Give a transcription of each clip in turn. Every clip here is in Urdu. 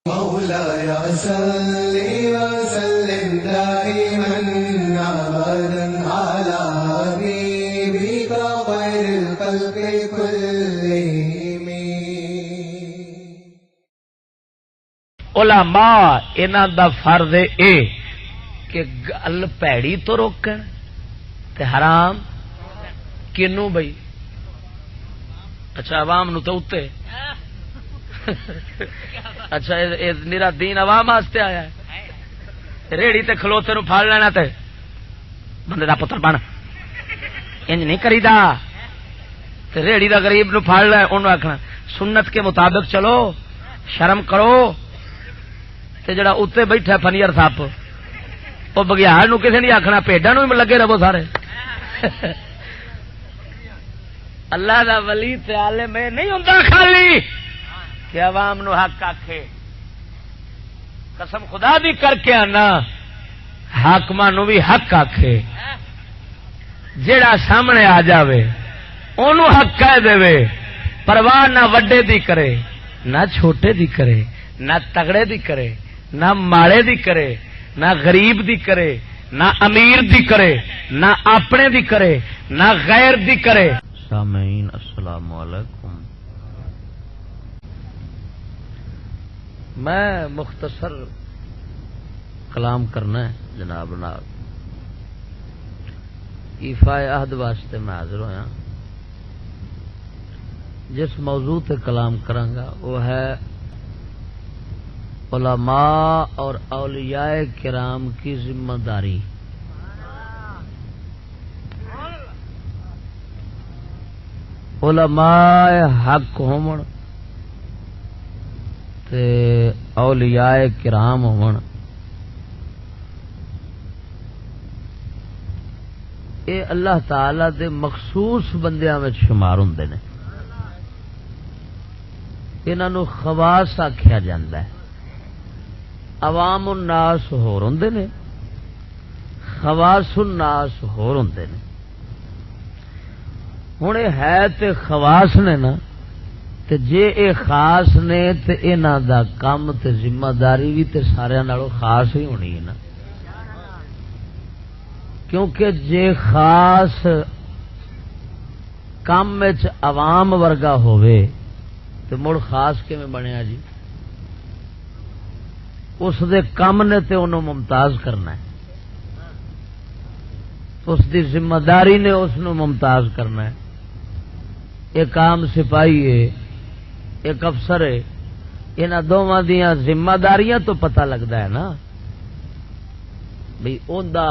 مولاي صل وسلم دائما ابدا على حبيبك خير الخلق كلهم. علماء انہاں دا فرض اے کہ گل پیڑی تو روکن تے حرام کنوں بھئی. اچھا عوام نو تو اتے اچھا میرا دین عوام واسطے آیا ہے. ریڑی تے کھلوتے نو پھڑ لینا تے بندے دا پتر بن انج نہیں کریدا. تے ریڑی دا غریب نو پھڑ لے اونوں آکھنا سنت کے مطابق چلو شرم کرو. تے جڑا اتے بیٹھا فنیر سپ وہ بگیاڑ نو کسے نہیں آکھنا بھیڈاں نو لگے رہو سارے. اللہ دا ولی تے عالم نہیں ہوندا خالی کہ عوام نو حق آکھے. قسم خدا دی کر کے آنا حاکماں نو بھی حق آکھے. جیڑا سامنے آ جاوے اونوں حق کہہ دے. پرواہ نہ وڈے دی کرے نہ چھوٹے دی کرے نہ تگڑے دی کرے نہ ماڑے دی کرے نہ غریب دی کرے نہ امیر دی کرے نہ اپنے دی کرے نہ غیر دی کرے. سامعین السلام علیکم. میں مختصر کلام کرنا ہے جناب نال. ایفا عہد واسطے میں حاضر ہویا. جس موضوع تے کلام کرانگا وہ ہے علماء اور اولیاء کرام کی ذمہ داری. علماء حق ہون تے اولیاء کرام ہون اے اللہ تعالی دے مخصوص بندیاں وچ شمار ہوندے نے. انہاں نو خواص آکھیا جاندا ہے. عوام الناس ہور ہوندے نے خواص الناس ہور ہوندے نے. ہن اے ہے تے خواص نے نا تے جے اے خاص نے تے انہاں دا کم تے ذمہ داری بھی تے سارے نالوں خاص ہی ہونی ہے نا. کیونکہ جے خاص کم وچ عوام ورگا ہووے تے مڑ خاص کیویں بنیا جی. اس دے کم نے تے انہوں ممتاز کرنا ہے. اس دی ذمہ داری نے اس نو ممتاز کرنا ہے. ایک عام سپاہی ہے ایک افسر ہے. انہاں دوواں دیاں ذمہ داریاں تو پتہ لگتا ہے نا بھئی اوندا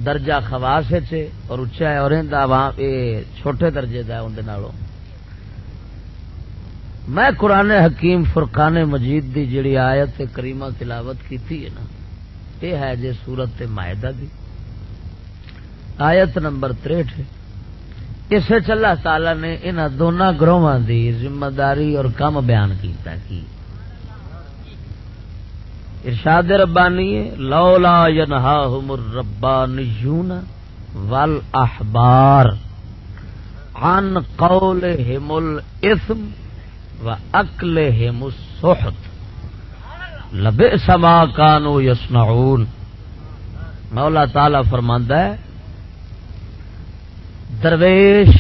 درجہ خواص ہے اور اچا ہے اور اندا عوام اے چھوٹے درجے دا ہے اون دے نالوں. میں قرآن حکیم فرقان مجید دی جڑی آیت کریمہ تلاوت کیتی ہے نا یہ ہے جے سورت مائدہ دی آیت نمبر 63 ہے. اسے اللہ تعالی نے انہاں دونوں گروہاں دی ذمہ داری اور کام بیان کیتا کی. ارشاد ربانی ہے لولا ینہاہم الربانیون والاحبار عن قولہم الاثم وَأَكْلِهِمُ السُّحْتَ لَبِئْسَ مَا كَانُوا يَصْنَعُونَ. مولا تعالی فرماندا ہے درویش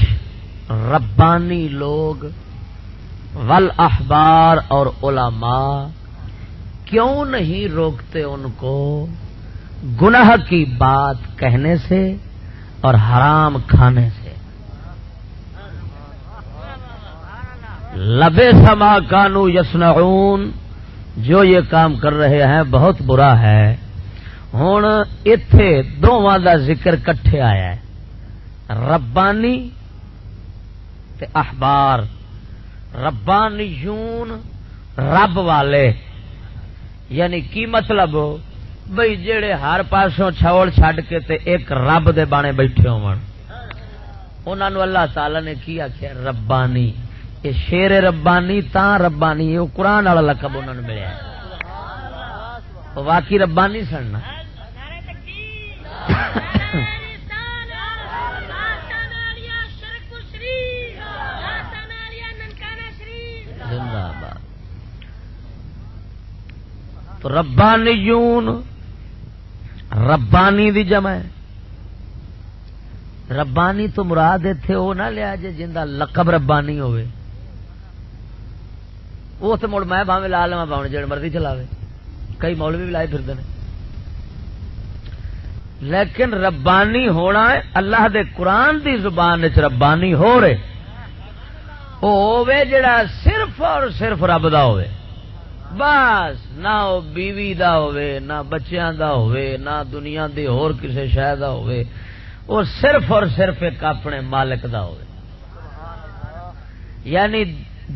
ربانی لوگ والاحبار اور علماء کیوں نہیں روکتے ان کو گناہ کی بات کہنے سے اور حرام کھانے سے. لبئس ما کانوا یصنعون جو یہ کام کر رہے ہیں بہت برا ہے. ہن ایتھے دوواں دا ذکر کٹھے آیا ہے ربانی تے احبار. ربانیون رب والے یعنی کی مطلب بھئی جڑے ہر پاسوں چھوڑ چھڈ کے تے ایک رب دے بانے بیٹھے ہون انہاں نو اللہ تعالی نے کی آکھیا ربانی. یہ شیر ربانی تا ربانی یہ قرآن والا لقب انہوں نے ملیا ہے. واقعی ربانی سننا زندہ باد. تو ربانیون ربانی دی جمع ہے. ربانی تو مراد اتنے وہ نہ لیا جے جندا لقب ربانی ہوئے. وہ تو مڑ میں باویں لا لواں باویں جڑ مرضی چلاوے. کئی مولوی بھی لائے پھردے نے. لیکن ربانی ہونا ہے اللہ دے قرآن دی زبان وچ ربانی ہو رہے او ہوے جڑا صرف اور صرف رب دا ہوئے. بس نہ وہ بیوی دا ہوئے نہ بچیاں دا ہوئے نہ دنیا دی اور کسی شے دا ہوئے. وہ صرف اور صرف ایک اپنے مالک دا ہوئے. یعنی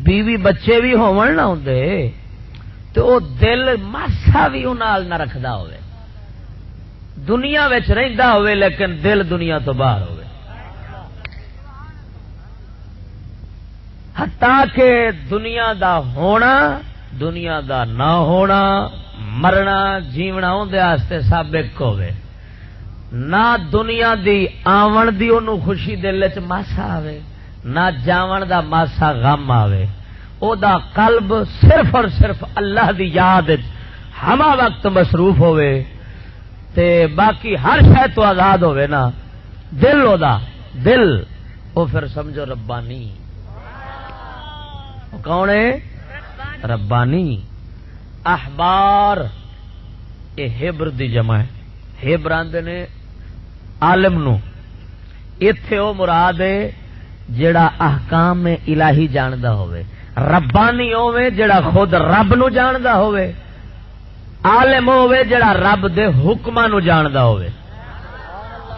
بیوی بچے بھی ہون نہ ہوندے تو وہ دل ماسا بھی انال نہ رکھدا ہوئے. دنیا وچ رہندا ہوئے لیکن دل دنیا تو باہر ہوئے. حتیٰ کہ دنیا دا ہونا دنیا دا نہ ہونا مرنا جیونا اندے واسطے سب ایک ہوئے. نہ دنیا دی آون دی انہوں خوشی دل وچ ماسا آوے نہ جاون دا ماسا غم آوے. او دا قلب صرف اور صرف اللہ دی یاد ہما وقت مصروف ہوئے تے باقی ہر شے تو آزاد ہوئے نا. دل او دا دل او پھر سمجھو ربانی. کون ہے ربانی؟ احبار یہ ہبر دی جمع ہے. ہبر آندے نے عالم نو. ایتھے او مراد ہے جڑا احکام الہی جاندا ہوئے. ربانی ہوئے جڑا خود رب نو جاندا ہوئے. عالم ہوئے جڑا رب دے حکماں نو جاندا ہوئے.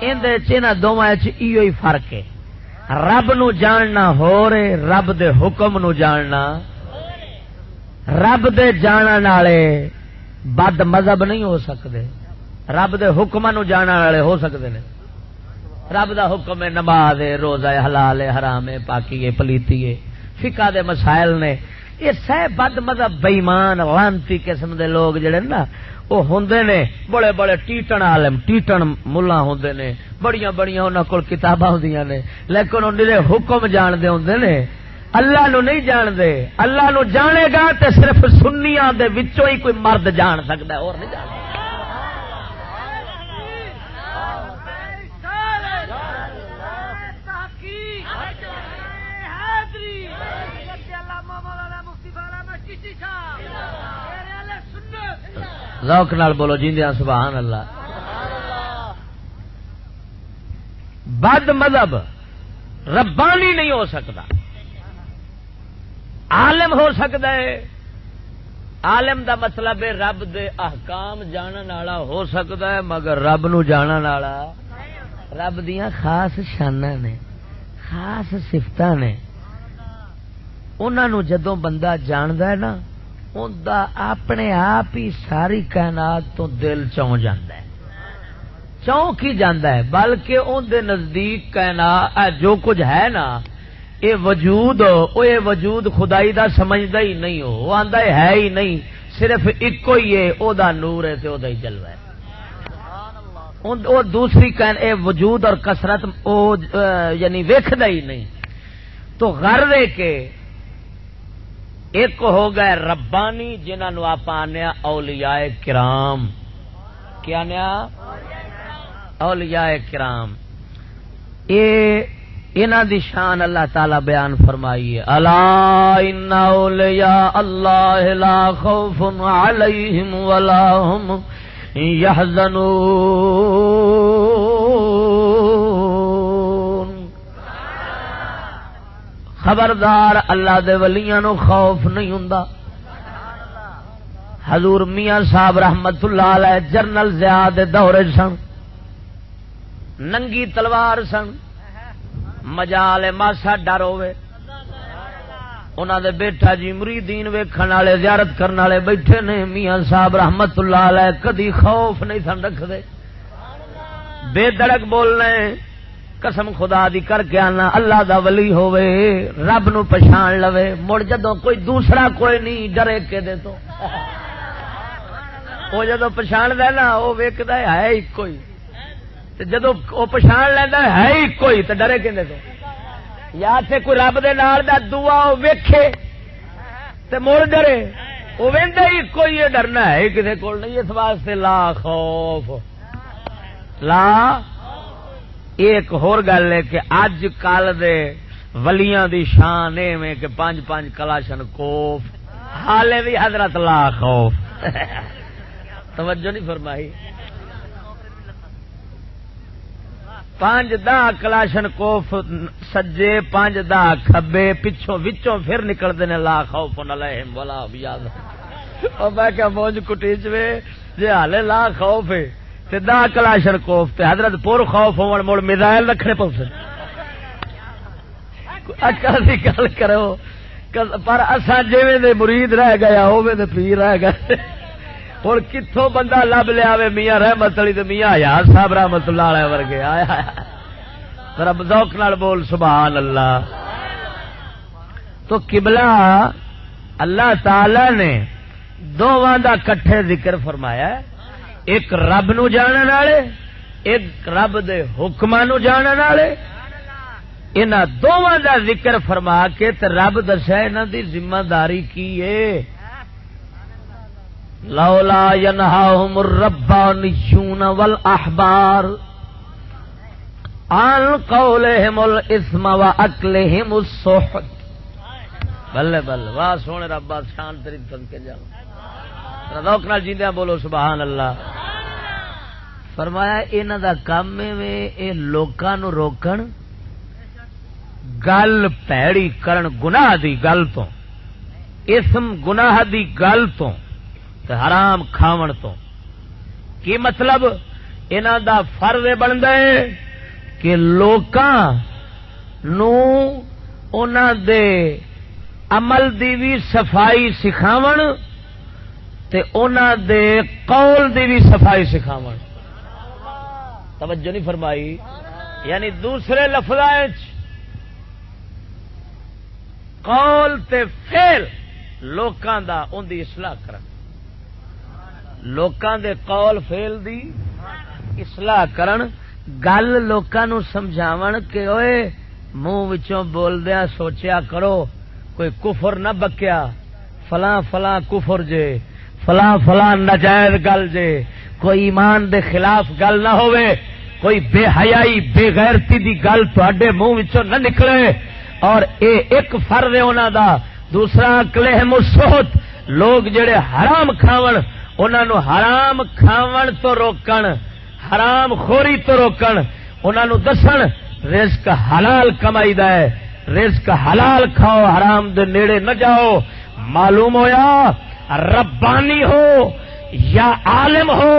اندے چنا دوواں وچ ایو ہی فرق ہے. رب نو جاننا ہو رہے رب دے حکم نو جاننا. رب دے جانن والے بد مذہب نہیں ہو سکتے. رب دے حکم نو جانن والے ہو سکتے ہیں. رب دا حکم ہے نماز ہے روزہ ہے حلال ہے حرام ہے پاکی ہے پلیتی ہے فقہ دے مسائل نے. یہ سہ بد مذہب بےمان لعنتی قسم دے لوگ جڑے نا وہ ہوندے نے بڑے بڑے ٹیٹن عالم ٹیٹن ملا ہوندے نے. بڑیاں بڑیاں انہاں کول کتاباں ہوندیاں نے لیکن انہاں دے حکم جان دے ہوندے نے. اللہ نو نہیں جان دے. اللہ نو جانے گا تے صرف سنیاں دے وچوں ہی کوئی مرد جان سکدا ہے اور نہیں جان سکدا. ذوق نال بولو جیندیاں سبحان اللہ. بد مذہب ربانی نہیں ہو سکتا. عالم ہو سکتا ہے. عالم دا مطلب ہے رب دے احکام جانن والا ہو سکتا ہے مگر رب نو جانن والا رب دیاں خاص شاناں نے خاص صفتاں نے. انہاں نو جدوں بندہ جاندا ہے نا اوندا اپنے آپ ہی ساری کائنات تو دل چوں جاندا ہے. چونک ہی جاندا ہے بلکہ اون دے نزدیک کائنات جو کچھ ہے نا اے وجود او اے وجود خدائی دا سمجھدا ہی نہیں. وہ آندا ہے ہی نہیں صرف ایکو ہی ہے او دا نور ہے تے او دا ہی جلوہ ہے. او دوسری اے وجود اور کثرت او یعنی ویکھدا ہی نہیں. تو غرض ہے کہ ایک ہو گئے ربانی جنہاں نو آپ آنے اولیاء کرام. کیا نیا اولیاء کرام. انہاں دی شان اللہ تعالی بیان فرمائی ہے. الا ان اولیاء اللہ لا خوف علیہم ولا هم يحزنون. خبردار اللہ دے ولیاں نو خوف نہیں ہوندا. حضور میاں صاحب رحمت اللہ علیہ جنرل ضیاء دے دور سن. ننگی تلوار سن. مجال ماسا ڈر ہوے انہاں دے بیٹھا جی مریدین ویکھن والے زیارت کرن والے بیٹھے نے. میاں صاحب رحمت اللہ علیہ کدی خوف نہیں سن رکھدے. بے دڑک بولنے قسم خدا دی کر کے آنا اللہ دا ولی ہوئے رب نو پہچان لوے مڑ جدوں کوئی دوسرا کوئی نہیں ڈرے کے دے تو وہ جدوں پہچان دے نا وہ ویکھدا ہے ہی کوئی جدوں وہ پہچان لیندا ہے ہی کوئی تے ڈرے کے دے تو. یا تے کوئی رب دے نال دا دعا ویکھے تے مڑ ڈرے وہ وہدے ہی کوئی یہ ڈرنا ہے کسی کو نہیں، اس واسطے لا خوف لا. ایک ہور گل ہے کہ اج کل دے ولیاں دی شان ایویں کہ 5 کلاشن کوف حالے بھی حضرت لا خوف. توجہ نہیں فرمائی. 5 کلاشن کوف سجے 5 کھبے پچھوں وچوں پھر نکلتے ہیں لا خوف علیہم ولا هم يحزنون. اور میں کیا موج کٹیچ میں جی ہالے لا خوف ہے تے 10 کلاشن کوف تے حضرت پور خوف ہون مڑ میزائل رکھنے پوسے. اکل دی گل کرو پر اساں جویں دے مرید رہ گیا اوویں دے پیر رہ گئے. ہن کتھوں بندہ لب لیا میاں رحمت علی تے میاں حیات صاحب رحمت اللہ علیہ ورگے. آیا ذرا ذوق نال بول سبحان اللہ. تو قبلہ اللہ تعالی نے دوواں دا کٹھے ذکر فرمایا، ایک رب نو جانن والے ایک رب دے حکماں نو جانن والے. انہاں دوواں دا ذکر فرما کے تے رب دسیا انہاں دی ذمہ داری کی ہے. لولا ینہاہم الربانیون والاحبار عن قولہم الاسم واکلہم السحت. بلے بلے واہ سونے ربا شان تیری تن کے جاؤ ذوق نال جیندیاں بولو سبحان اللہ. فرمایا انہاں دا کام ہے اے لوکاں نو روکن گل پیڑی کرن گناہ دی گل تو، اسم گناہ دی گل تو تے حرام کھاون تو. کی مطلب انہاں دا فرض بندا ہے کہ لوکاں نو انہاں دے عمل دی بھی صفائی سکھاون تے انہاں دے قول دی بھی صفائی سکھاون. توجہ نہیں فرمائی. یعنی دوسرے لفظاں وچ قول تے فعل لوکاں دا ان دی اصلاح کرن، لوکاں دے قول فعل دی اصلاح کرن. گل لوکاں نو سمجھاون کہ اوئے منہ وچوں بولدیاں سوچیا کرو کوئی کفر نہ بکیا، فلاں فلاں کفر جے، فلاں فلاں ناجائز گل جے، کوئی ایمان دے خلاف گل نہ ہوئے، کوئی بے حیائی بے غیرتی دی گل تواڈے منہ وچوں نہ نکلے. اور اے ایک فرض ہے انہاں دا. دوسرا کلہم السحت، لوگ جڑے حرام کھاون انہاں نو حرام کھاون تو روکن، حرام خوری تو روکن. انہاں نو دسن رزق حلال کمائی دا ہے، رزق حلال کھاؤ، حرام دے نیڑے نہ جاؤ. معلوم ہویا ربانی ہو یا عالم ہو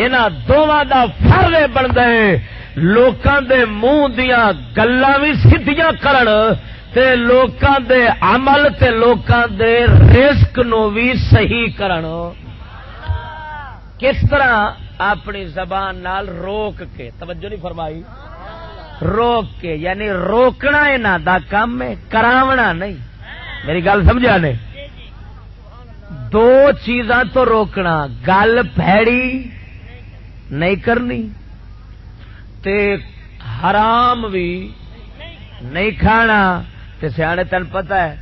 انہاں دوواں دا فرض بندا ہے لوکاں دے منہ دیاں گلاں وی سیدھیاں کرن تے لوکاں دے عمل تے لوکاں دے رزق نو وی صحیح کرن. کس طرح؟ اپنی زبان نال روک کے. توجہ نہیں فرمائی. روک کے یعنی روکنا انہاں دا کام ہے، کراونا نہیں. میری گل سمجھا نے؟ دو چیزاں تو روکنا، گل بھیڑی نہیں کرنی تے حرام بھی نہیں کھانا. تے سیانے تن پتہ ہے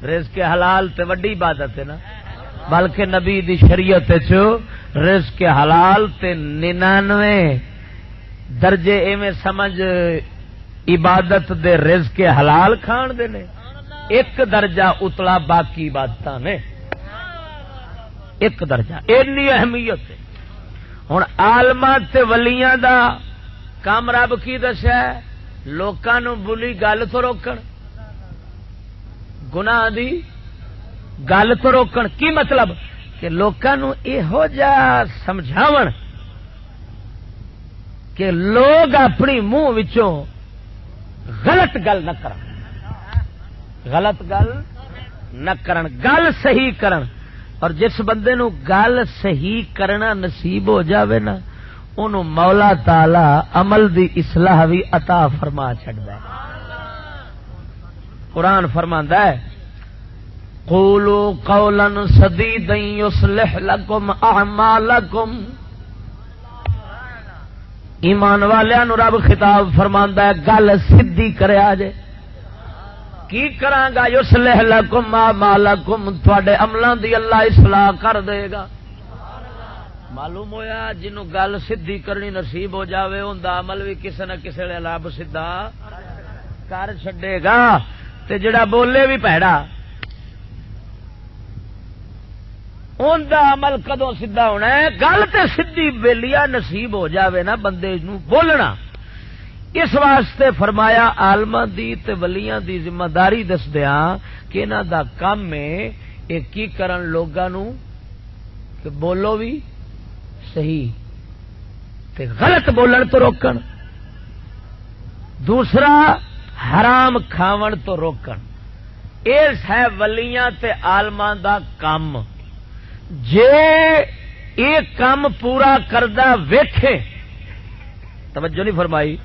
رزق حلال تے وڈی عبادت ہے نا، بلکہ نبی دی شریعت چ رزق حلال تے 99 درجے ایویں سمجھ عبادت دے رزق حلال کھان دے نے، ایک درجہ اتلا باقی عبادتاں نے. ایک درجہ اینی اہمیت ہے. ہن عالماں تے ولیاں دا کام رب کی دسیا ہے؟ لوکاں نو بلی گل تو روکن، گناہ دی گل تو روکن. کی مطلب؟ کہ لوکاں نو یہو جا سمجھاون کہ لوگ اپنی منہ وچوں غلط گل نہ کرن، غلط گل نہ کرن، گل صحیح کرن. اور جس بندے نو گل صحیح کرنا نصیب ہو جاوے نا انہوں مولا تعالی عمل دی اصلاح بھی عطا فرما چھڑدا ہے. قرآن فرماندا ہے قولوا قولا سدیدا یصلح لکم اعمالکم. ایمان والیاں نو رب خطاب فرماندا ہے گل سیدھی کریا جے. کی کراں گا یصلح لکم اعمالکم تواڈے عملاں دی اللہ اصلاح کر دے گا. معلوم ہویا جنوں گل سدھی کرنی نصیب ہو جاوے اوندا عمل بھی کسے نہ کسے نے رب سیدھا کر چھڈے گا. تے جڑا بولے بھی پیڑا اوندا عمل کدوں سیدھا ہونا ہے؟ گل تے سدھی بیلیا نصیب ہو جاوے نا بندے نوں بولنا. اس واسطے فرمایا عالماں دی تے ولیاں دی ذمہ داری دسدیاں کہ انہاں دا کام ہے یہ کی کرن لوگاں نوں کہ بولو بھی صحیح تے غلط بولن تو روکن. دوسرا حرام کھاون تو روکن. اس ہے ولیاں تے عالماں دا کام. جے یہ کام پورا کردا ویکھے توجہ نہیں فرمائی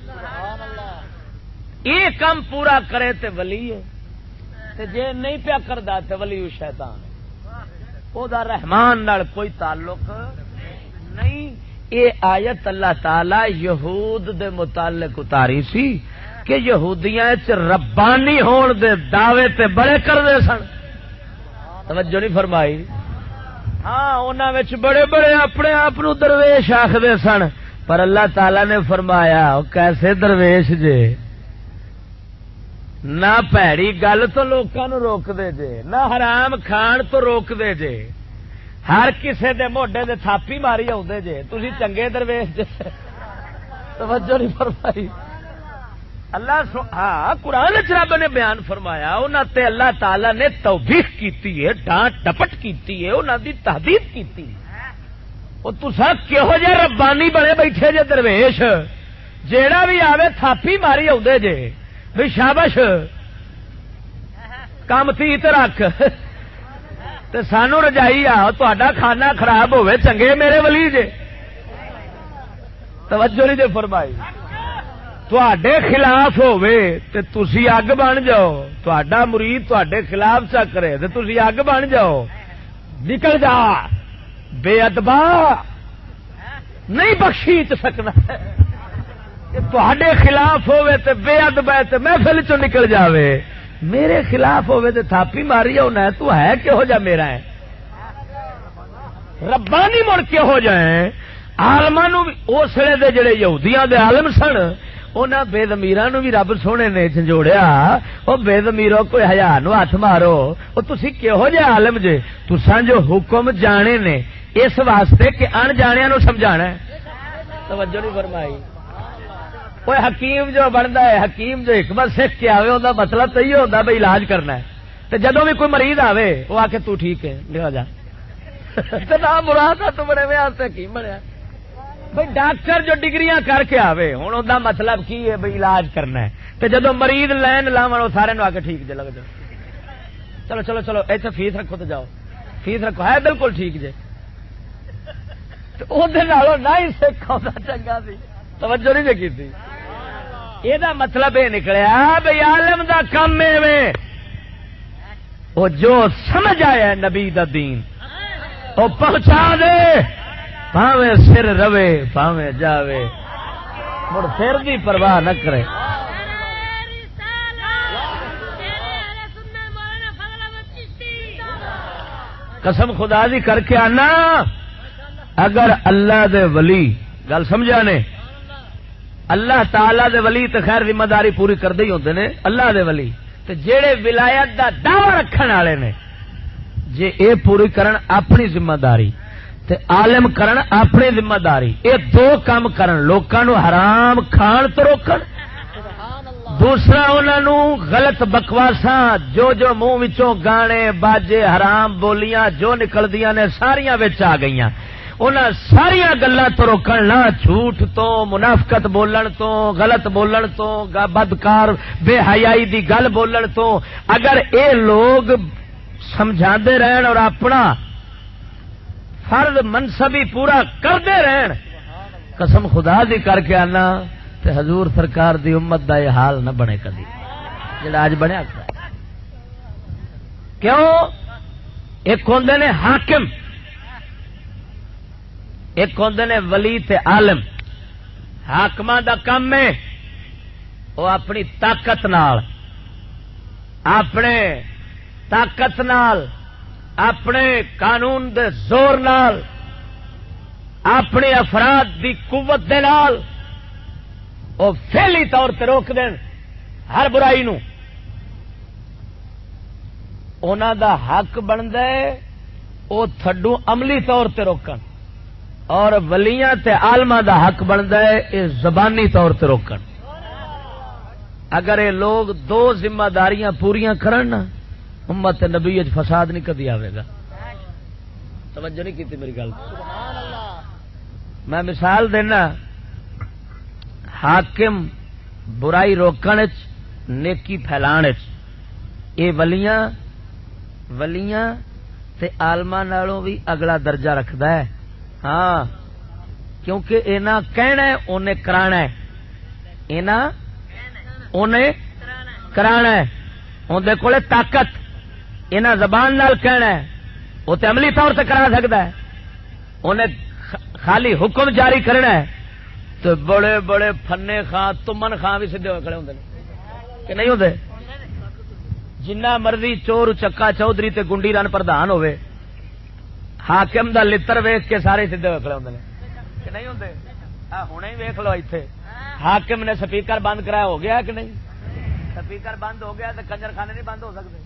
یہ کام پورا کرے تے ولی ہے تے جے نہیں پیا کردا تے ولی شیطان ہے. او دا رحمان نال کوئی تعلق نہیں. یہ آیت اللہ تعالی یہود دے متعلق اتاری سی کہ یہودیاں چ ربانی ہون دے دعوے تے بڑے کردے سن. توجہ نہیں فرمائی. ہاں انہاں وچ بڑے بڑے اپنے آپ نو درویش آکھدے سن پر اللہ تعالی نے فرمایا او کیسے درویش جے نہ پیڑی گل تو لوکاں نو روک دے جے نہ حرام کھان تو روک دے جے ہر کسے دے موڈے دے تھاپی ماری آؤندے جے تسی چنگے درویش جے. توجہ نہیں فرمائی. اللہ ہاں قرآن رب نے بیان فرمایا انہاں تے اللہ تعالی نے توبیخ کیتی ہے ڈانٹ ڈپٹ کیتی ہے انہاں دی تہذیب کیتی. او تساں کہو جے ربانی بنے بیٹھے جے درویش جیڑا بھی آوے تھاپی ماری آؤندے جے بھی شابش کام تیت رکھ تے سانو رجائی آ تہاڈا کھانا خراب ہوئے چنگے میرے ولی جے. توجہ نہیں دے فرمائی. تواڈے خلاف ہووے تے تسی اگ بن جاؤ تہاڈا مرید تواڈے خلاف چا کرے تے تسی اگ بن جاؤ. نکل جا بے ادبا نہیں بخشی سکنا. تواڈے خلاف ہووے تے بے ادب ہے تے محفل چوں نکل جاوے میرے خلاف ہووے تے تھاپی ماری ہونا ہے تو ہے کہو جا میرا ہے. ربانی مڑ کے ہو جائیں عالماں نو اس ویلے دے جڑے یہودیاں دے عالم سن انہاں بے ضمیراں نو بھی رب سونے نے جھنجوڑیا او بے ضمیرو کوئی حیا نو ہاتھ مارو او تسی کہو جے عالم جے تساں جو حکم جانے نے اس واسطے کہ ان جانیاں نو سمجھانا ہے. توجہ نہیں فرمائی. کوئی حکیم جو بنتا ہے حکیم جو حکمت سیکھ کے آوے اوندا مطلب تو یہ ہوتا بھائی علاج کرنا ہے تے جدوں بھی کوئی مریض آوے وہ آ کے تو ٹھیک ہے لیا جا تے نہ مراد تو بڑے واسطے حکیم بنیا. بھائی ڈاکٹر جو ڈگریاں کر کے آوے ہن اوندا مطلب کی ہے بھائی علاج کرنا ہے تے جدوں مریض لین لاون او سارے نو آ کے ٹھیک جے لگ جاؤ چلو چلو چلو ایتھے فیس رکھو تے جاؤ فیس رکھو ہے بالکل ٹھیک جے تے او دے نالوں نہ ہی سکھ آندا چنگا سی. توجہ نہیں جے کیتی. یہ مطلب یہ نکلیا بھائی عالم دا کام ہے وہ جو سمجھ آیا نبی دا دین وہ پہنچا دے پاویں سر روے پاویں جاوے مڑ سر دی پرواہ نہ کرے. قسم خدا دی کر کے آنا اگر اللہ دے ولی گل سمجھا نے اللہ تعالی دے ولی تے خیر ذمہ داری پوری کردے ہی ہوندے نے. اللہ دے ولی تے جیڑے ولایت دا دعوی رکھن والے نے جے اے پوری کرن اپنی ذمہ داری تے عالم کرن اپنی ذمہ داری اے دو کام کرن لوکاں نو حرام کھان تو روکن دوسرا انہاں نو غلط بکواساں جو منہ وچوں گانے باجے حرام بولیاں جو نکلدیاں نے ساریاں وچ آ گئیاں انہاں ساریاں گلاں تو روکن نہ جھوٹ تو منافقت بولن تو غلط بولن تو بدکار بے حیائی دی گل بولن تو اگر اے لوگ سمجھاندے رہن اور اپنا فرض منصبی پورا کردے رہن قسم خدا دی کر کے آنا تے حضور سرکار دی امت دا یہ حال نہ بنے کدی جڑا اج بنیا کیوں. ایک ہوندے نے حاکم ایک ہوندے نے ولی تے عالم. حاکماں دا کام ہے وہ اپنی طاقت نال اپنے طاقت نال، اپنے قانون دے زور نال، اپنے افراد دی قوت دے نال وہ فعلی طور تے روک دین ہر برائی نو، انہاں دا حق بندا ہے وہ تھڈو عملی طور تے روکن، اور ولیاں تے عالماں دا حق بندا ہے یہ زبانی طور تے روکن۔ اگر یہ لوگ دو ذمہ داریاں پوریاں کرن نا، امت نبی وچ فساد نہیں کدی آوے گا۔ توجہ نہیں کیتی میری گل؟ میں مثال دینا، حاکم برائی روکن وچ، نیکی پھیلان وچ، یہ ولیاں تے عالماں نالوں بھی اگلا درجہ رکھدا ہے۔ ہاں، کیونکہ اینا کہنا ہے انہیں کرانا ہے، اینا انہیں کرانا ہے، اندر کولے طاقت، اینا زبان نال کہنا ہے، وہ تے عملی طور سے کرا سکتا ہے، انہیں خالی حکم جاری کرنا ہے۔ تو بڑے بڑے فنے خان، تمن خان بھی سیدھے ہوئے کھڑے ہوندے کہ نہیں ہوندے؟ جنہ مرضی چور چکا چودھری تے گنڈی رن پردھان ہوئے، حاکم دا لتر ویکھ کے سارے سیدھے ہوئے کھڑے ہوندے کہ نہیں ہوندے؟ ہنے ہی ویکھ لو ایتھے حاکم نے سپیکر بند کرایا، ہو گیا کہ نہیں؟ سپیکر بند ہو گیا تو کنجر خانے نہیں بند ہو سکتے۔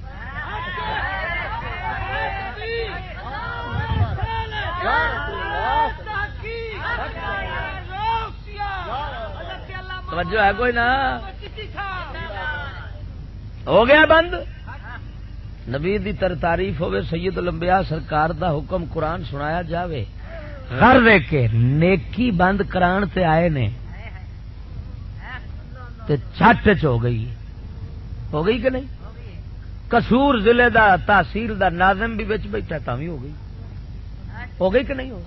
توجہ ہے کوئی نہ؟ ہو گیا بند۔ نبی دی تعریف ہوئے، سید الانبیاء سرکار دا حکم قرآن سنایا جاوے، غرض ہے کہ نیکی بند کران تے آئے نے تے چھٹ چ ہو گئی کہ نہیں؟ قصور ضلع دا تحصیل دا ناظم بھی بچ بیٹھا تا بھی ہو گئی کہ نہیں؟ ہو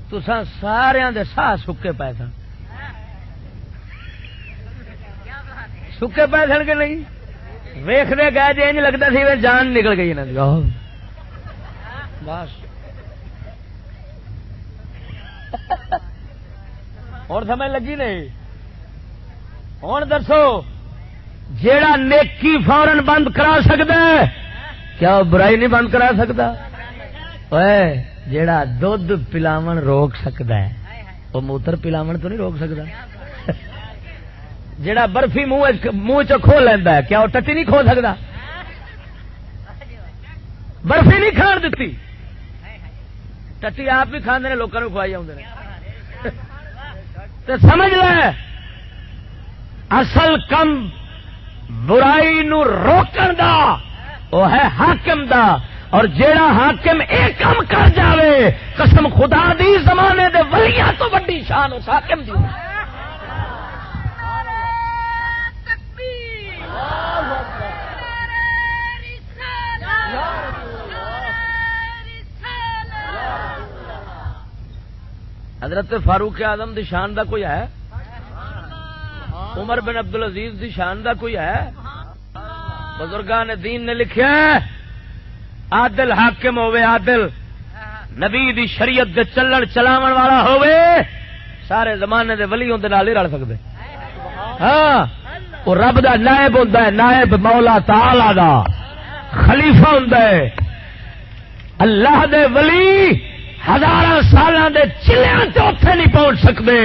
تساں ساریاں دے ساہ سکے پے سن، سکے پے سن کہ نہیں؟ ویکھدے گئے جی انج لگتا سی جان نکل گئی انہاں دی، بس اور سمجھ لگی نہیں؟ ہوں دسو، جیڑا نیکی فورن بند کرا سکتا ہے کیا برائی نہیں بند کرا سکتا؟ جیڑا دودھ پلاون روک سکتا ہے وہ موتر پلاون تو نہیں روک سکتا؟ جیڑا برفی منہ چ کھو لینا ہے کیا وہ ٹٹی نہیں کھو سکتا؟ برفی نہیں کھان دیتی، ٹٹی آپ بھی کھانے لوگوں کو کھوائی آدھے تو سمجھ لے اصل کم برائی نو روکن دا وہ ہے حاکم دا، اور جیڑا حاکم ایک کم کر جاوے قسم خدا دی زمانے دے ولیاں تو بڑی شان اس حاکم دی۔ حضرت فاروق اعظم دی شان دا کوئی ہے؟ عمر بن عبدالعزیز دی شان دا کوئی ہے؟ بزرگان دین نے لکھیا ہے عادل حاکم ہوئے، عادل نبی دی شریعت دے چلن چلاون والا ہوئے، سارے زمانے دے ولی اون دے نال ہی رل سکدے۔ ہاں، وہ رب دا نائب ہوندا ہے، نائب مولا تعالی دا خلیفہ ہوندا ہے۔ اللہ دے ولی ہزاراں سالاں دے چلیاں تے اوتھے نہیں پہنچ سکدے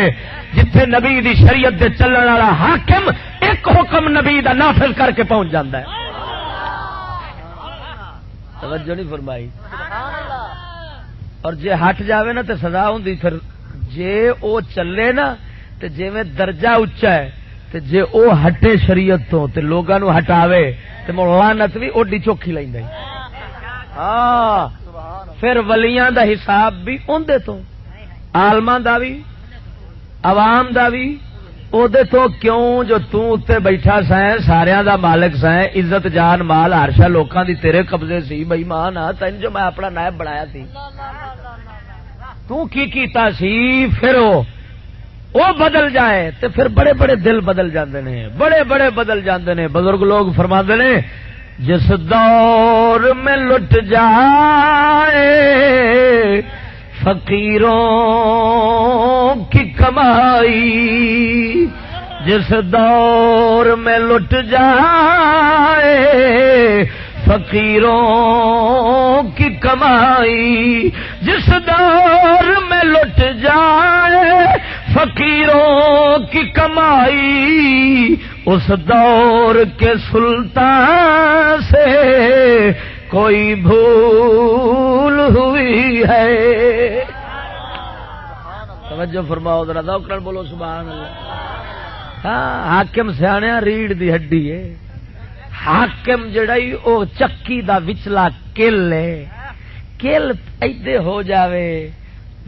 جتھے نبی دی شریعت دے چلن والا حاکم ایک حکم نبی دا نافذ کر کے پہنچ جاندا ہے۔ توجہ نہیں فرمائی؟ اور جے ہٹ جاوے نا تے سزا ہوندی، پھر جے او چلے نا تے جویں درجہ اونچا ہے تے جے او ہٹے شریعت تو تے لوگاں نو ہٹاوے تے لعنت بھی اوڈی چوکھی لیندا ہے۔ ہاں، پھر ولیاں دا حساب بھی اوندے تو، عالماں دا بھی، عوام دا بھی او دے تو، کیوں جو تو اتے بیٹھا سائیں ساریاں دا مالک سائیں، عزت جان مال ہرشا لوکاں دی تیرے قبضے سی، بھائی مان آ تین جو میں اپنا نائب بنایا سی، تو کی کیتا سی؟ پھر وہ بدل جائے تو پھر بڑے بڑے دل بدل جاندے نے، بڑے بڑے بدل جاندے نے۔ بزرگ لوگ فرماندے نے جس دور میں لٹ جائے فقیروں کی کمائی، جس دور میں لٹ جائے فقیروں کی کمائی، جس دور میں لٹ جائے فقیروں کی کمائی، اس دور کے سلطان سے کوئی بھول ہوئی ہے۔ توجہ فرماؤ ذرا ذوق نال بولو سبحان اللہ۔ ہاں حاکم سیاںیا ریڑھ دی ہڈی ہے، حاکم جڑائی او چکی دا وچلا کل ہے، کل ایدے ہو جاوے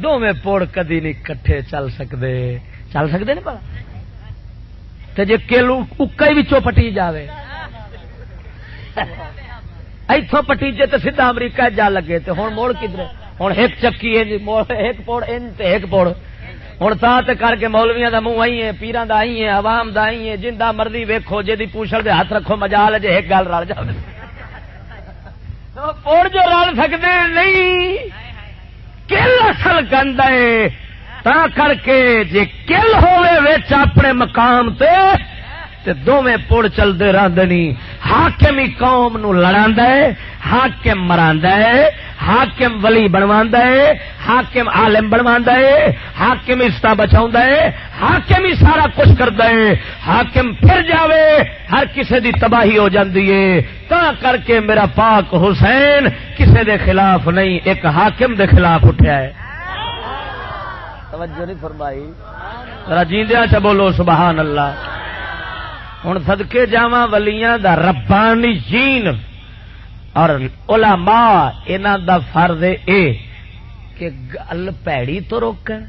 دوویں پوڑ کدی نہیں کٹھے چل سکدے نہیں پڑا تے جے کل اکا ہی وچوں پٹی جاوے ایتھوں پٹی جے تے سیدھا امریکہ جا لگے تے ہن موڑ کدھر، ہن ایک چکی ہے جی ایک پوڑ ان تے ایک پوڑ، ہوں تا کر کے مولویاں دا منہ آئی ہے، پیراں دا آئی ہے، عوام دا آئی ہے، جن دا مرضی ویکھو جے دی پوچھل دے ہاتھ رکھو مجال جے ایک گل رل جاوے پوڑ جو رل سکدے نہیں، کل اصل گند ہے، تا کر کے جے کل ہوے وچ اپنے مقام تے دوویں پوڑ چلدے رہندے نہیں۔ حاکم ہی قوم نو لڑاندا ہے، حاکم مراندا ہے، حاکم ولی بنواندا ہے، حاکم عالم بنواندا ہے، حاکم استا بچاوندا ہے، حاکم ہی سارا کچھ کردا ہے۔ حاکم پھر جاوے ہر کسے دی تباہی ہو جاندی ہے، تا کر کے میرا پاک حسین کسے دے خلاف نہیں، ایک حاکم دے خلاف اٹھیا ہے۔ توجہ نہیں فرمائی، ذرا جیندیاں چ بولو سبحان اللہ۔ ہن صدقے جاواں ولیاں دا ربانیین اور علماء انہاں دا فرض اے کہ گل پیڑی تو روکن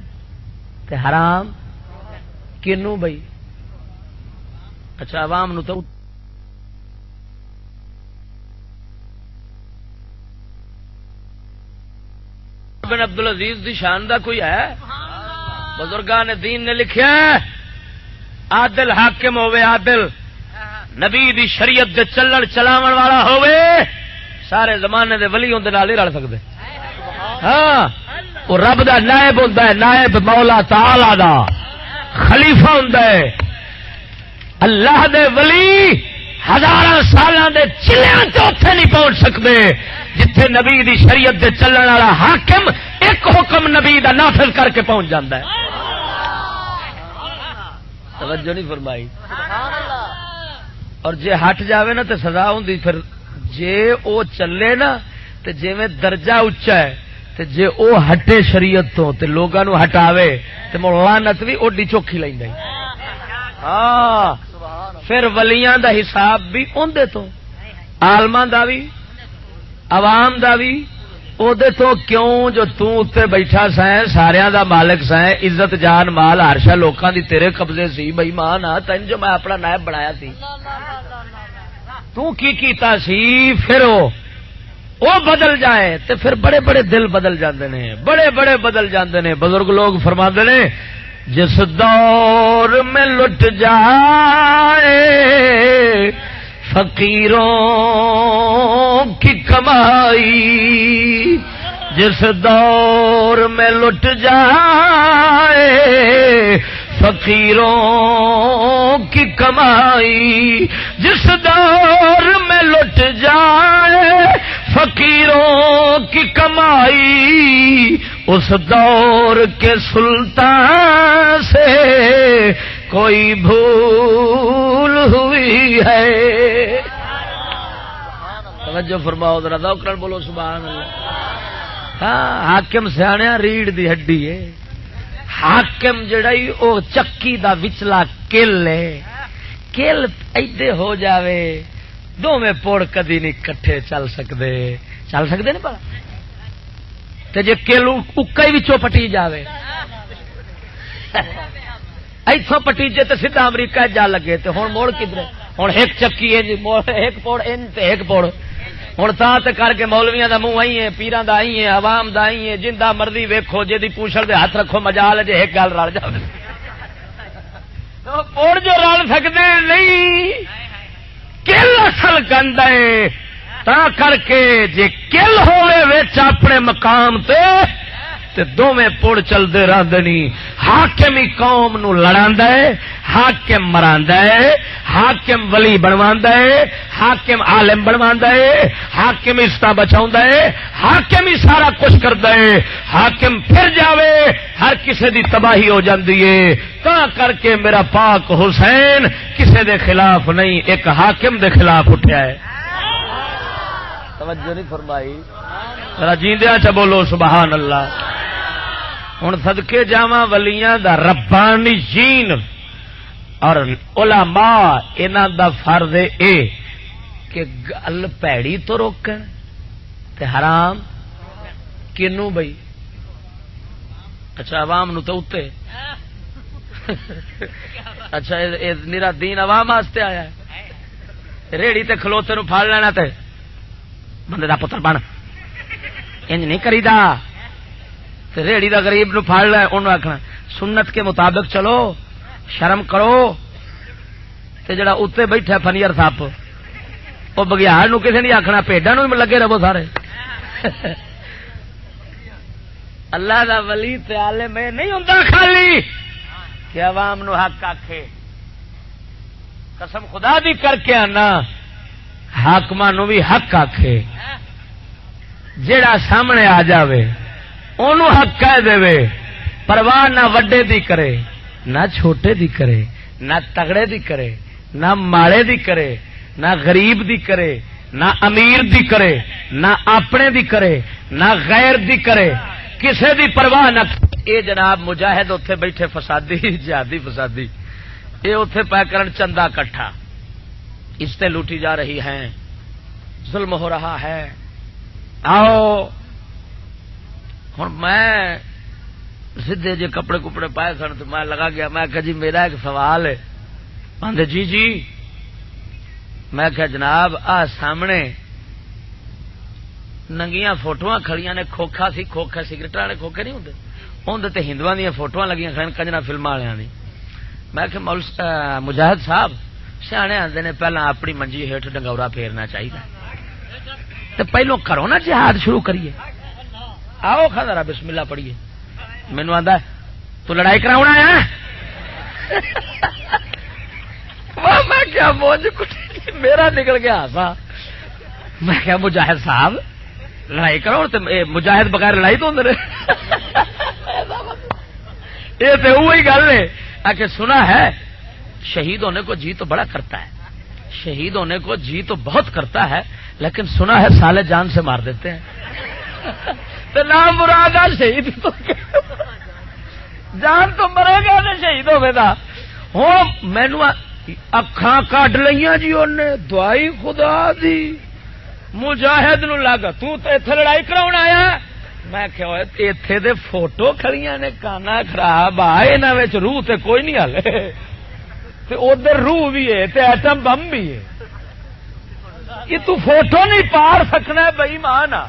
تے حرام کنوں بھئی؟ اچھا عوام نو تو بن عبدالعزیز دی شان دا کوئی ہے؟ بزرگان دین نے لکھیا ہے عادل حاکم ہوئے، عادل نبی دی شریعت دے چلن چلاون والا ہوئے، سارے زمانے دے ولی اندے نال نہیں رل سکدے۔ ہاں وہ رب دا نائب ہوندا ہے، نائب مولا تعالی دا خلیفہ ہوندا ہے۔ اللہ دے ولی ہزاراں سالاں دے چلیاں تے اوتھے نہیں پہنچ سکدے جتھے نبی دی شریعت دے چلن والا حاکم ایک حکم نبی دا نافذ کر کے پہنچ جاندا ہے۔ توجہ نہیں فرمائی۔ اور جے ہٹ جاوے نا تے سزا ہوندی، پھر جے او چلے نا تے جویں درجہ اچا ہے تے جے او ہٹے شریعت تو تے لوگاں نو ہٹاوے تے لعنت بھی اوڈی چوکھی لیندا ہے۔ ہاں پھر ولیاں دا حساب بھی اوندے تو، عالماں دا بھی، عوام دا بھی اودے تو، کیوں جو تو تے بیٹھا سائیں ساریاں دا مالک سائیں، عزت جان مال ہر شے لوکاں دی تیرے قبضے سی، بے ایمان آ تین جو میں اپنا نائب بنایا سی، تو کی کیتا سی، پھر او بدل جائے تے پھر بڑے بڑے دل بدل جاندے نے، بڑے بڑے بدل جاندے نے۔ بزرگ لوگ فرماندے نے جس دور میں لٹ جائے فقیروں کی کمائی، جس دور میں لٹ جائے فقیروں کی کمائی، جس دور میں لٹ جائے فقیروں کی کمائی، اس دور کے سلطان سے کوئی بھول ہوئی ہے۔ توجہ فرماؤ ذرا ذوق نال بولو سبحان اللہ۔ ہاں حاکم سیاںیا ریڑھ دی ہڈی ہے، حاکم جڑائی او چکی دا وچلا کل ہے، کل ایدے ہو جاوے دوویں پوڑ کدی نہیں کٹھے چل سکدے نہیں پڑا تے جے کل اکا ہی وچوں پٹی جاوے ایتھوں پٹی جے تے سیدھا امریکہ جا لگے تے ہن موڑ کدھر، ہن ایک چکی ہے جی ایک پوڑ ان تے ایک پوڑ، ہوں تا کر کے مولویاں دا منہ آئی ہے، پیراں دا آئی ہے، عوام دا آئی ہے، جن دا مرضی ویکھو جے دی پوچھل دے ہاتھ رکھو مجال جے ایک گل رل جاوے پوڑ جو رل سکدے نہیں، کل اصل گند ہے، تا کر کے جے کل ہوے وچ اپنے مقام تے تے دوویں پڑ چلدے رہندے نی. حاکم ہی قوم نو لڑاندا ہے، حاکم مراندا ہے، حاکم ولی بنواندا ہے، حاکم عالم بنواندا ہے، حاکم استا بچاوندا ہے، حاکم ہی سارا کچھ کردا ہے. حاکم پھر جاوے ہر کسے دی تباہی ہو جاندی ہے. تا کر کے میرا پاک حسین کسے دے خلاف نہیں، ایک حاکم دے خلاف اٹھیا ہے. توجہ نہیں فرمائی؟ ذرا جیندیاں چ بولو سبحان اللہ. ہن صدقے جاواں ولیاں دا ربانیین اور علماء انہاں دا فرض اے کہ گل پیڑی تو روکن تے حرام کنوں بھئی. اچھا عوام نو تو اتے اچھا میرا دین عوام واسطے آیا ہے. ریڑی تے کھلوتے نو پھاڑ لینا تے بندے دا پتر بن انج نہیں کریدا. تے ریڑی دا غریب نو پھاڑ لے انہوں آکھنا سنت کے مطابق چلو، شرم کرو. تے جڑا اتے بیٹھا فنیر سپ وہ بگیاڑ نو کسے نہیں آکھنا، بھیڈاں نو لگے رہو سارے. اللہ دا ولی تے عالم نہیں ہوندا خالی کہ عوام نو حق آکھے. قسم خدا دی کر کے آنا حاکماں نو بھی حق آکھے. جیڑا سامنے آ جاوے اونوں حق کہہ دے، پرواہ نہ وڈے دی کرے نہ چھوٹے دی کرے، نہ تگڑے دی کرے، نہ ماڑے دی کرے، نہ غریب دی کرے، نہ امیر دی کرے، نہ اپنے دی کرے، نہ غیر دی کرے، کسے دی پرواہ نہ. اے جناب مجاہد اوتھے بیٹھے فسادی جہادی فسادی اے اوتھے پے کرن چندہ کٹھا، اس تے لوٹی جا رہی ہیں، ظلم ہو رہا ہے. آؤ ہن میں سیدھے جے کپڑے کپڑے پائے سن تو میں لگا گیا. میں کہا جی میرا ایک سوال ہے. آندے جی جی. میں کہا جناب آ سامنے ننگیاں فوٹواں کھڑیاں نے، کھوکھا سی، کھوکھا سگریٹ والے کھوکھے نہیں ہوندے، اندر تے ہندوؤں دیا فوٹواں لگیاں کھڑیاں کنجرا فلماں والےاں دی. میں کہ مجاہد صاحب سیانے آندے نے پہلا اپنی منجی ہیٹھ ڈنگورا پھیرنا چاہیے تے پہلو کرو نا جہاد شروع کریے. آؤ کھا ذرا بسم اللہ پڑھیے. مینو آندا تو لڑائی کراؤنا ہے. میں کیا موج کٹی میرا نکل گیا ہاسا. میں کیا مجاہد صاحب لڑائی کرو تے مجاہد بغیر لڑائی تو اندر یہ تو وہی گل ہے کہ سنا ہے شہید ہونے کو جی تو بڑا کرتا ہے، شہید ہونے کو جی تو بہت کرتا ہے، لیکن سنا ہے سالے جان سے مار دیتے ہیں. تو نام مراد شہید تو جان تو مرے گا نا شہید ہوے دا. ہوں مینو اکھاں کڈ لئیاں جی انہیں دعائی خدا دی. مجاہد نو لگ تو ایتھے لڑائی کراؤن آیا. میں کہ ایتھے دے فوٹو کھڑیاں نے کانا خراب آ انہاں وچ روح تے کوئی نہیں ہلے تے ادھر روح بھی ہے تے ایٹم بم بھی ہے. یہ تو فوٹو نہیں پار سکنا بے ایمان آ.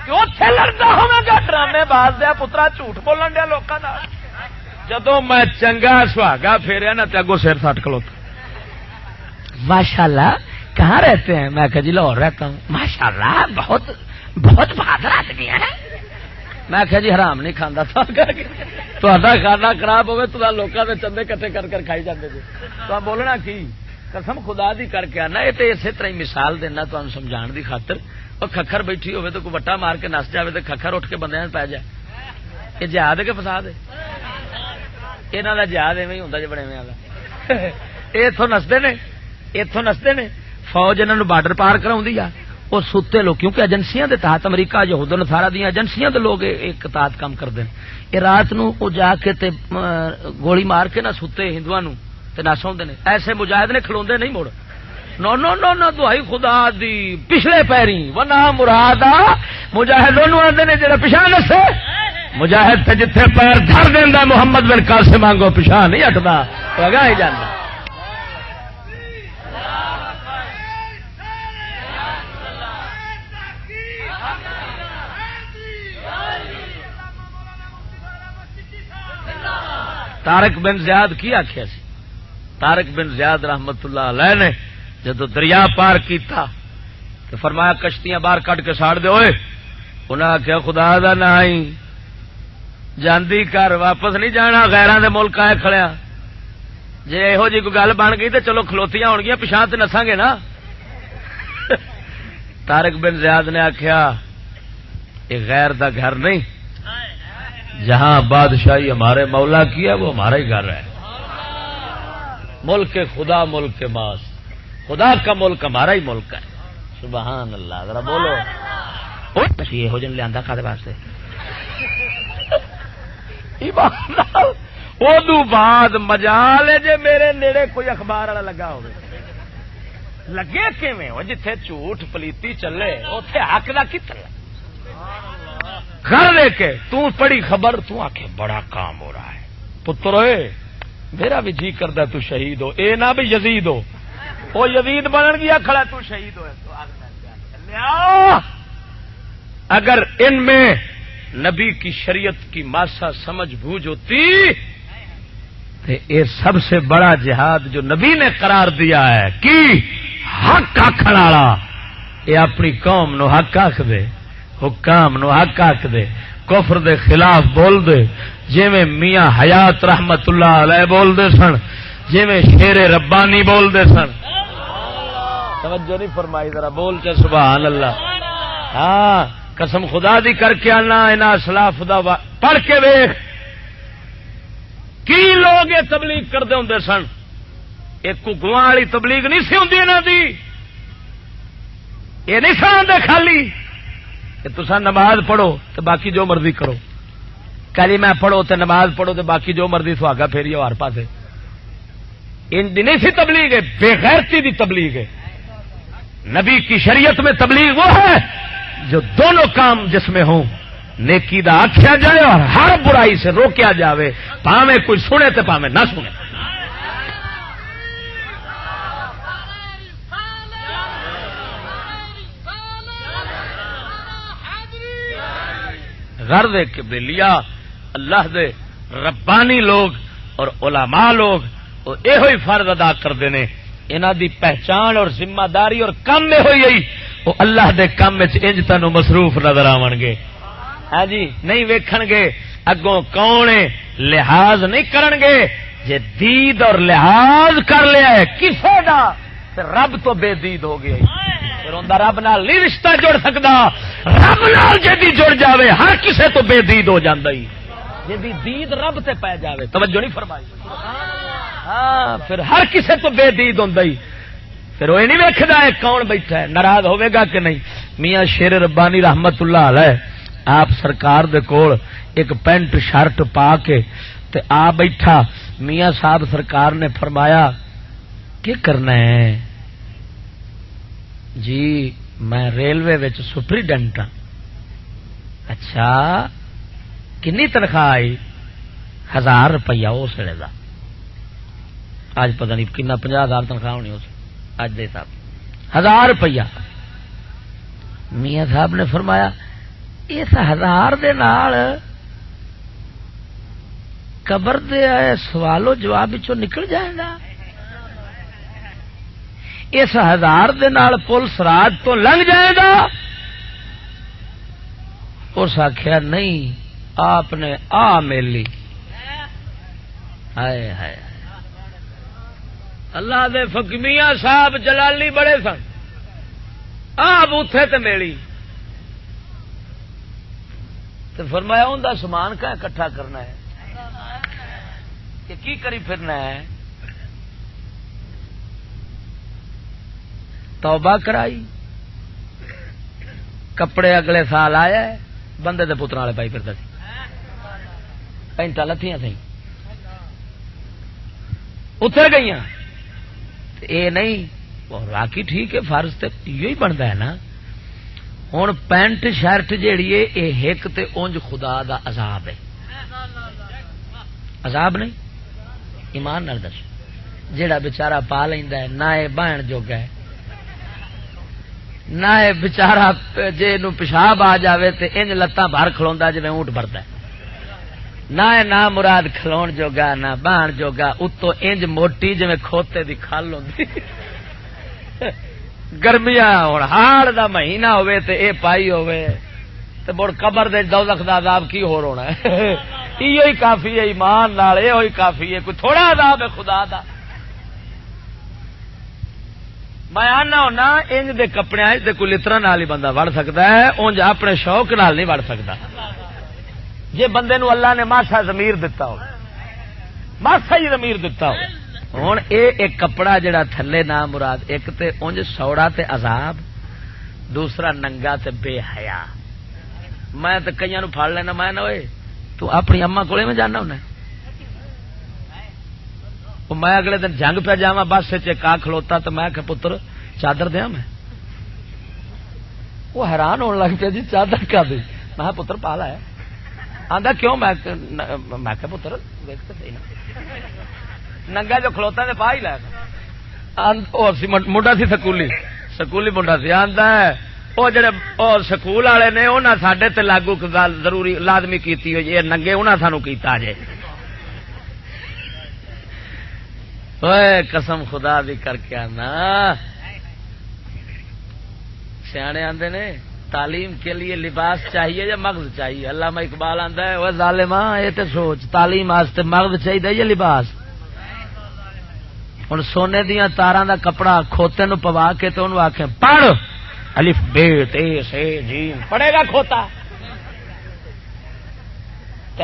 اوتھے لڑدا ہوے گا ڈرامے باز دیا پترا جھوٹ بولن دیا لوکاں نال. جدوں میں چنگا سہاگا پھیریا نا تے اگوں سر سٹ کھلوتا. ماشاءاللہ کہاں رہتے ہیں؟ میں کہ جی لاہور رہتا ہوں. ماشاءاللہ بہت بہت بہادر آدمی ہے. میں کہ جی حرام نہیں کھانا تھا کھانا خراب ہوئے تو لوگوں کے چندے کٹے کر کر کھائی جاتے تھے. تو بولنا کی قسم خدا دی کر کے آنا. یہ تو اسی طرح مثال دینا تو سمجھان دی خاطر. وہ کھکھر بیٹھی ہوئے تو کوئی وٹا مار کے نس جائے تو کھکھر اٹھ کے بندے پی جائے. یہ جہاد ہے کہ فساد ہے؟ یہاں کا جہاد ایویں ہی ہوتا جی بڑے والا. یہ اتوں نستے نے اتوں نستے نے. فوج انہوں بارڈر پار کراؤں وہ ستے لوگ کیونکہ ایجنسیاں دے تحت امریکہ یہود نصارا دیا ایجنسیاں دے لوگ ایک تحت کام کرتے ہیں. یہ رات نو وہ جا کے تے گولی مار کے نہ ستے ہندوؤں تے نہ سوندے نے. ایسے مجاہد نے کھلوندے نہیں مڑ. نو نو نو نو دعائی خدا دی پچھلے پیری ونا مراد مجاہد آتے نے جڑا پچھا نسے. مجاہد تے جتھے پیر دھر دینا محمد بن قاسم مانگو پچھا نہیں ہٹتا لگا ہی جانا. طارق بن زیاد کی آخیا سی؟ طارق بن زیاد رحمت اللہ علیہ نے جدو دریا پار کیتا تو فرمایا کشتیاں باہر کٹ کے ساڑ دے. ہوئے انہیں آخیا خدا دا نہ آئی جاندی گھر واپس نہیں جانا، غیراں دے ملک آئے کھڑیا جی یہو جی کوئی گل بن گئی تو چلو کھلوتیاں ہون گیا پچھا تے نساں گے نا. طارق بن زیاد نے آخیا یہ غیر دا گھر نہیں، جہاں بادشاہی ہمارے مولا کی ہے وہ ہمارا ہی گھر ہے. ملک خدا ملک ماس، خدا کا ملک ہمارا ہی ملک ہے. سبحان اللہ. ذرا بولو یہ ہو جن لیا کھاتے واسطے ادو بعد مجال ہے جے میرے نیڑے کوئی اخبار والا لگا ہوگا لگے کیویں ہو جتھے جھوٹ پلیتی چلے اوتھے حق دا کتنا گھر لے کے تو پڑی خبر تو آکھے بڑا کام ہو رہا ہے پتر ہوئے میرا بھی جی کردہ تو شہید ہو اے نہ بھی یزید ہو وہ یزید بنن گیا کھڑا تو شہید ہوئے تو اگر ان میں نبی کی شریعت کی ماسا سمجھ بوجھ ہوتی تو یہ سب سے بڑا جہاد جو نبی نے قرار دیا ہے کہ حق آخر والا یہ اپنی قوم نو حق آخ دے، حکام نو حق آخ دے، کفر دے خلاف بول دے، جویں میاں حیات رحمت اللہ علیہ بول دے سن، جویں شیر ربانی بول دے سن. توجہ نہیں فرمائی ذرا بول چا سبحان اللہ. ہاں قسم خدا دی کر کے آنا انہاں اسلاف دا پڑھ کے ویکھ کی لوگ یہ تبلیغ کرتے ہوں سن. ایک گواں والی تبلیغ نہیں سی ہوندی انہاں دی، یہ نہیں سن خالی کہ تساں نماز پڑھو تو باقی جو مرضی کرو، کلمہ پڑھو تو نماز پڑھو تو باقی جو مرضی سہاگا پھیری ہر پاسے. ان دی نہیں سی تبلیغ، ہے بے غیرتی دی تبلیغ ہے. نبی کی شریعت میں تبلیغ وہ ہے جو دونوں کام جس میں ہوں، نیکی دا آکھیا جائے اور ہر برائی سے روکیا جاوے، پاویں کوئی سنے تے پاویں نہ سنے. غرض ہے کہ بلیا اللہ دے ربانی لوگ اور علماء لوگ یہ فرض ادا کرتے ہیں. انہاں دی پہچان اور ذمہ داری اور کام میں ہوئی وہ اللہ دے کام انج تانوں مصروف نظر آون گے. ہاں جی نہیں ویکھن گے اگوں کون لحاظ نہیں کرن گے. جے دید اور لحاظ کر لیا ہے کسے دا تے رب تو بے دید ہو گیا. پھر اوندا رب نال نہیں رشتہ جڑ سکدا. رب نال جدی جڑ جاوے ہر کسے تو بے دید ہو جاندا ہی. جدی دید رب تے پے جاوے توجہ نہیں فرمائی. ہاں پھر ہر کسے تو بے دید ہوندا ہی. پھر وہ نہیں ویکھدا ہے کون بیٹھا ہے ناراض ہوے گا کہ نہیں. میاں شیر ربانی رحمت اللہ علیہ آپ سرکار دے کول ایک پینٹ شرٹ پا کے تے آ بیٹھا. میاں صاحب سرکار نے فرمایا کیا کرنا ہے؟ جی میں ریلوے وچ سپریڈنٹ ہاں. اچھا کنی تنخواہ آئی؟ 1000 روپیہ اس ویلے دا. اج پتہ نہیں کنا 50,000 تنخواہ ہونی اس اج دے حساب 1000 روپیہ. میاں صاحب نے فرمایا اس 1000 دے نال قبر دے سوال و جواب وچوں نکل جائے گا. اس 1000 دے نال پل سراج تو لنگ جائے گا. اس آخیا نہیں آپ نے آ میلی. ہائے ہائے اللہ دے فقمیاں صاحب جلالی بڑے سن. آپ اتے تے میلی تو فرمایا ان کا سامان کا اکٹھا کرنا ہے کہ کی کری پھرنا ہے. توبہ کرائی کپڑے اگلے سال آیا ہے بندے دے پتر والے پائی پھرتا سی. پینٹا لتھیاں سی اتر گئی. اے نہیں باقی ٹھیک ہے فرض تے یہ بنتا ہے نا. ہوں پینٹ شرٹ جیڑی ہے یہ ایک تے اونج خدا دا عذاب ہے. عذاب نہیں ایمان نال دس. جیڑا بچارا پا لیندا ہے نہ اے بہن جوگا ہے نہ اے بچارا جے نو پیشاب آ جاوے تے انج لتاں بھر کھلوندا جویں اونٹ بھردا ہے. نہ نہ مراد کھلون جوگا نہ بہن جوگا. اتو انج موٹی جویں کھوتے دی کھل ہوندی. گرمیاں ہن ہاڑ دا مہینہ ہوے تے اے پائی ہوے تے مڑ قبر دے دوزخ دا عذاب کی ہور ہونا ہے. ایو ہی کافی ہے، ایمان نال ایو ہی کافی ہے، کوئی تھوڑا عذاب ہے خدا دا. میں آنا ہونا انج دے کپڑے تے کوئی لترا نال ہی بندہ وڑ سکتا ہے، انج اپنے شوق نال نہیں وڑ سکتا. جے بندے نو اللہ نے ماسا ضمیر دتا ہو، ماسا ہی ضمیر دتا ہو. ہن ایک کپڑا جڑا تھلے نا مراد، ایک تے انج سوڑا تے عذاب، دوسرا ننگا تے بے حیا. میں تے کئیاں نو پھڑ لینا، میں نہ ہوئے تو اپنی اما کولے میں جانا ہونا. میں اگلے دن جنگ پہ جا بس چا کھلوتا تو میں کہ پتر چادر دیا میں. وہ حیران ہونے لگ پیا، جی چادر کا دی؟ میں پتر پا لایا. آندا کیوں؟ میں کہ پتر دیکھ تو صحیح نا، ننگا جو کھلوتا نے پا ہی لایا. منڈا سی سکولی منڈا سی. آندا ہے وہ جڑے سکول والے نے انہاں ساڈے تے لاگو ضروری لازمی کیتی ہوئی، یہ ننگے انہاں سانو کیتا جے. اوے قسم خدا دی کر کے آنا، سیانے آندے نے تعلیم کے لیے لباس چاہیے یا مغز چاہیے؟ علامہ اقبال آندا ہے وہ ظالما یہ تے سوچ، تعلیم واسطے مغز چاہیے یا لباس؟ ہن سونے دیاں تاراں دا کپڑا کھوتے نو پوا کے تے اونوں آکھیں پڑھ الف ب ت س ج، پڑھے گا کھوتا؟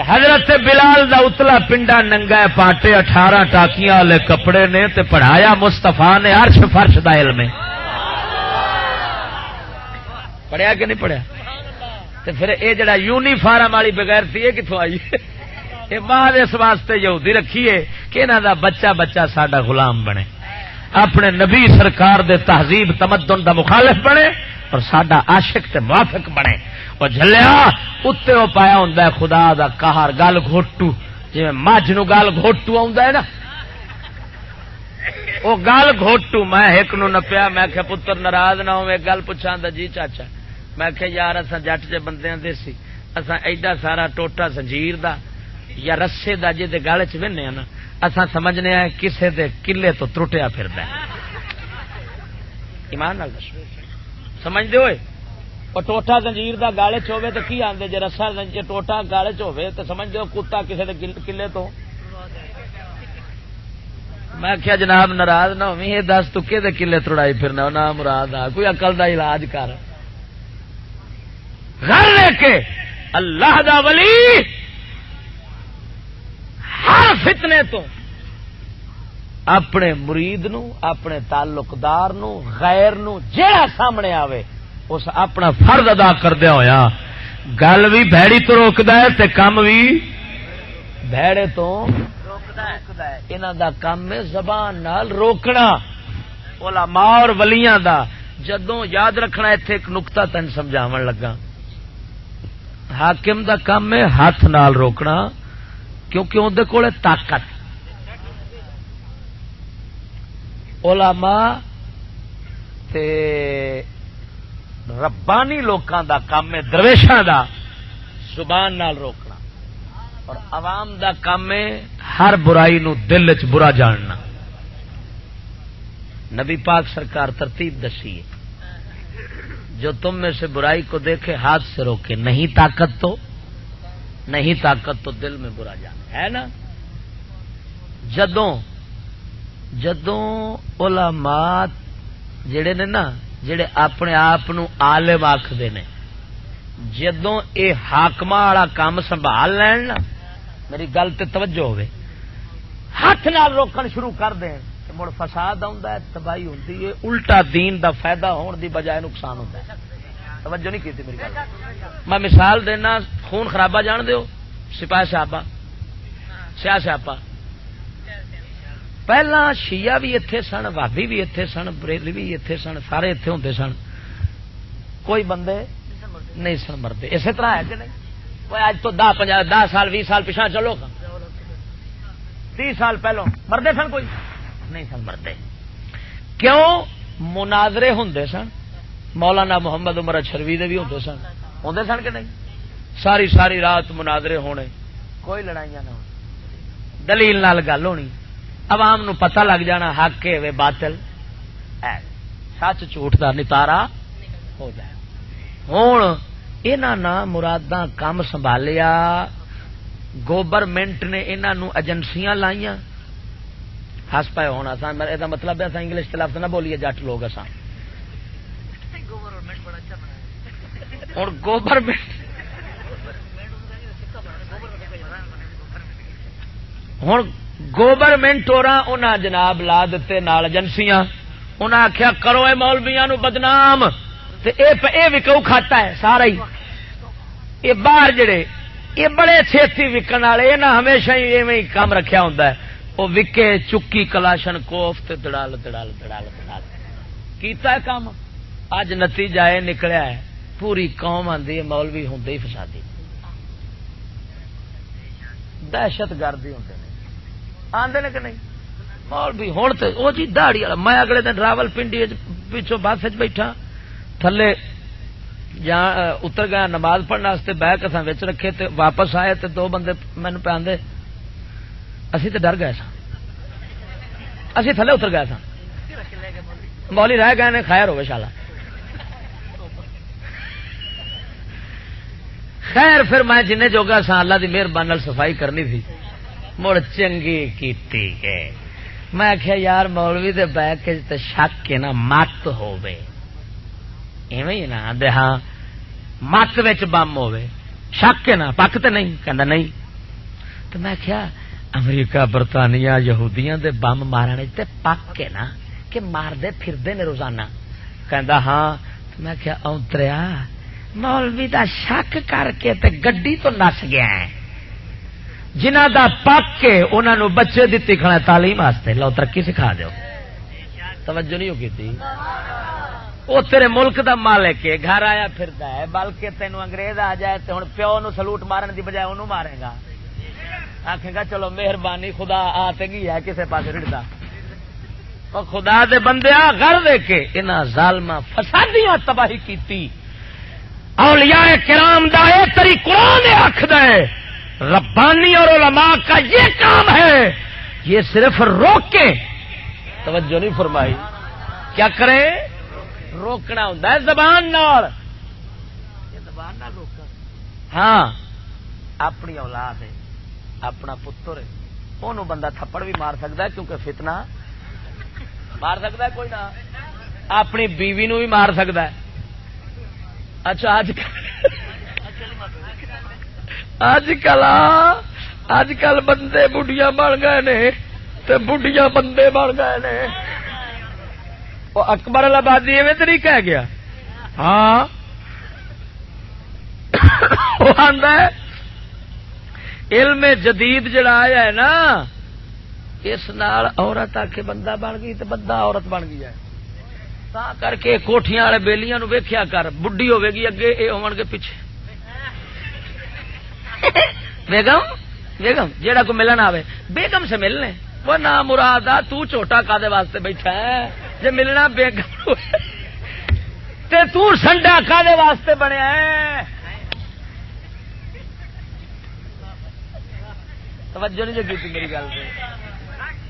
حضرت بلال دا اتلا پنڈا ننگا پاٹے 18 ٹاکیاں والے کپڑے نے تے پڑھایا مصطفیٰ نے عرش فرش دا علم. پڑھیا کہ نہیں پڑھیا؟ تے پھر اے جڑا یونیفارم والی بغیرتی ہے کتوں آئی؟ یہ بعد اس واسطے یہودی رکھیے کہ انہاں دا بچہ بچہ ساڈا غلام بنے، اپنے نبی سرکار دے تہذیب تمدن دا مخالف بنے اور ساڈا عاشق تے موافق بنے. وہ جھلیا اتنے وہ پایا ہوں خدا دا قہر، گل گھوٹو، جی مجھ نو گل گھوٹو آ نا، وہ گل گھوٹو. میں ایک نو نپیا، میں کہ پتر ناراض نہ ہوئے، گل پوچھا جی چاچا. میں کہ یار اصا جٹ جے بندے دیسی، اصا ایڈا سارا ٹوٹا زنجیر دا یا رسے دا جے گل چ وہنے نا، اصا سمجھنے آئے کسے دے قلعے تو ترٹیا پھردا ہے. ایمان نال دسو، سمجھدے ہوئے؟ اور ٹوٹا زنجیر دا گالے چ ہوے تے کی آندے؟ جے رسا زنجیر ٹوٹا گالے چ ہوے تے سمجھ دو کتا کسے دے قلعے تو. میں کیا جناب ناراض نہ ہوویں، یہ دس تو کدے قلعے تڑائی پھرنا؟ نا مراد آ کوئی عقل دا علاج کر. گھر لے کے اللہ دا ولی ہر فتنے تو اپنے مرید نو، اپنے تعلقدار نو، غیر نو جہاں سامنے آوے اس اپنا فرض ادا کردیا ہویا گل بھی بھیڑی تو روکدا ہے تے کم بھی بھیڑے تو روکدا ہے. انہاں دا کم ہے زبان نال روکنا. علماء اور ولیاں دا جدوں یاد رکھنا. ایتھے ایک نقطہ تن سمجھاون لگا. حاکم دا کم ہے ہاتھ نال روکنا، کیونکہ اون دے کول طاقت. علماء تے ربانی لوکاں دا کام ہے درویشاں دا زبان نال روکنا، اور عوام دا کام ہے ہر برائی نو دل وچ برا جاننا. نبی پاک سرکار ترتیب دسی ہے، جو تم میں سے برائی کو دیکھے ہاتھ سے روکے، نہیں طاقت تو دل میں برا جانا ہے نا. جدوں علماء جڑے نے نا، جڑے اپنے آپ نو عالم آکھدے نے، جدوں اے حاکماں والا کام سنبھال لین نا، میری گل تے توجہ ہوئے، ہاتھ نال روکن شروع کر دیں تے مڑ فساد آندا ہے، تباہی ہوندی ہے، الٹا دین دا فائدہ ہون دی بجائے نقصان ہوندا ہے. توجہ نہیں کیتی میری گل. میں مثال دینا، خون خرابہ جان دیو، سپاہی صحابہ، سیاہ صحابہ. پہلا شیعہ بھی اتنے سن، وہابی بھی اتنے سن، بریلوی بھی اتنے سن، سارے اتنے ہوتے سن. کوئی بندے نہیں سن مرتے. اسی طرح ہے کہ نہیں؟ کوئی اج تو 10 سال 20 سال پیچھا چلو، 30 سال پہلو مردے سن؟ کوئی نہیں سن مرتے. کیوں؟ مناظرے ہوندے سن. مولانا محمد عمر اچھروی دے بھی ہوندے سن کہ نہیں؟ ساری رات مناظرے ہونے، کوئی لڑائیاں نہ ہونی، دلیل نال گل ہونی، عوام نو پتہ لگ جانا حق ہے باطل ہے، سچ جھوٹ دا نتارا ہو جائے. ہوں انہاں نہ مراداں کام سنبھالیا گورنمنٹ نے انہوں ایجنسیاں لائیاں ہس پائے ہونا یہ مطلب ہے انگلش کے لفظ نہ بولیے جٹ لوگ ہوں گورنمنٹ ہوں گورنمنٹ اور جناب لا دیتے نال ایجنسیاں انہیں آخیا کرو اے مولویاں نو بدنام تے اے وکو کھاتا ہے سارا ہی یہ باہر جڑے یہ بڑے چھتی وکن والے یہ ہمیشہ ہی ایویں کام رکھیا ہوندا ہے وہ وکے چکی کلاشن کوف تے دڑال دڑال دڑال دڑال کیتا ہے کام اج نتیجہ یہ نکلیا ہے پوری قوم آندی ہے مولوی ہوندے ہی فسادی دہشت گردی ہوندے نے آندے نے کہ نہیں مولوی ہوں تو وہ جی دہڑی والا میں اگلے دن راول پنڈی پچھوں بس بیٹھا تھلے اتر گیا نماز پڑھنے واسطے بہ کے وچ رکھے تے واپس آئے تے دو بندے مینوں پہ آندے اسی تے ڈر گئے سا اسی تھلے اتر گئے سا مولوی رہ گئے نے خیر ہوے شالا خیر پھر میں جن جوگا سا اللہ دی مہربانی نال صفائی کرنی تھی مڑ چنگی کیتی ہے میں آخیا یار مولوی دے بیک تے شک کے نا مت ہووے ایویں ہی نا دے ہاں مت وچ بم ہووے شک کے نا پک تے نہیں کہندا نہیں تو میں آخیا امریکہ برطانیہ یہودیاں دے بم مارنے تے پک کے نا کہ مار دے پھردے نے روزانہ کہندا ہاں تو میں آخیا اونتریا مولوی دا شک کر کے تے گڈی تو نس گیا ہے جنہ دا پک کے انہاں نو بچے دتی کھڑا تعلیم واسطے لو ترقی سکھا دیو توجہ نہیں ہوگی تھی وہ تیرے ملک دا مالک ہے گھر آیا پھردا ہے بلکہ تینوں انگریز آ جائے تے ہن پیو نو سلوٹ مارن دی بجائے اونوں مارے گا آکھے گا چلو مہربانی خدا آ تے گئی ہے کسے پاسے رڑدا او خدا دے بندیاں گھر دے کے انہاں ظالماں فسادیاں تباہی کیتی اولیاء کرام دا اے تری قرآن آکھدا ہے ربانی اور علماء کا یہ کام ہے یہ صرف روکیں توجہ نہیں فرمائی کیا کریں روکنا ہوتا ہے زبان نال زبان نال روکنا ہاں اپنی اولاد ہے اپنا پتر ہے انہوں بندہ تھپڑ بھی مار سکتا ہے کیونکہ فتنہ مار سکتا ہے کوئی نہ اپنی بیوی نو بھی مار سکتا ہے اچھا اج کل بندے بڑھیاں بن گئے نے تے بڑھیاں بندے بن گئے نے وہ اکبر آبادی ایویں تو نہیں کہہ گیا ہاں وہ آندا ہے علم جدید جڑا آیا ہے نا اس نال عورت آ کے بندہ بن گئی تے بندہ عورت بن گئی ہے تا کر کے کوٹھیاں والے بیلیاں نو ویکھیا کر بڈھی ہوے گی اگے اے ہون گے پیچھے بیگم بیگم جیڑا کو ملن آوے بیگم سے ملنے وہ نہ مراد آ تو چھوٹا کادے واسطے بیٹھا ہے جے ملنا بیگم تے تو سنڈا کادے واسطے بنیا ہے توجہ نہیں جو کیتی میری گل سے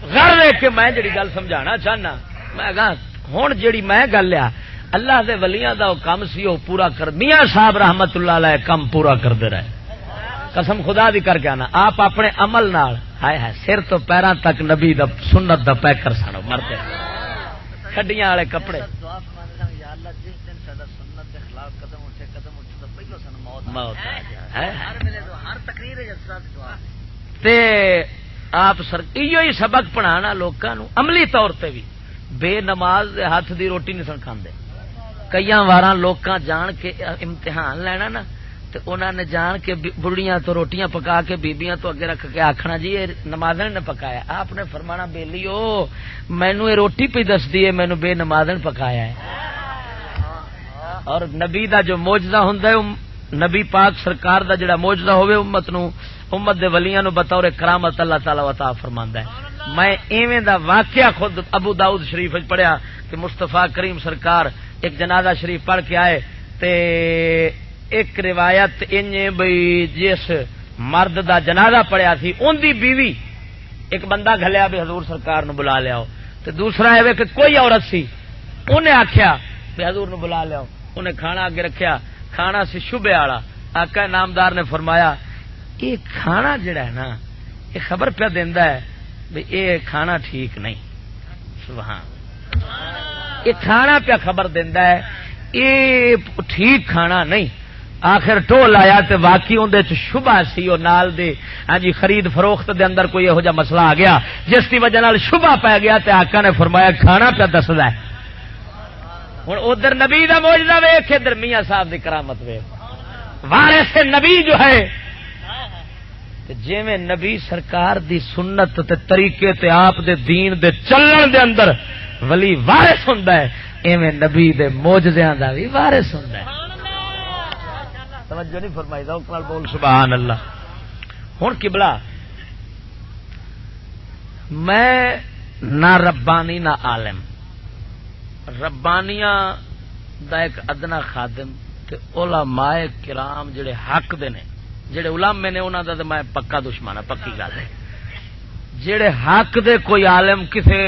غور لے کے میں جڑی گل سمجھانا چاہنا میں کہا ہن جڑی میں گل آ اللہ دے ولیاں دا او کم سی او پورا کر میاں صاحب رحمت اللہ علیہ کم پورا کردے رہے قسم خدا دی کر کے آنا آپ اپنے عمل نال ہائے ہائے سر تو پیراں تک نبی دا سنت دا پیکر سنو مرتے کھڈیاں والے کپڑے تے آپ ہی سبق پڑھانا لوکاں نو عملی طور تے بھی بے نماز دے ہاتھ دی روٹی نہیں سن کھاندے کئی واراں لوکاں جان کے امتحان لینا نا تے انہاں نے جان کے بڑھیاں تو روٹیاں پکا کے بیبیاں تو اگے رکھ کے آکھنا جی یہ نمازن نے پکایا آپ نے فرمانا بیلیو مینوں یہ روٹی پہ دس دی ہے مینوں بے نمازن پکایا ہے اور نبی دا جو معجزہ ہوندا ہے نبی پاک سرکار دا جڑا معجزہ ہوے امت نو امت دے ولیاں نو بطور کرامت اللہ تعالی عطا فرماندا ہے میں ایویں دا واقعہ خود ابو داؤد شریف وچ پڑھیا کہ مصطفیٰ کریم سرکار ایک جنازہ شریف پڑھ کے آئے تے ایک روایت انج بھئی جس مرد دا جنازہ پڑھیا تھی ان دی بیوی ایک بندہ گھلیا بھی حضور سرکار نو بلا لیا تے دوسرا ہے کہ کوئی عورت سی انہیں آکھیا کہ حضور نو بلا لیا انہیں کھانا اگے رکھیا کھانا سی شبے والا آقا نامدار نے فرمایا یہ کھانا جڑا ہے نا یہ خبر پہ دینا ہے بھی یہ کھانا ٹھیک نہیں. سبحان یہ کھانا پہ خبر دینا ہے یہ ٹھیک کھانا نہیں. آخر ٹول آیا تے واقعی اندر شبہ سی وہ نال دے ہاں جی خرید فروخت دے اندر کوئی یہو جا مسئلہ آ گیا جس کی وجہ نال شبہ پی گیا تے آقا نے فرمایا کھانا پہ دسدا ہے. ہوں ادھر نبی دا معجزہ ویکھ ادھر میاں صاحب دی کرامت ویکھ. وارث نبی جو ہے جویں نبی سرکار دی سنت تے طریقے تے آپ دے دین دے چلن دے اندر ولی وارث ہوندا ہے ایویں نبی دے معجزیاں دا بھی وارث ہوندا ہے. توجہ نہیں فرمائی ذوق نال بول سبحان اللہ. ہن قبلہ میں نہ ربانی نہ عالم ربانیاں دا ایک ادنا خادم تے علماء کرام جڑے حق دے نے جڑے علماء نے انہاں دا تے میں پکا دشمن ہاں پکی گل ہے. جڑے حق دے کوئی عالم کسے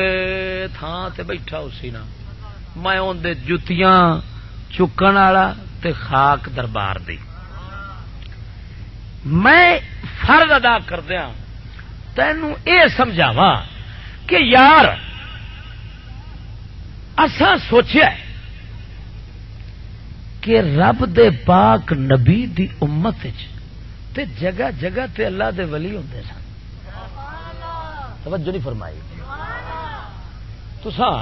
تھاں تے بیٹھا اسی نا میں اون دے جتیاں چکن والا تے خاک دربار دی میں فرض ادا کردیاں تینوں اے سمجھاواں کہ یار اساں سوچیا ہے کہ رب دے پاک نبی دی امت وچ تے جگہ جگہ تے اللہ دے ولی ہوندے سن. توجہ نہیں فرمائی. تساں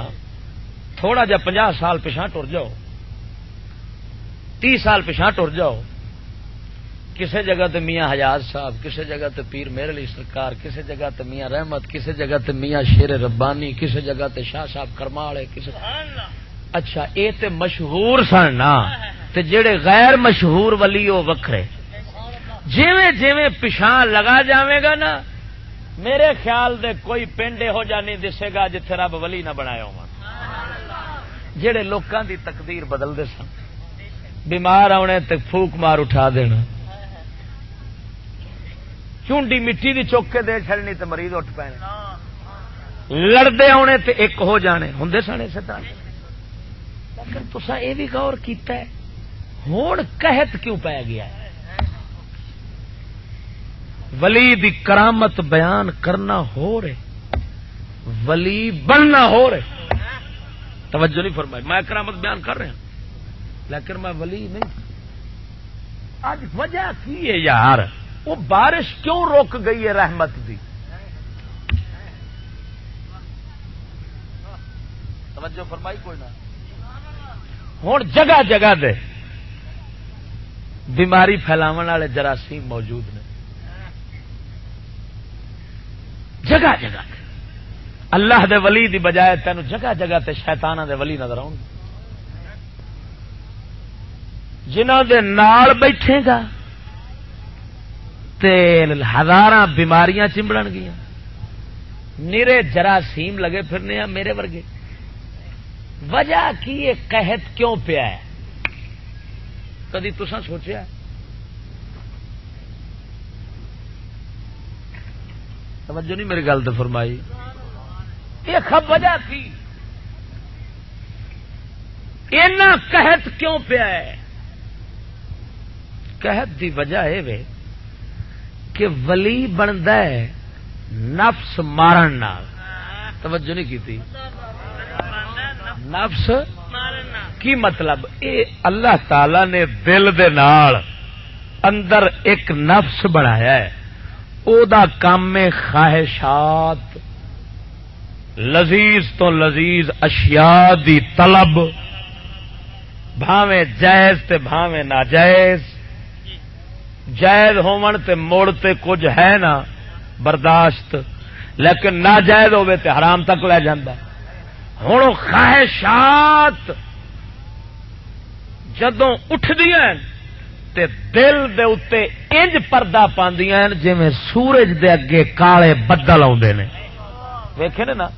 تھوڑا جا 50 سال پیچھے ٹر جاؤ 30 سال پیچھے ٹر جاؤ کسی جگہ تے میاں حجاز صاحب کسی جگہ تے پیر مہر علی سرکار کسی جگہ تے میاں رحمت کسی جگہ تے میاں شیر ربانی کسی جگہ تے شاہ صاحب کرمالے کسی اچھا اے تے مشہور سن نا تے جڑے غیر مشہور ولی او وکھرے جویں جویں پیچھے لگا جاوے گا نا میرے خیال دے کوئی پنڈ ہو جا نہیں دسے گا جتھے رب ولی نہ بنایا ہو جڑے لوکاں دی تقدیر بدل دے سن. بیمار آنے تے پھوک مار اٹھا دینا چونڈی مٹی دی چوک کے دے چھڑنی تے مریض اٹھ پینے لڑدے آنے تے ایک ہو جانے ہوندے سن اسے طرح. لیکن تساں اے بھی غور کیتا ہے ہن قحط کیوں پی گیا ہے. ولی دی کرامت بیان کرنا ہو رہے ولی بننا ہو رہے. توجہ نہیں فرمائی. میں کرامت بیان کر رہا لیکن میں ولی نہیں. آج وجہ کی ہے یار وہ بارش کیوں رک گئی ہے رحمت دی. توجہ فرمائی کوئی نہ. ہوں جگہ جگہ دے بیماری پھیلاون والے جراثیم موجود نے جگہ جگہ دے. اللہ دے ولی دی بجائے تینوں جگہ جگہ تے شیطاناں دے ولی نظر آؤ جنہاں دے نال بیٹھے گا تے ہزاراں بیماریاں چمبڑن گیا. نیرے جراثیم لگے پھرنے ہیں میرے ورگے. وجہ کی یہ قحط کیوں پیا ہے کدی تساں سوچیا؟ توجہ نہیں میری گل تو فرمائی. یہ خب وجہ تھی اینا قحط کیوں پیا ہے. قحط دی وجہ اے کہ ولی بندا ہے نفس مارن نال. توجہ نہیں کی تھی. نفس کی مطلب اے اللہ تعالی نے دل دے نال اندر ایک نفس بنایا ہے او دا کام میں خواہشات لذیذ تو لذیذ اشیاء دی طلب بھاویں جائز تے بھاویں ناجائز. جائز ہون تے موڑ تے کچھ ہے نا برداشت لیکن ناجائز ہوے تے حرام تک لے جاندا. ہن خواہشات جدوں اٹھدیاں تے دل دے اتے انج پردہ پاندیاں جویں سورج دے اگے کالے بدل آوندے نے. ویکھے نا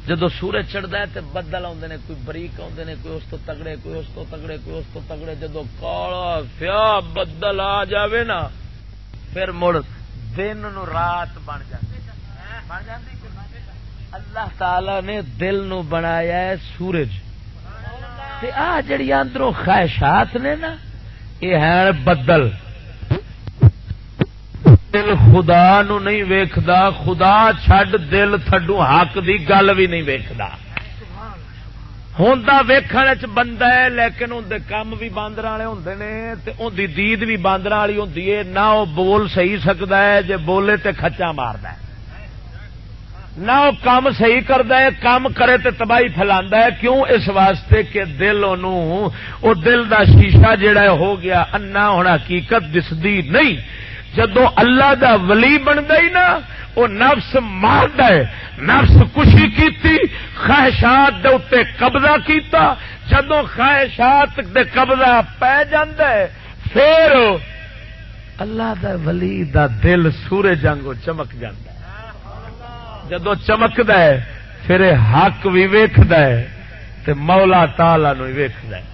جدو سورج چڑھتا ہے تے بدل آتے ہیں کوئی بریک آتے ہیں کوئی اس تو تگڑے کوئی اس تو تگڑے کوئی اس تو تگڑے. جدو کالا سیا بدل آ جاوے نا پھر مڑ دن نو رات بن جاتی. اللہ تعالی نے دل نو بنایا ہے سورج تے آ جڑی اندروں خواہشات نے نا یہ ہے بدل. دل خدا نو نہیں ویکھدا، خدا چھڈ دل تھڈو حق دی گل بھی نہیں ویکھدا۔ ہوندا ویکھن وچ بندہ ہے لیکن اون دے کم بھی باندر والے ہوندے نے تے اون دی دید بھی باندر والی ہوندی ہے، نہ او بول صحیح سکدا ہے، جے بولے تے کھچا ماردا ہے، نہ وہ کام صحیح کردا ہے، کام کرے تے تباہی پھیلاندا ہے۔ کیوں؟ اس واسطے کہ دل اونوں او دل دا شیشہ جڑا ہے ہو گیا انا، ہن حقیقت دسدی نہیں۔ جدوں اللہ دا ولی بندا ہی نا، وہ نفس ماردا ہے، نفس کشی کیتی، خواہشات دے اوتے قبضہ کیتا، جدوں خواہشات دے قبضہ پے جاندا ہے پھر اللہ دا ولی دا دل سورج وانگوں چمک جاندا ہے۔ جدو چمکدا ہے پھر حق بھی ویکھدا ہے تے مولا تعالی نو ویکھدا ہے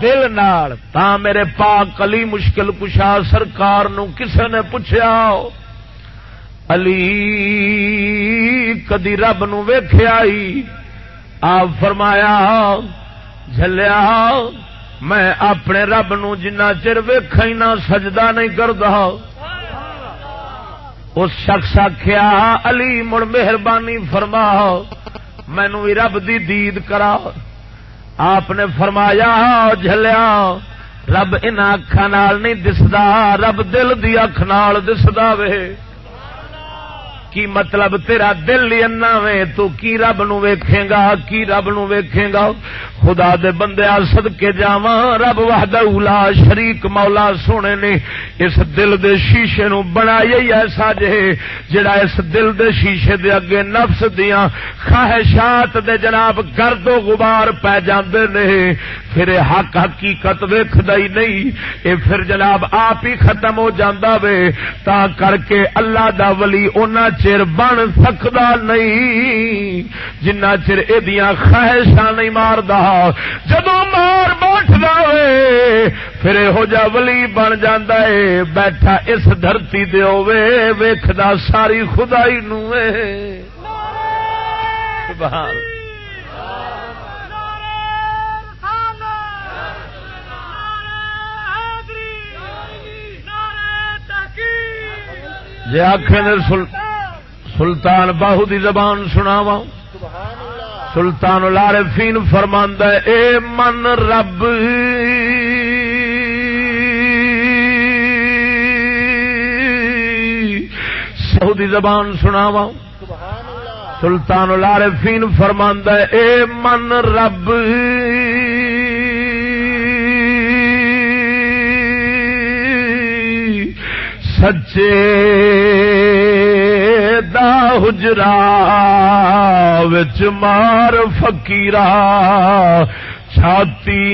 دل نال۔ تا میرے پاک علی مشکل کشا سرکار نو کسے نے پوچھیا، علی کدی رب نو ویکھیا ہی؟ آپ فرمایا، جھلیا میں اپنے رب نو جنہ چر ویکھا ہی نہ سجدہ نہیں کردا۔ اس شخص آخیا، علی مڑ مہربانی فرما مینو بھی رب دی دید کرا۔ آپ نے فرمایا، جھلیا رب ان اکھاں نال نہیں دسدا، رب دل دی اکھ نال دسدا وے۔ کی مطلب تیرا دل ہی انا وے، تو کی رب نو ویکھے گا، کی رب نو ویکھے گا؟ خدا دے بندے صدقے جاواں، رب وحدہ لا شریک مولا سونے نے اس دل دے شیشے نو بنایا ہی ایسا جے جڑا اس دل دے شیشے دے اگے نفس دیاں خواہشات دے جناب گرد و غبار پہ جاندے نے، پھر حق حقیقت ویکھدا ہی نہیں، اے پھر جناب آپ ہی ختم ہو جاندا وے۔ تا کر کے اللہ دا ولی اونا چر بن سکدا نہیں جنہ چر ایدیاں خواہشاں نہیں ماردا۔ جدو مار بیٹھدا وے پھر ہو جا ولی بن جاندا ہے، بیٹھا اس دھرتی دے ہوے ویکھدا ساری خدائی نو اے۔ سبحان جے آکھے نے سلطان باہو دی زبان سناواں، سلطان العارفین فرماندا ہے، اے من رب باہو دی زبان سناواں، سلطان العارفین فرماندا ہے، اے من رب سچے دا حجرا وچ مار فقیرا چھاتی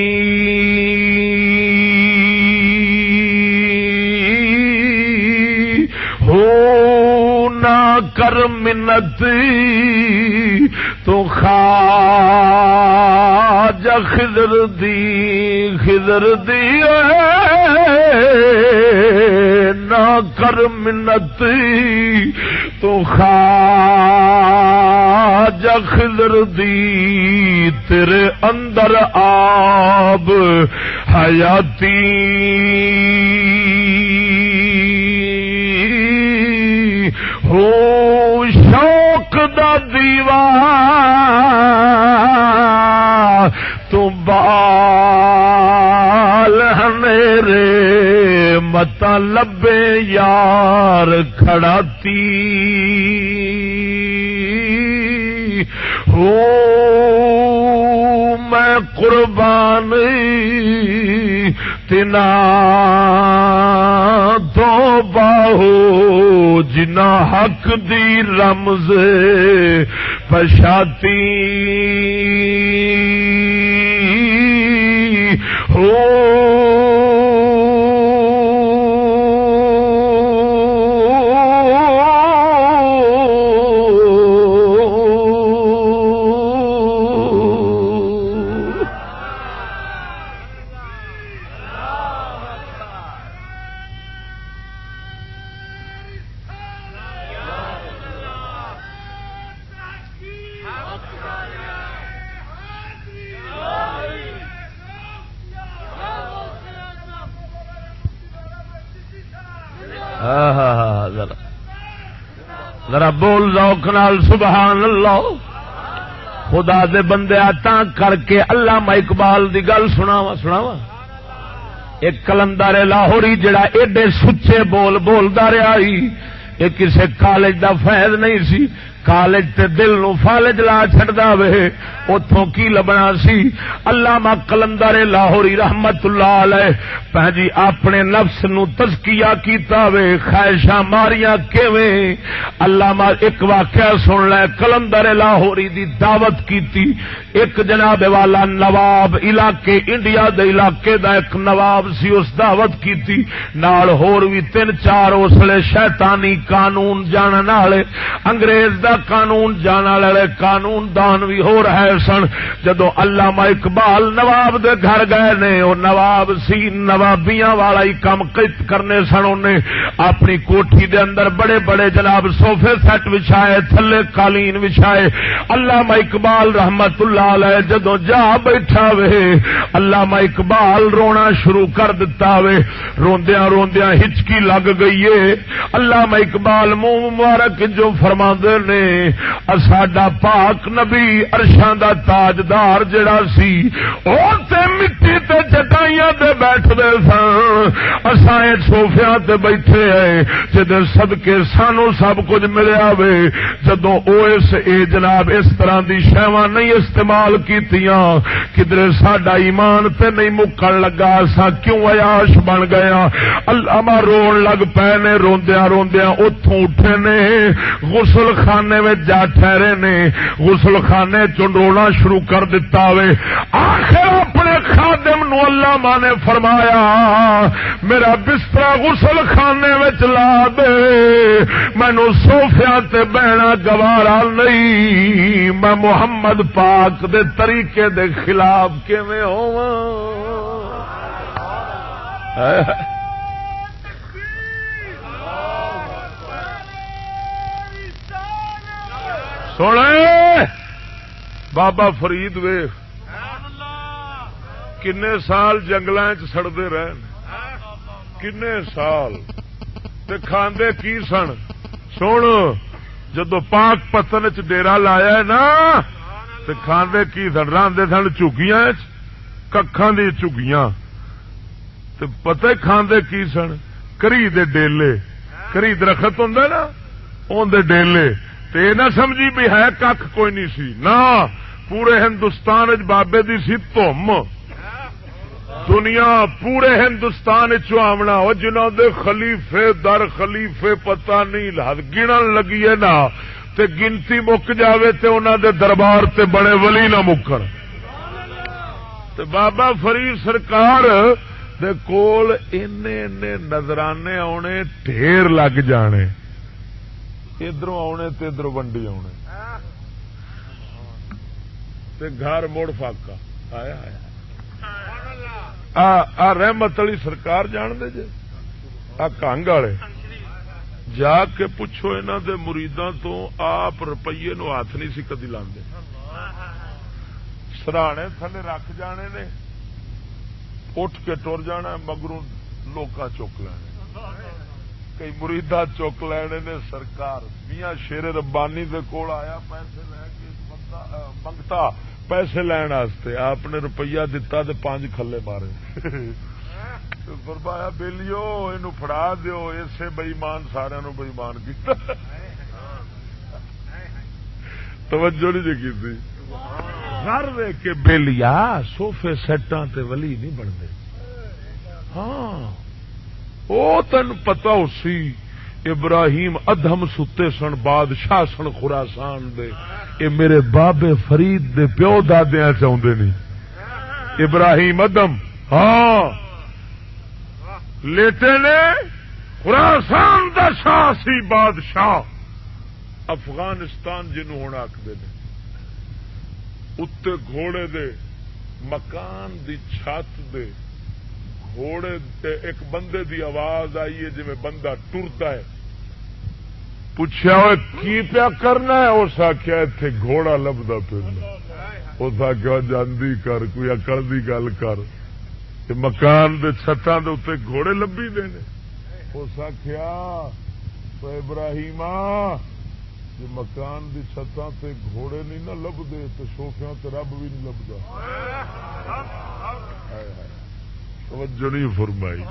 ہو نہ کر منت تو خواجہ خضر دی نہ کر منت تو خواجہ خضر دی تیرے اندر آب حیاتی ہو شوق دا دیوا تو بال میرے متا لبے یار کھڑاتی ہو میں قربان تنا دو باہو جنا حق دی رمز پشاتی ہو ذرا بول ذوق نال سبحان اللہ. خدا دے بندے تا کر کے علامہ اقبال دی گل سناوا. ایک کلندر لاہوری جڑا ایڈے سچے بول بولدا رہا یہ کسے کالج دا فیض نہیں سی. کالج تے دل نو فالج لا چھڑدا وے اتوں کی لبنا سی. علامہ کلندر لاہوری رحمت اللہ علیہ پہنجی اپنے نفس نو تزکیہ کیتا وے خواہشاں ماریاں کیویں. علامہ ایک واقعہ سن لے. کلندر لاہوری دی دعوت کیتی ایک جناب والا نواب علاقے انڈیا دے علاقے دا ایک نواب سی. اس دعوت کیتی نال ہور بھی 3-4 اسلے شیطانی قانون جانن والے انگریز دا قانون جان والے قانون دان بھی ہو رہے سن. جدو علامہ اقبال نواب دے گھر گئے نے وہ نواب سی نوابیاں والا ہی کام کرنے سن. انہیں اپنی کوٹھی دے اندر بڑے بڑے جناب سوفے سیٹ بچھائے تھلے قالین بچھائے. علامہ اقبال رحمت اللہ علیہ جدو جا بیٹھا وے علامہ اقبال رونا شروع کر دیتا وے. روندیاں روندیاں ہچکی لگ گئی ہے. علامہ اقبال منہ مبارک جو فرماندے نے ساڈا پاک نبی عرشاں دا تاجدار جڑا سی او تے مٹی تے چٹائیاں تے بیٹھدے سن. اساں سوفیاں تے بیٹھے ہیں جدے صدقے سانو سب کچھ ملیا وے. جدوں او جناب اس طرح دی شیواں نہیں استعمال کیتیاں کدھر ساڈا ایمان تے نہیں مکن لگا. اساں کیوں عیاش بن گیا. علامہ رون لگ پے نے. روندیاں روندیاں اتھوں اٹھے نے غسل خانے میں جا ٹھہرے نے. غسل خانے چنڈونا شروع کر دیتا وے. آخر اپنے خادم نو علامہ نے فرمایا میرا بستر غسل خانے میں لا دے مینو سوفیا تے بہنا گوارا نہیں. میں محمد پاک دے طریقے دے خلاف کیویں ہوواں. سونے بابا فرید ویخ کنے سال جنگلاں چ سڑتے رہے کنے سال تے کھاندے کی سن. سن جدو پاک پتن چ ڈیرا لایا ہے نا تے کھاندے کی سن. راندے سن چگیاں ککھاں دی چگیاں تے پتہ کھاندے کی سن کری دے ڈیلے. کری درخت ہوندا نا اون دے ڈیلے. تے نہ سمجھی بھی ہے کھ کوئی نہیں سی نا. پورے ہندوستان بابے دی سی تم. دنیا پورے ہندوستان چاونا وہ جنہوں دے خلیفے در خلیفے پتہ نہیں گنن لگی ہے نا تے گنتی مک جاوے تے انہوں دے دربار تے بڑے ولی نہ مکن. تے بابا فرید سرکار دے کول اینے نظرانے آنے ڈھیر لگ جانے. ادھر آنے تے ادھر ونڈی آنے تے گھر موڑ فاقا آیا آیا. رحمت علی سرکار جان دے جے کنگ والے جا کے پوچھو انہاں دے مریداں تو آپ روپیے نو ہاتھ نہیں سی کدی لاندے. سرانے تھلے رکھ جانے نے اٹھ کے ٹر جانا مگروں لوکاں چک لینے. کئی مریدا چک لینے نے. سرکار میاں شیر ربانی دے کول آیا پیسے لے کے منگتا پیسے لین واسطے. آپ نے روپیہ دتا تے 5 کھلے مارے. فرمایا بیلیو اینو پھڑا دیو. اسے بےمان سارے نو بےمان کیتا. توجہ نہیں جی کی گھر ویکھ کے بیلیا سوفے سیٹاں تے ولی نہیں بنتے. ہاں او تن پتا اسی ابراہیم ادھم ستے سن بادشاہ سن خراسان دے. اے میرے بابے فرید دے پیو دادیاں چاہتے نہیں. ابراہیم ادھم ہاں لیٹے نے خراسان دا شاہ سی بادشاہ. افغانستان جنوں ہونا آکھدے نے. اتے گھوڑے دے مکان دی چھت دے گھوڑے ایک بندے دی آواز آئی ہے جی بندہ ٹرتا ہے. پوچھا کی پیا کرنا ہے. اس آخیا اتنے گھوڑا لبدا پھرنا. اس آخیا جاندی کر کوئی اکل دی گل کر. مکان دے چھتاں دے اتنے گھوڑے لبی دے نے. اس آخیا تو ابراہیم جی مکان دی چھتاں تے گھوڑے نہیں نہ لبدے تو سوفیاں تے رب بھی نہیں لبدا. توجہ نہیں فرمائی.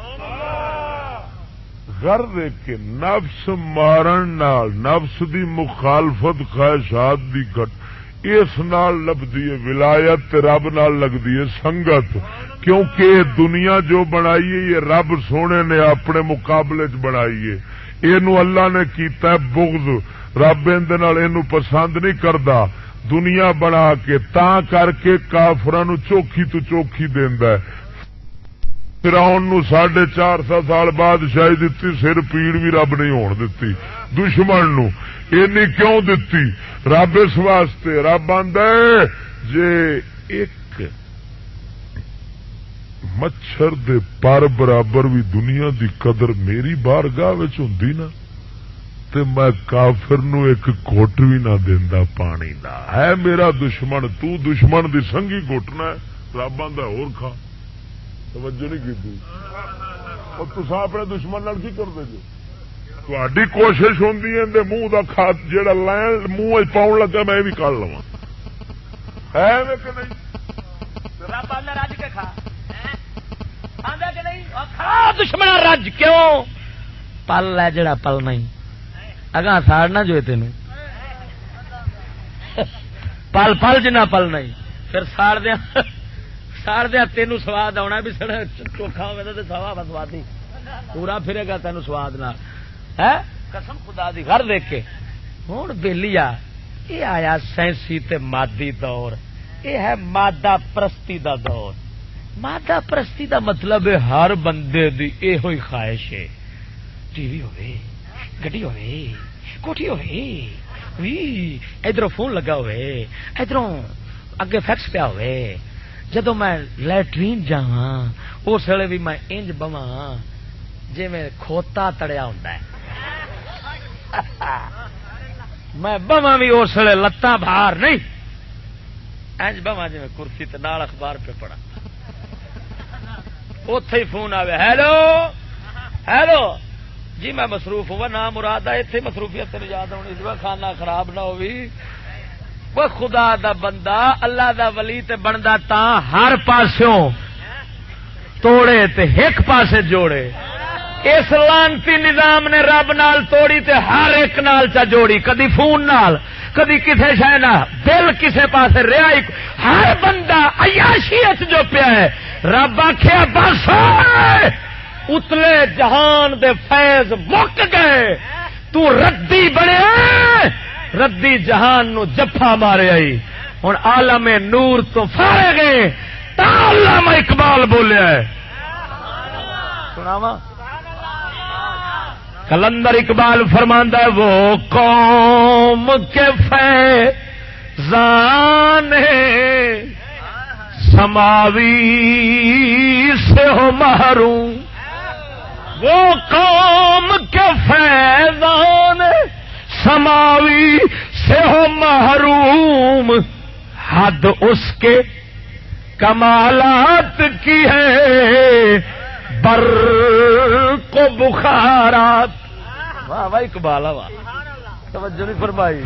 غر دیکھ کے نفس مارن نال نفس دی مخالفت خواہشات دی گھٹ اس نال لبدی ہے ولایت تے رب نال لگدی ہے سنگت. کیونکہ دنیا جو بنائی ہے یہ رب سونے نے اپنے مقابلے چ بنائی ہے. اینو اللہ نے کیتا ہے بغض. رب اندے نال اینو پسند نہیں کردا. دنیا بنا کے تاں کر کے کافراں نو چوکھی تو چوکھی دیندا ہے. فرعون نو 450 سال بادشاہی دتی سر پیڑ بھی رب نہیں ہون دتی. دشمن نو اینی کیوں دتی؟ رب اس واسطے رب آندا ہے جے ایک مچھر دے پر برابر بھی دنیا دی قدر میری بارگاہ وچ ہوندی نا تے میں کافر نو ایک گھٹ بھی نہ دیندا پانی دا. ہے میرا دشمن تو دشمن دی سنگی گھٹنا ہے. رب آندا اور کھا. توجہ نہیں کی. اور تساں اپنے دشمن نال کی کردے جو؟ تہاڈی کوشش ہوندی ہے اندے منہ دا کھاد جیڑا لین منہ پاؤن لگا میں بھی کر لواں. ہے میں کہ نہیں؟ رب آندا رج کے کھا. آندا کہ نہیں کھا دشمن رج کیوں؟ پل ہے جڑا پل نہیں اگاں ساڑنا جو تینوں پل پل جنا پل نہیں پھر ساڑ دیا تینوں سواد آنا بھی سڑا چوکھا ہوئے تو سوا بسوادی پورا پھرے گا تینوں سواد نہ ہے. قسم خدا دی گھر دیکھ کے ہوں بیلیا یہ آیا سائنسی تے مادی دور. یہ ہے مادہ پرستی دا دور. مادہ پرستی دا مطلب ہے ہر بندے دی یہ ہوئی خواہش ہے ٹی وی ہوئے گڈی ہوئے کوٹھی ہوئے ادھر فون لگا ہوئے ادھر اگے فیکس پیا ہوئے. جدو میں لیٹرین جا اس ویلے بھی میں انج بواں جی میں کھوتا تڑیا ہوں میں بواں بھی اس ویلے لتاں باہر نہیں انج بواں جی میں کرسی تے نال اخبار پہ پڑھا. اتے ہی فون آیا ہیلو ہیلو جی میں مصروف ہوا نہ مراد ہے اتنے مصروفیت تین یاد ہونی سی کھانا خراب نہ ہوئی. وہ خدا دا بندہ اللہ دا ولی تے بندا تاں ہر پاسوں توڑے تے ایک پاسے جوڑے. اس لانتی نظام نے رب نال توڑی تے ہر ایک نال چا جوڑی. کدی فون نال کدی کسے شے نال دل کسے پاسے رہا ہی ہر بندہ عیاشیت جو پیا ہے. رب آکھیا بس اتلے جہان دے فیض مک گئے تو ردی بنے ردی جہان نو جفا مارے آئی. ہوں عالم نور تو فارے گئے تا علامہ اقبال بولیا ہے. سناواں کلندر اقبال فرماندا ہے وہ قوم کے فیضان سماوی سے ہو محروم. وہ قوم کے فیضان سماوی سے ہو محروم حد اس کے کمالات کی ہے بر کو بخارات. واہ واہ اقبال واہ توجہ نہیں فرمائی.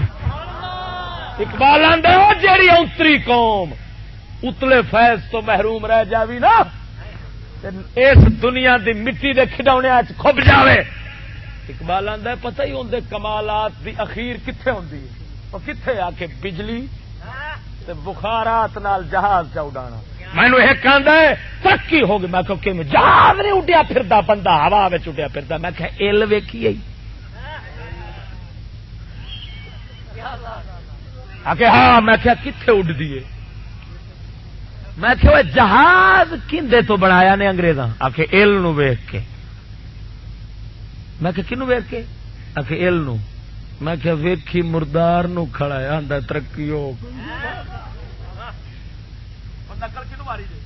اقبال آندا جیڑی اتری قوم اتلے فیض تو محروم رہ جاوی نا اس دنیا دی مٹی دے کھڈونے اچ کھب جاوے. اقبال آندا پتہ ہی ہوندے کمالات دی اخیر کتھے ہوندی ہے او کتھے آ کے بجلی تے بخارات نال جہاز چا اڈانا. مینو ایک آندا ہے ترقی ہو گئی. میں کہ جہاز نہیں اڈیا پھردا بندہ ہوا وچ اڈیا پھردا. میں کہ ال ویکھی آئی آ کہ ہاں. میں کہ کتھے اڈدی ہے. میں کہ جہاز کندے تو بنایا نے انگریزاں. آ کہ ال نو ویکھ کے. میں کہ کنو ویکھ کے؟ آ کہ ال نو. میں کہ ویکھی مردار نو کھڑا ہے آندا ترقی ہو گئی. نقل کنو ماری جی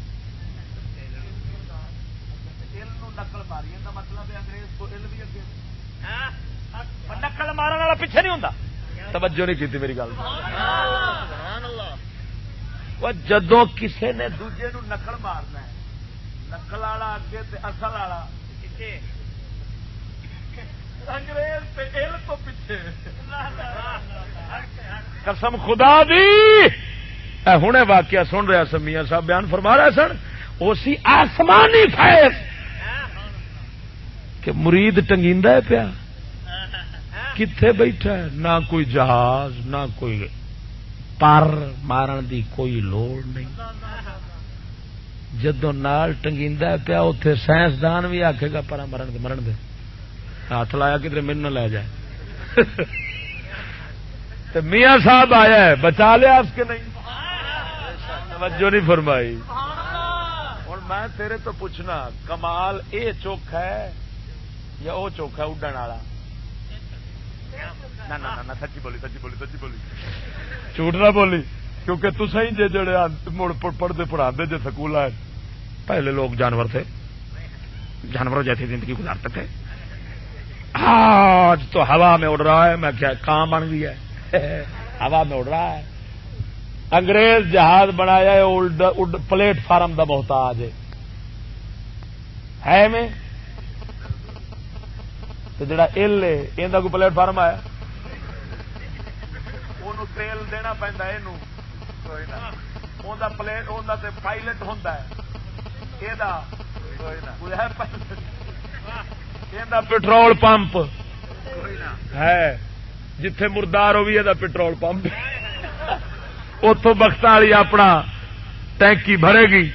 ال نو نقل ماری دا مطلب ہے انگریز کو ال بھی اگے نقل مارن والا پیچھے نہیں ہوندا. توجہ نہیں کیتی میری گل. سبحان اللہ. وہ جدوں کسے نے دوجے نو نقل مارنا ہے نقل والا اگے تے اصل والا پیچھے قسم خدا دی ہنے واقعہ سن رہا سن میاں صاحب بیان فرما رہے سن اسی آسمانی فیض کہ مرید ٹنگیندا ہے پیا کتھے بیٹھا ہے نہ کوئی جہاز نہ کوئی پر مارن دی کوئی لوڑ نہیں جدو نال ٹنگیندا ہے پیا اوتھے سائنسدان بھی آکھے گا پر مرن دے ہاتھ لایا کدھر مینوں نہ لے جائے تو میاں صاحب آیا ہے بچا لیا اس کے نہیں توجہ نہیں فرمائی ہوں میں تیرے تو پوچھنا کمال اے چوکھا ہے یا وہ چوکھا اڈن والا نہ سچی بولی جھوٹ نہ بولی کیونکہ تصا ہی جڑے مڑ پڑھتے پڑھاتے جی سکول آئے پہلے لوگ جانور تھے جانوروں جیسی زندگی گزارتے تھے آج تو ہوا میں اڑ رہا ہے میں کیا کام بن گیا ہے ہوا میں اڑ رہا ہے انگریز جہاز بنایا ہے پلیٹ فارم دا محتاج ہے میں تو جڑا ایل ہے یہ کوئی پلیٹ فارم آیا تیل دینا پہنتا پلیٹ پائلٹ ہوتا ہے پٹرول پمپ ہے جتھے مردار ہوگی یہ پٹرول پمپ اتوں بخت والی اپنا ٹینکی بھرے گی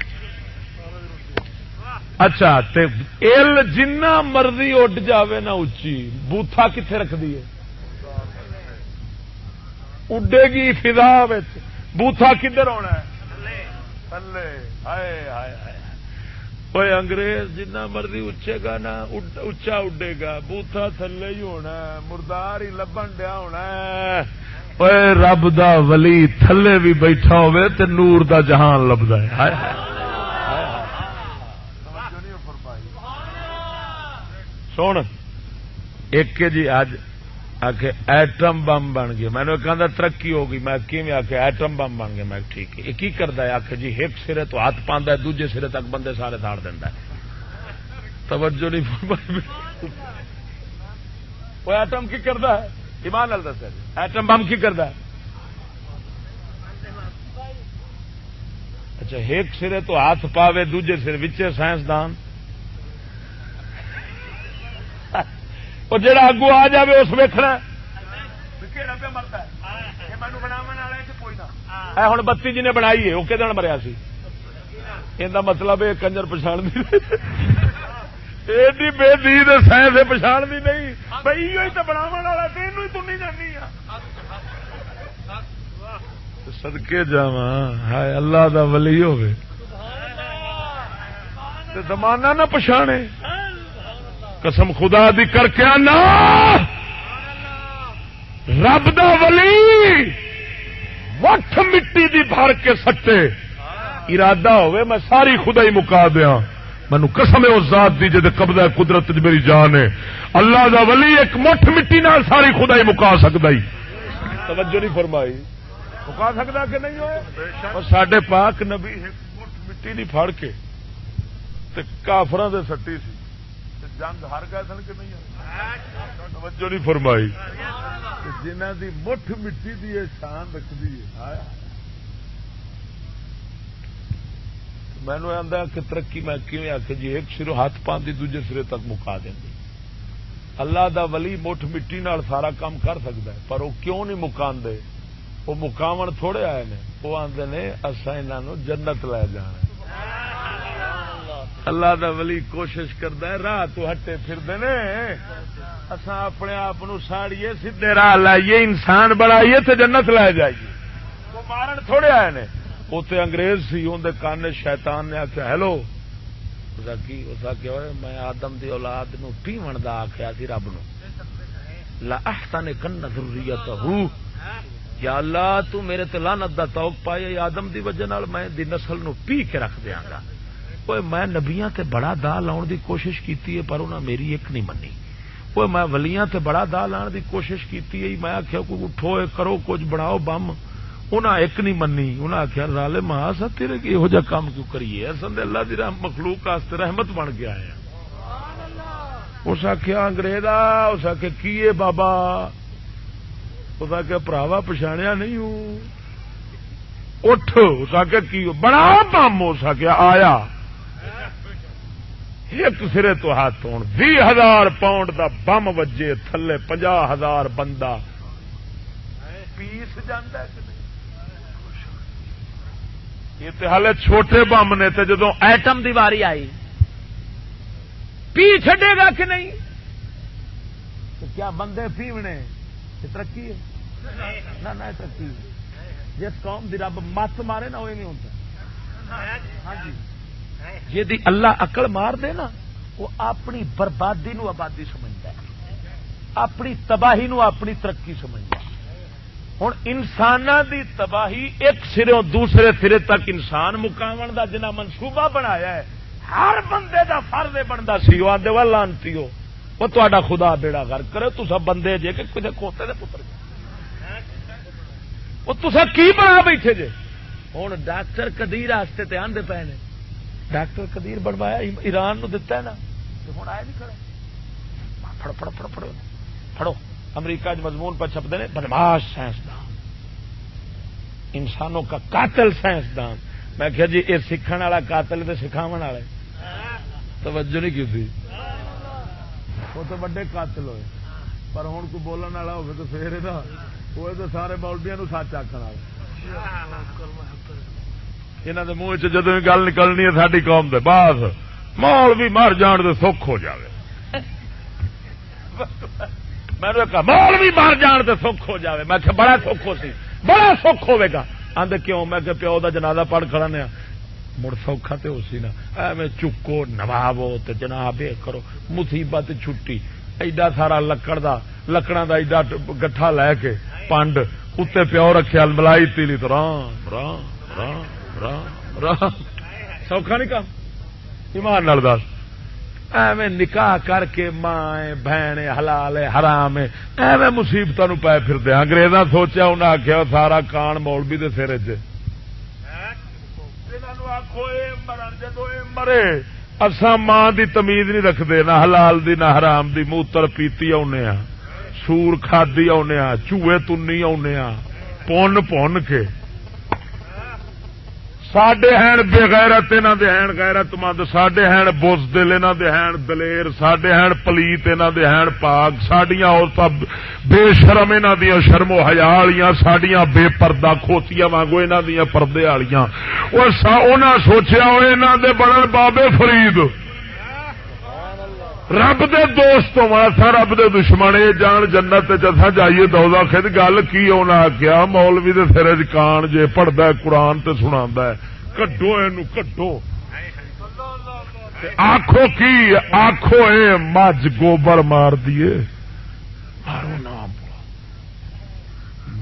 اچھا تے ایل جنہ مرضی اڈ جاوے نا اچھی بوتھا کتنے رکھ دیے اڈے گی فضا بوتھا کدھر ہونا ہے تھلے ہائے ہائے ہائے کوئی انگریز جنہ مرضی اچے گا نا اچا اڈے گا بوتھا تھلے ہی ہونا ہے مردار ہی لبن ڈیا ہونا ہے اوے رب دا ولی تھلے بھی بیٹھا ہوئے تے نور دا جہان لبدا ہے ہائے ہائے سن ایک جی اج آخ ایٹم بم بن گیا میں نے کہا ترقی ہو گئی میں کیویں آخ ایٹم بم بن گیا میں ٹھیک ہے یہ کی کرتا ہے آخ جی ایک سرے تو ہاتھ پاندا ہے دوجے سرے تک بندے سارے دھاڑ دینا ہے توجہ نہیں وہ ایٹم کی کرتا ہے ایمان نال دس ایٹم بم کی کرتا ہے اچھا ایک سرے تو ہاتھ پاوے دوجے سرے وچے سائنسدان اور جڑا اگو آ جائے اس ویکھنا مرتا ہے ہوں بتی جی نے بنائی ہے وہ کہ مریا سی یہ مطلب یہ کنجر پچھاڑ دی ایڈی بے دید سائنس پچھاڑ دی نہیں بھائی یہ تو بناو والا تین ہی تنی جانی سدکے جاواں ہائے اللہ دا ولی ہوے تے زمانہ نہ پچھانے قسم خدا دی کر کے آنا رب دا ولی وٹھ مٹی دی بھر کے سٹے ارادہ ہوئے میں ساری خدائی مکا دیا مینو قسم ہے اس ذات دی جے قبضہ قدرت میری جان ہے اللہ دا ولی ایک مٹھ مٹی نال ساری خدائی مکا سکتا ہی توجہ نہیں فرمائی مکا سکتا کہ نہیں ہوئے اور ساڈے پاک نبی ایک مٹھ مٹی نہیں پھاڑ کے تے کافراں دے سٹی سی جنگ ہار گئے سن کہ نہیں توجہ نہیں فرمائی جنہ دی مٹھ مٹی دی شان رکھتی ہے مینو آدھا کہ ترقی میں کیویں آخ جی ایک سرو ہاتھ پاندی دوجے سرے تک مکا دیں اللہ دا ولی مٹھ مٹی نال سارا کام کر سکتا ہے پر وہ کیوں نہیں مکاندے وہ مکاون تھوڑے آئے نے وہ آدھے نے اساں انہاں جنت لے جانا اللہ دا ولی کوشش کرتا ہے راہ تو ہٹے پھردے نے اساں اپنے آپ ساڑیے سیدھے راہ لائیے انسان بنائیے تے جنت لے جائیے وہ مارن تھوڑے آئے نے اتنے انگریز سی اندر کان شیطان نے آخیا ہیلو اس میں آدم دی اولاد نو پیون دا آخیا سی رب نو لا احسنکن ذریتہ یا اللہ تو میرے تے لعنت دا توق پائے آدم دی وجہ نال میں دی نسل نو پی کے رکھ دیاں گا میں نبیاں تے بڑا دا لاؤن دی کوشش کیتی ہے پر انہاں میری ایک نہیں منی میں ولیاں تے بڑا دا لاؤن دی کوشش کیتی ہے میں آخیا کوئی اٹھو کرو کچھ بناؤ بم انہاں ایک نہیں منی انہاں آخیا ظالم اسا تیرے یہو جہا کام کیوں کریے اصل اللہ دی مخلوق واسطے رحمت بن گیا ہے اس آخیا انگریزا اس آخیا کیے بابا اس آخیا پراوا پچھاڑیا نہیں ہوں اٹھ. اس آخیا کی بڑا بم. اس آخیا آیا ایک سرے تو ہاتھ ہون 20,000 پاؤنڈ دا بم وجے تھلے 50,000 بندہ پیس جاندہ کہ نہیں. یہ تے ہالے چھوٹے بم نے تے جدوں ایٹم دی واری آئی پی چھڈے گا کہ نہیں؟ تو کیا بندے پیونے یہ ترقی ہے؟ نہ ترقی. جس قوم دی رب مت مارے نا وہ نہیں ہوتا. ہاں جی جی اللہ عقل مار دے نا وہ اپنی بربادی نو آبادی سمجھتا ہے, اپنی تباہی نو اپنی ترقی سمجھتا ہے. ہوں انساناں دی تباہی ایک سروں دوسرے سرے تک انسان مقاون دا جنہ منصوبہ بنایا ہے ہر بندے دا فرض بنتا سی. وہ آدھے والا لانتی ہو وہ تا خدا بیڑا غرق کرے تو سب بندے جے کہ کسی کھوتے دے پتر وہ تسا کی بنا بیٹھے جے. ہوں ڈاکٹر قدیر واسطے تے آندے پے نے ڈاکٹر قدیر بنوایا ایران نو دتا ہے نا ہوں آئے نہیں کھڑے پڑو پڑو پڑو پڑھو امریکہ مضمون پر چھپتے ہیں بدماش سائنسدان انسانوں کا قاتل سائنسدان. میں کہا جی یہ سیکھنے والا قاتل تو سکھاو والے توجہ نہیں کی تھی وہ تو بڑے قاتل ہوئے پر ہوں کوئی بولن والا ہوگا تو پھر نا وہ تو سارے مولویاں نو سچ آخر والے. انہوں نے منہ چ جدو گل نکلنی ہے ساری قوم دے بس مولوی مر جان تو سکھ ہو جائے. میں نے کہا مولوی مر جان تو سکھ ہو جائے. میں کہ بڑا سکھ ہو سی بڑا سکھ ہوے گا. آدھے کیوں؟ میں کہ پیو دا جنازہ پڑھ کھڑا نے مڑ سوکھا تے ہو سی نا ایویں چکو نوابو تے جناب یہ کرو مصیبت چھٹی. ایڈا سارا لکڑاں دا ایڈا گٹھا لے کے پانڈ اتنے پیو رکھیا ملائی تیلی تو رام رام رام رام رام سوکھا نہیں کام ایمان نال دس. ایویں نکاح کر کے ماں بہن حلال حرام ایویں مصیبتوں پے پھر دیا. انگریزاں سوچیا انہیں آخیا سارا کان مولوی دے سر آخو مرن جدو مرے اساں ماں دی تمیز نہیں رکھتے نہ حلال دی نہ حرام دی. موتر پیتی آنے سور کھادی آنے چوہے تنی آنے پون کے ساڈے ہیں بےغیرت انہاں دے ہیں غیرت مند ساڈے ہیں بزدل انہاں دے ہیں دلیر ساڈے ہیں پلیت انہاں دے ہیں پاک ساڈیاں عورتاں بے شرم انہاں دیاں شرم و حیا والیاں ساڈیاں بے پردہ کھوتیاں وانگو انہاں دیاں پردے والیاں. انہاں سوچیا ہوئے انہاں دے بنن بابے فرید رب دے دوست تو رب دے دشمن یہ جان جنت جسا جائیے دودا خد گل کی ہونا کیا مولوی دے سر کان جے پڑھتا ہے قرآن تے سنا ہے کڈو یہ کڈو آخو کی آخو اے مجھ گوبر مار دیے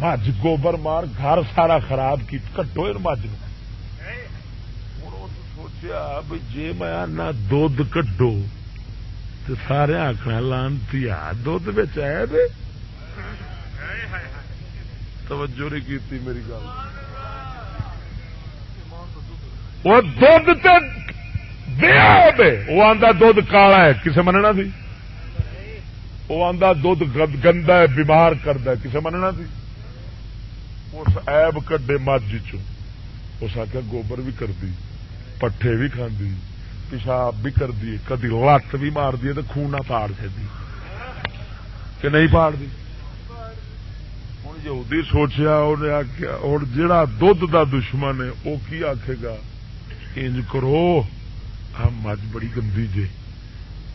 مجھ گوبر مار گھر سارا خراب کی کڈو مجھ سوچیا بھی جی میں آنا دودھ کڈو سارے آخنا لانتی دھد ہے توجہ نہیں کی میری گل. وہ دھد وہ آدھا دھد کالا ہے کسے مننا سی. وہ آدھا دھد گندا ہے بیمار کرتا ہے کسے مننا سی. اس ایب کڈے مجھ اس آخیا گوبر بھی کردی پٹھے بھی کھاندی پیشاب بھی کر دی کدی لت بھی مار دی تو خون نہ پاڑ چی کہ نہیں پاڑ دی. ہوں یہودی سوچیا انہیں آخیا ہوں جہاں دھد دا دشمن ہے وہ کی آخے گا انج کرو آ مجھ بڑی گندی جے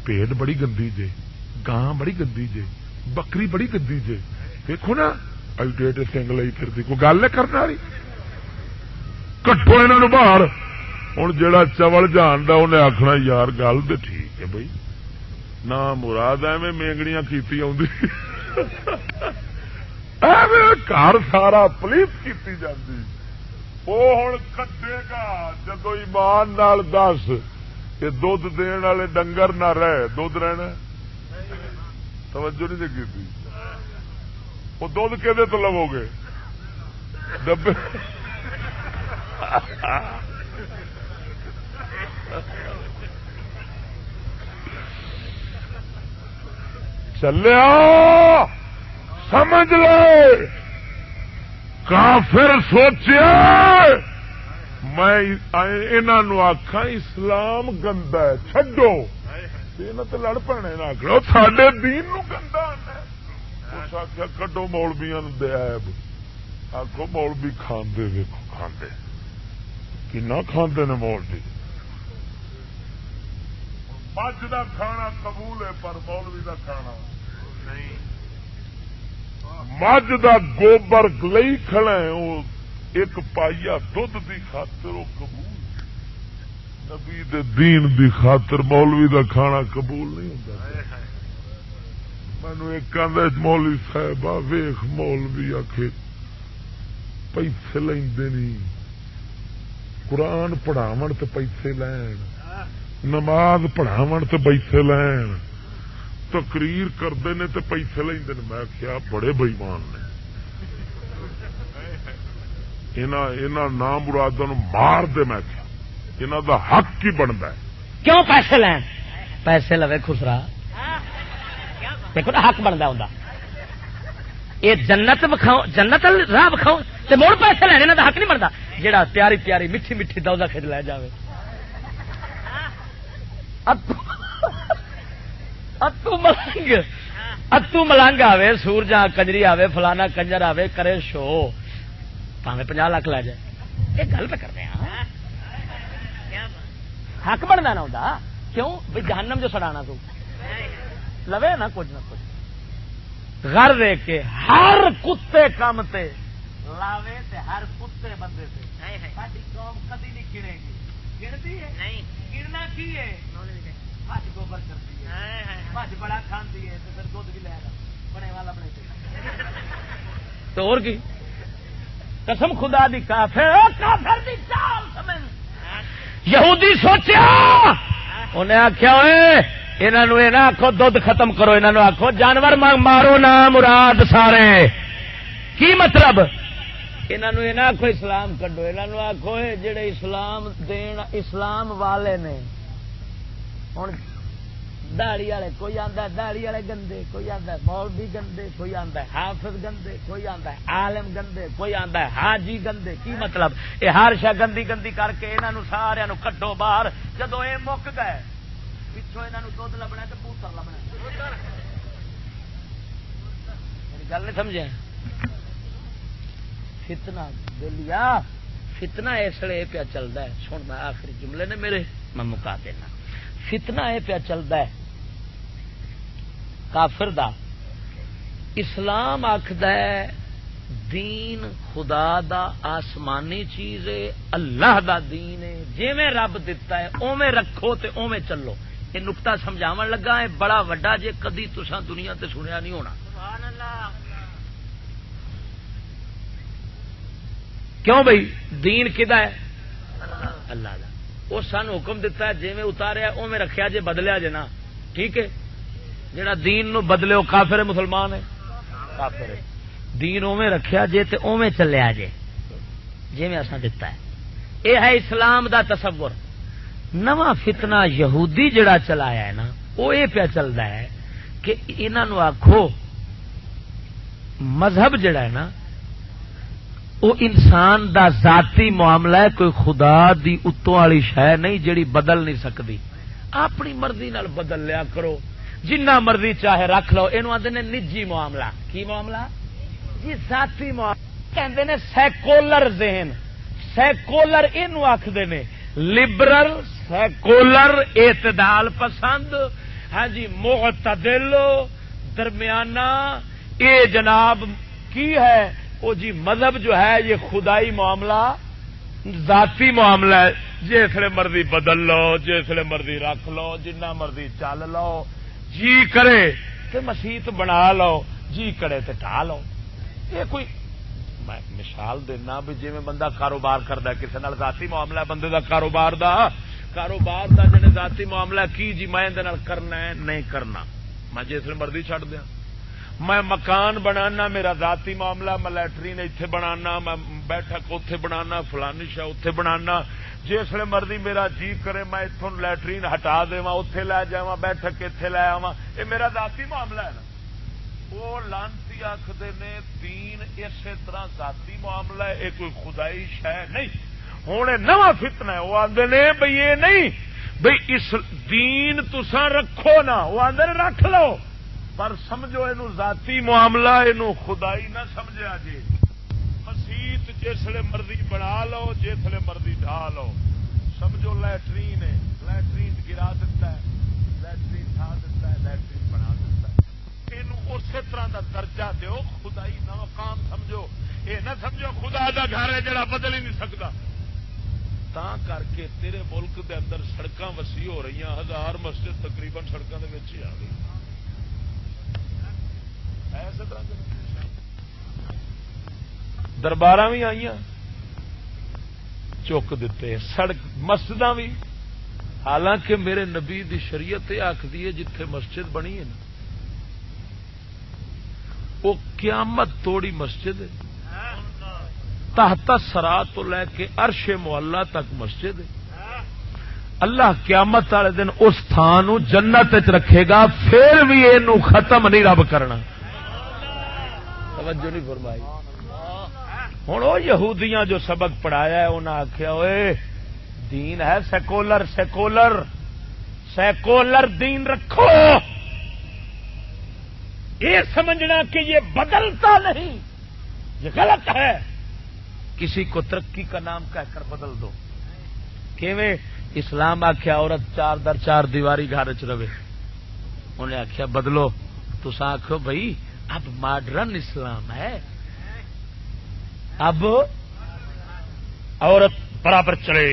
پیٹ بڑی گندی جے گاں بڑی گندی جے بکری بڑی گندی جے دیکھو نا ایڈے سنگ لی پھر کوئی گل نہیں کرنے والی کٹو انہوں باہر. ہوں جا چول جانتا انہیں آخنا یار گل تو ٹھیک ہے بھائی نہ مراد ایویں مینگڑیاں کیتی گھر سارا پلیت کی جاتی. وہ ہوں کٹے گا جدو ایمان نال دس یہ دھد دن والے ڈنگر نہ رہے دھد رہنا توجہ نہیں کی وہ دھد کہ لو گے ڈبے چلیا سمجھ لو کافر سوچیا میں انہوں آخا اسلام گندا ہے چڈو تو لڑ پنے نہ آخر سڈے دین نو گندا اس آخیا کڈو مولویا دیاب آخو مولوی کھاندے ویکھو کھاندے کنا کھاندے نے مولوی مجھ دا کھانا قبول ہے پر مولوی دا کھانا نہیں مجھ دا گوبر لئی کھڑا ہے وہ ایک پائیا دھد دی خاطر وہ قبول نبی دے دین دی خاطر مولوی دا کھانا قبول نہیں ہوتا مینو ایک مولوی صاحب ویخ مولوی آخے پیسے لیندے نہیں قرآن پڑھاو تو پیسے لین نماز پڑھاو تو پیسے لین تقریر کرتے ہیں تو پیسے لیندے نے میں کیا بڑے بئیمان نے نام مرادوں مار دے میں کیا انہوں دا حق کی بنتا ہے کیوں پیسے لین پیسے لوے خسرا دیکھو نا حق بنتا ہوں یہ جنت بکھاؤ جنت راہ بکھاؤ تو مڑ پیسے لینے انہوں دا حق نہیں بنتا جہاں پیاری پیاری میٹھی میٹھی دوزہ کھج لے جائے اتو ملنگ آوے سورجا کنجری آوے فلانا کنجر آوے کرے شو پاوے 50 لاکھ لے جائے یہ گل پہ کرتے ہیں حق بننا نہ ہوتا کیوں بھائی جہنم جو سڑانا تو لوے نا کچھ نہ کچھ گھر دے کے ہر کتے کام تے لاوے تے ہر کتے بندے تے ساری قوم کدی نہیں گنے گی گنتی ہے نہیں گننا کی ہے بھج گوبر کرتی ہے بھج بڑا کھاندی ہے تو پھر دودھ بھی لے گا بنے والا بنے تو اور کی قسم خدا دی کافر دی چال سمجھ یہودی سوچیا انہیں آخیا انہوں یہ نہ آخو دودھ ختم کرو انہوں آخو جانور مارو نہ مراد سارے کی مطلب انہوں یہ نہ آخو اسلام کڈو انہوں آخو جڑے اسلام دین اسلام والے نے ہوں داڑی والے کوئی آندا داڑی والے گندے کوئی آندا مولوی گندے کوئی آندا حافظ گندے کوئی آندا عالم گندے کوئی آندا حاجی گندے کی مطلب یہ ہر شے گندی گندی کر کے انہاں سارے کڈو باہر جدو یہ مک گئے پچھوں انہاں دودھ لبنا تے پوتر لبنا میری گل نہیں سمجھے فتنہ دلیا فتنہ اس لیے پیا چلتا ہے سن میں آخری جملے نے میرے میں مکا دینا فتنہ یہ پیا چلتا ہے کافر دا اسلام آخد ہے دین خدا دا آسمانی چیز ہے اللہ دا دین ہے جویں رب دتا ہے اوویں رکھو تے اوویں چلو یہ نقطہ سمجھاون لگا ہے بڑا وڈا جے کدی تساں دنیا تے سنیا نہیں ہونا سبحان اللہ کیوں بھائی دین کدا ہے اللہ دا وہ سان حکم دیتا ہے جی میں اتاریا اوویں رکھیا جے بدلیا جے نا ٹھیک ہے جڑا دین نو بدلے وہ کافر ہے مسلمان ہے کافر ہے دین اوویں رکھیا جے تے اوویں چلیا جے جی میں اساں دیتا ہے اے ہے اسلام دا تصور نواں فتنہ یہودی جڑا چلایا ہے نا وہ یہ پیا چلتا ہے کہ انہاں نو آکھو مذہب جڑا ہے نا وہ انسان دا ذاتی معاملہ ہے کوئی خدا دی اتوں والی شے نہیں جڑی بدل نہیں سکتی اپنی مرضی نال بدل لیا کرو جنہ مرضی چاہے رکھ لو یہ آدھے نے نجی معاملہ کی معاملہ جی ذاتی معاملہ کہندے نے سیکولر ذہن سیکولر یہ آخر نے لبرل سیکولر اعتدال پسند ہاں جی معتدل درمیانہ یہ جناب کی ہے وہ جی مذہب جو ہے یہ خدائی معاملہ ذاتی معاملہ ہے جسے مرضی بدل لو جسے مرضی رکھ لو جنہ مرضی چل لو جی کرے تو مسیت بنا لو جی کرے تو ٹھا لو یہ کوئی میں مثال دینا بھی جی میں بندہ کاروبار کرتا کسی نال ذاتی معاملہ بندے دا کاروبار دا جن ذاتی معاملہ کی جی میں کرنا ہے نہیں کرنا میں جسے مرضی چڑھ دیا میں مکان بنانا میرا ذاتی معاملہ میں لیٹرین اتنے بنانا میں بیٹھک اتے بنانا فلانی شاہ اتے بنانا جس مرضی میرا جی کرے میں اتوں لیٹرین ہٹا دوا اتے لے جا بیٹھک اتے لے آوا یہ میرا ذاتی معاملہ ہے نا وہ لانتی آخر نے دین اسی طرح ذاتی معاملہ ہے، یہ کوئی خدائی شہ نہیں. ہوں نواں فتنہ ہے، وہ آدھے نے بھئی یہ نہیں بھئی اس دین تساں رکھو نا، وہ آدھے رکھ لو پر سمجھو یہ ذاتی معاملہ، یہ خدائی نہ سمجھا جی. مسیت جسے مرضی بنا لو، جسے مرضی ڈھا لو، سمجھو لیٹرین ہے، لیٹرین گرا دیتا ہے، لیٹرین ڈھا دیتا ہے، لیٹرین بنا دیتا ہے. یہ اسی طرح کا درجہ دیو، خدائی نہ مقام سمجھو. یہ نہ سمجھو خدا دا گھر ہے جڑا بدل ہی نہیں سکتا. تا کر کے تیرے ملک دے اندر سڑکاں وسیع ہو رہی ہیں، 1000 مسجد تقریباً سڑکوں دے وچ ہی آ گئی. ایسے طرح دربار بھی آئی چک دیتے، سڑک مسجد بھی. حالانکہ میرے نبی دی شریعت یہ آخری ہے جتھے مسجد بنی ہے نا وہ قیامت توڑی مسجد ہے. تحت سرا تو لے کے عرش معلا تک مسجد ہے. اللہ قیامت والے دن اس تھان جنت رکھے گا، پھر بھی یہ ختم نہیں رب کرنا. توجہ نہیں فرمائی. ہوں وہ یہودیاں جو سبق پڑھایا ہے انہیں آخیا ہوئے دین ہے سیکولر، سیکولر سیکولر دین رکھو. یہ سمجھنا کہ یہ بدلتا نہیں، یہ غلط ہے. کسی کو ترقی کا نام کہہ کر بدل دو. کیویں اسلام آخیا عورت 4 در 4 دیواری گھر چ رہے، انہیں آخیا بدلو. تسا آخو بھائی اب ماڈرن اسلام ہے، اب عورت برابر چلے.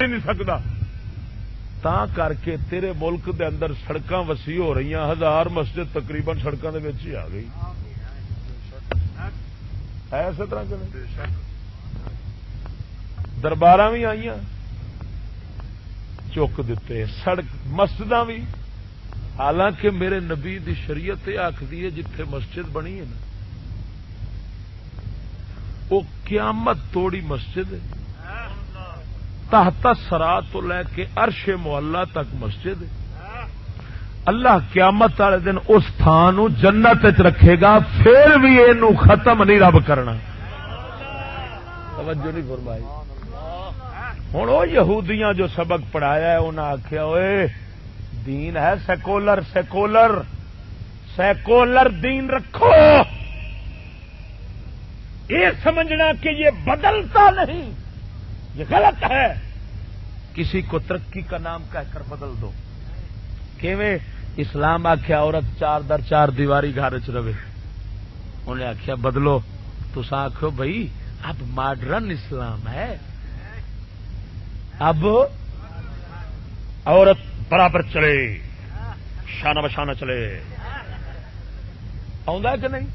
نہیں سکتا. تا کر کے تیرے ملک دے اندر سڑکاں وسیع ہو رہی ہیں، 1000 مسجد تقریباً سڑکوں دے وچ ہی آ گئی. ایسے طرح کے دربار بھی آئی چک دیتے، سڑک مسجد بھی. حالانکہ میرے نبی دی شریعت یہ آخری ہے جتھے مسجد بنی ہے نا وہ قیامت توڑی مسجد ہے. تحت سرا تو لے کے عرش معلا تک مسجد ہے. اللہ قیامت والے دن اس تھان جنت رکھے گا، پھر بھی یہ ختم نہیں رب کرنا. توجہ نہیں فرمائی. ہوں وہ یہودیاں جو سبق پڑھایا ہے انہیں آخیا ہوئے دین ہے سیکولر، سیکولر سیکولر دین رکھو. یہ سمجھنا کہ یہ بدلتا نہیں، یہ غلط ہے. کسی کو ترقی کا نام کہہ کر بدل دو. کیویں اسلام آخیا عورت 4 در 4 دیواری گھر چ رہے، انہیں آخیا بدلو. تسا آخو بھائی اب ماڈرن اسلام ہے، اب عورت برابر چلے، شانہ بشانہ چلے. آندا کہ نہیں؟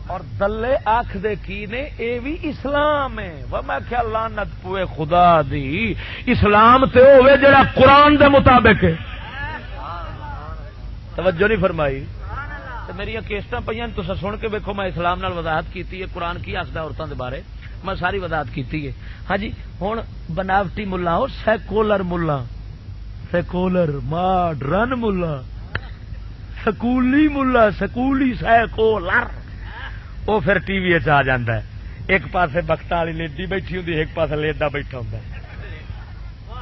اور دلے آخ دے کی نے اے بھی اسلام ہے. وہ میں کیا لعنت پوے خدا دی، اسلام تے ہوے جڑا قرآن دے مطابق ہے. توجہ نہیں فرمائی. میری کیسٹاں پہ تو سن کے ویکو، میں اسلام نال وضاحت کی ہے، قرآن کی آخدا عورتوں کے بارے میں ساری وضاحت کی ہے. ہاں جی ہوں بناوٹی ملا ہو سیکولر ملا، سیکولر ماڈرن ملا، سکولی ملا، سکولی سیکولر. وہ پھر ٹی وی آ جاتا ہے، ایک پاسے بختہ والی لیڈی بیٹھی ہوں، ایک پاسے لیڈا بیٹھا ہوں.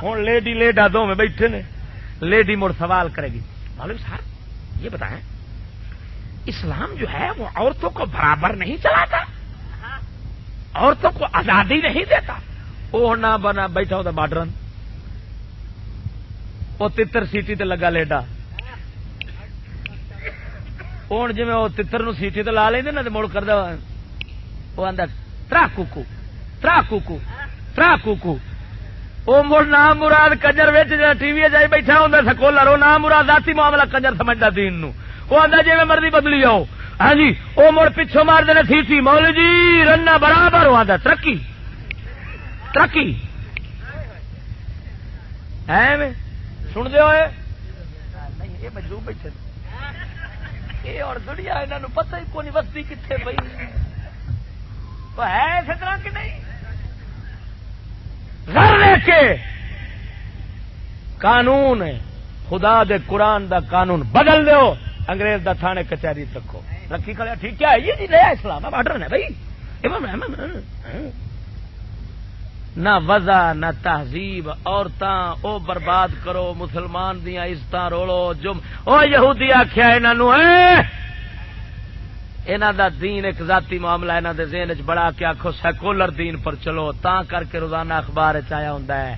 ہوں لیڈی لیڈا دونوں بیٹھے نے. لیڈی مڑ سوال کرے گی، مولوی صاحب یہ بتائیں اسلام جو ہے وہ عورتوں کو برابر نہیں چلاتا، عورتوں کو آزادی نہیں دیتا. وہ نہ بنا بیٹھا ہوتا ماڈرن، وہ تتر سیٹی تے لگا لیڈا. ہوں جی وہ تتر نو سیٹی تے لا لیں نا تو مڑ کر وہ آدھا ترا کوکو ترا کوکو ترا کوکو. وہ مڑ نام مراد کنجر ٹی وی جائی بیٹھا ہوں سکولر، وہ نام مراد ذاتی معاملہ کنجر سمجھتا دین نو. وہ آدھا جی میں مرضی بدلی جاؤ. ہاں جی وہ مڑ پچھوں مار دینا سیٹی، مولوی جی رنا برابر. وہ آدھا ترقی ترقی سن دے ہوئے نہیں. یہ مجلوب بیٹھے یہ اور دنیا انہوں پتہ ہی کون وستی کتنے پی ہے اس طرح کی نہیں. گھر لے کے قانون ہے خدا دے قرآن دا قانون بدل دیو انگریز دا تھانے کچہری رکھو رکھی کھڑے ٹھیک کیا ہے یہ جی نیا اسلام ہے ماڈرن ہے بھائی نہ وضع نہ تہذیب عورتاں او برباد کرو مسلمان دیاں عزتاں روڑو جم او یہودی آکھیا انہاں دا دین ایک ذاتی معاملہ انہاں دے ذہن وچ بڑا کے آکھو سیکولر دین پر چلو تاں کر کے روزانہ اخبار وچ آیا ہوندا ہے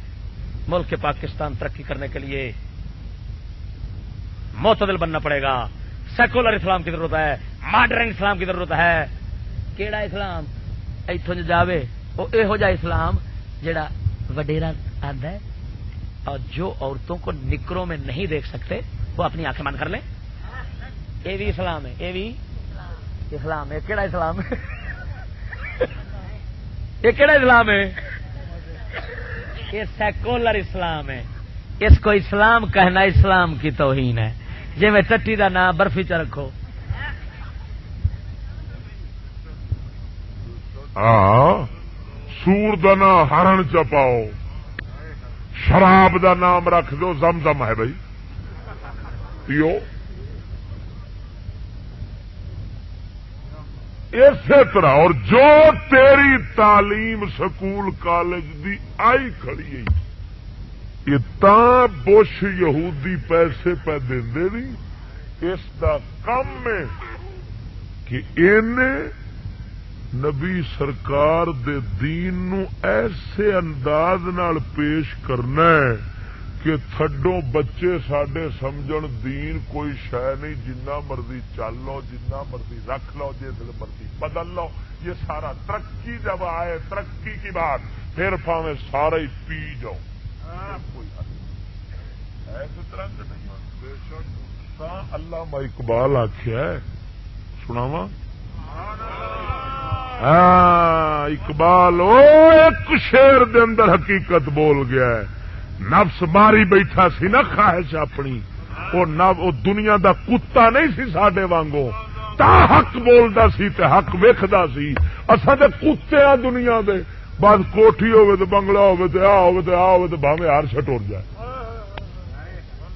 ملک پاکستان ترقی کرنے کے لیے معتدل بننا پڑے گا سیکولر اسلام کی ضرورت ہے ماڈرن اسلام کی ضرورت ہے کیڑا اسلام ایتھوں جاوے او ایہو جا اسلام جڑا وڈیرا آندا ہے اور جو عورتوں کو نکروں میں نہیں دیکھ سکتے وہ اپنی آنکھیں بند کر لیں یہ بھی اسلام ہے یہ بھی اسلام ہے کیڑا اسلام ہے یہ کیڑا اسلام ہے یہ سیکولر اسلام ہے اس کو اسلام کہنا اسلام کی توہین ہے جی میں چٹی دا نام برفی چ رکھو سور دا نام ہرن چپاؤ شراب دا نام رکھ دو زمزم ہے بھائی پیو اسی طرح اور جو تیری تعلیم سکول کالج دی آئی کھڑی ہے یہ تا بش یہودی پیسے پہ دے نہیں اس دا کم ہے کہ نبی سرکار دے دین نو ایسے انداز نال پیش کرنا ہے کہ تھڈوں بچے ساڈے سمجھن دین کوئی شے نہیں جنہ مرضی چل لو جنہ مرضی رکھ لو جس مرضی بدل لو یہ سارا ترقی جب آئے ترقی کی بات پھر پاویں سارا ہی پی جاؤ کوئی ایسے طرح سے نہیں بے شک علامہ اقبال آخیا ہے سناواں اقبال او ایک شیر دے اندر حقیقت بول گیا ہے نفس ماری بیٹھا سی نا خواہش اپنی وہ دنیا دا کتا نہیں سی ساڈے وانگو تا حق بولدا سی تے حق ویکھدا سی اساں تے کتے آ دنیا دے بس کوٹھی ہوے تے بنگلہ ہوے تے آ ہوے تے آ ہوے تے بھاویں ہر شٹ اڑ جائے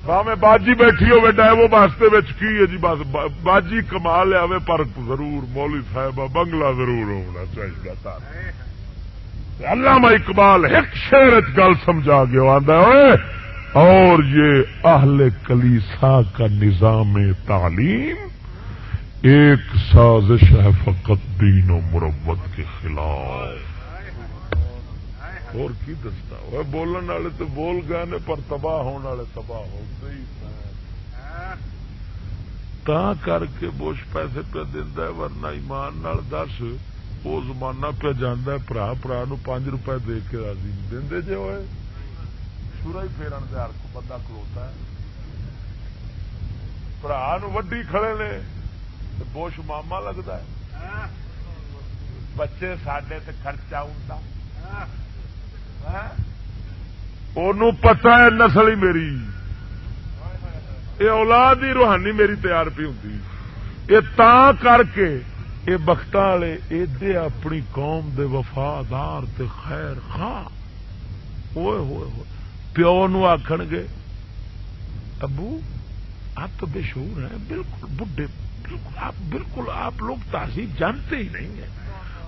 بھاویں باجی بیٹھی ہوے ڈائیو واسطے وچ کی ہے جی بس باجی کما لیا پر ضرور مولوی صاحب بنگلہ ضرور ہونا چاہیے تھا علامہ اقبال ایک شعر گل سمجھا گیا آندا ہے اور یہ اہل کلیسا کا نظام تعلیم ایک سازش ہے فقط دین و مروت کے خلاف اور کی دستا وہ بولن والے تو بول گئے نے پر تباہ ہونے والے تباہ ہو گئی تا کر کے بش پیسے پہ دینا ہے ورنہ ایمان نال دس وہ زمانہ پہ جانا ہے برا برا نو 5 روپے دے کے راضی نہیں دے جے ہوئے سورا ہی پھیرن دے ہر کو بندہ کھلوتا ہے برا نو وڈی کھڑے نے بوش ماما لگتا ہے بچے ساڈے تے خرچہ ہوندا انہوں پتا ہے نسل ہی میری یہ اولاد ہی روحانی میری تیار پی ہوں یہ تا کر کے یہ بخت والے ایڈے اپنی قوم دے وفادار تے خیر خواہ ہوئے ہوئے ہوئے پیو نو آخن گے ابو آپ تو بے شعور ہیں بالکل بڈھے بالکل آپ لوگ تہذیب جانتے ہی نہیں ہیں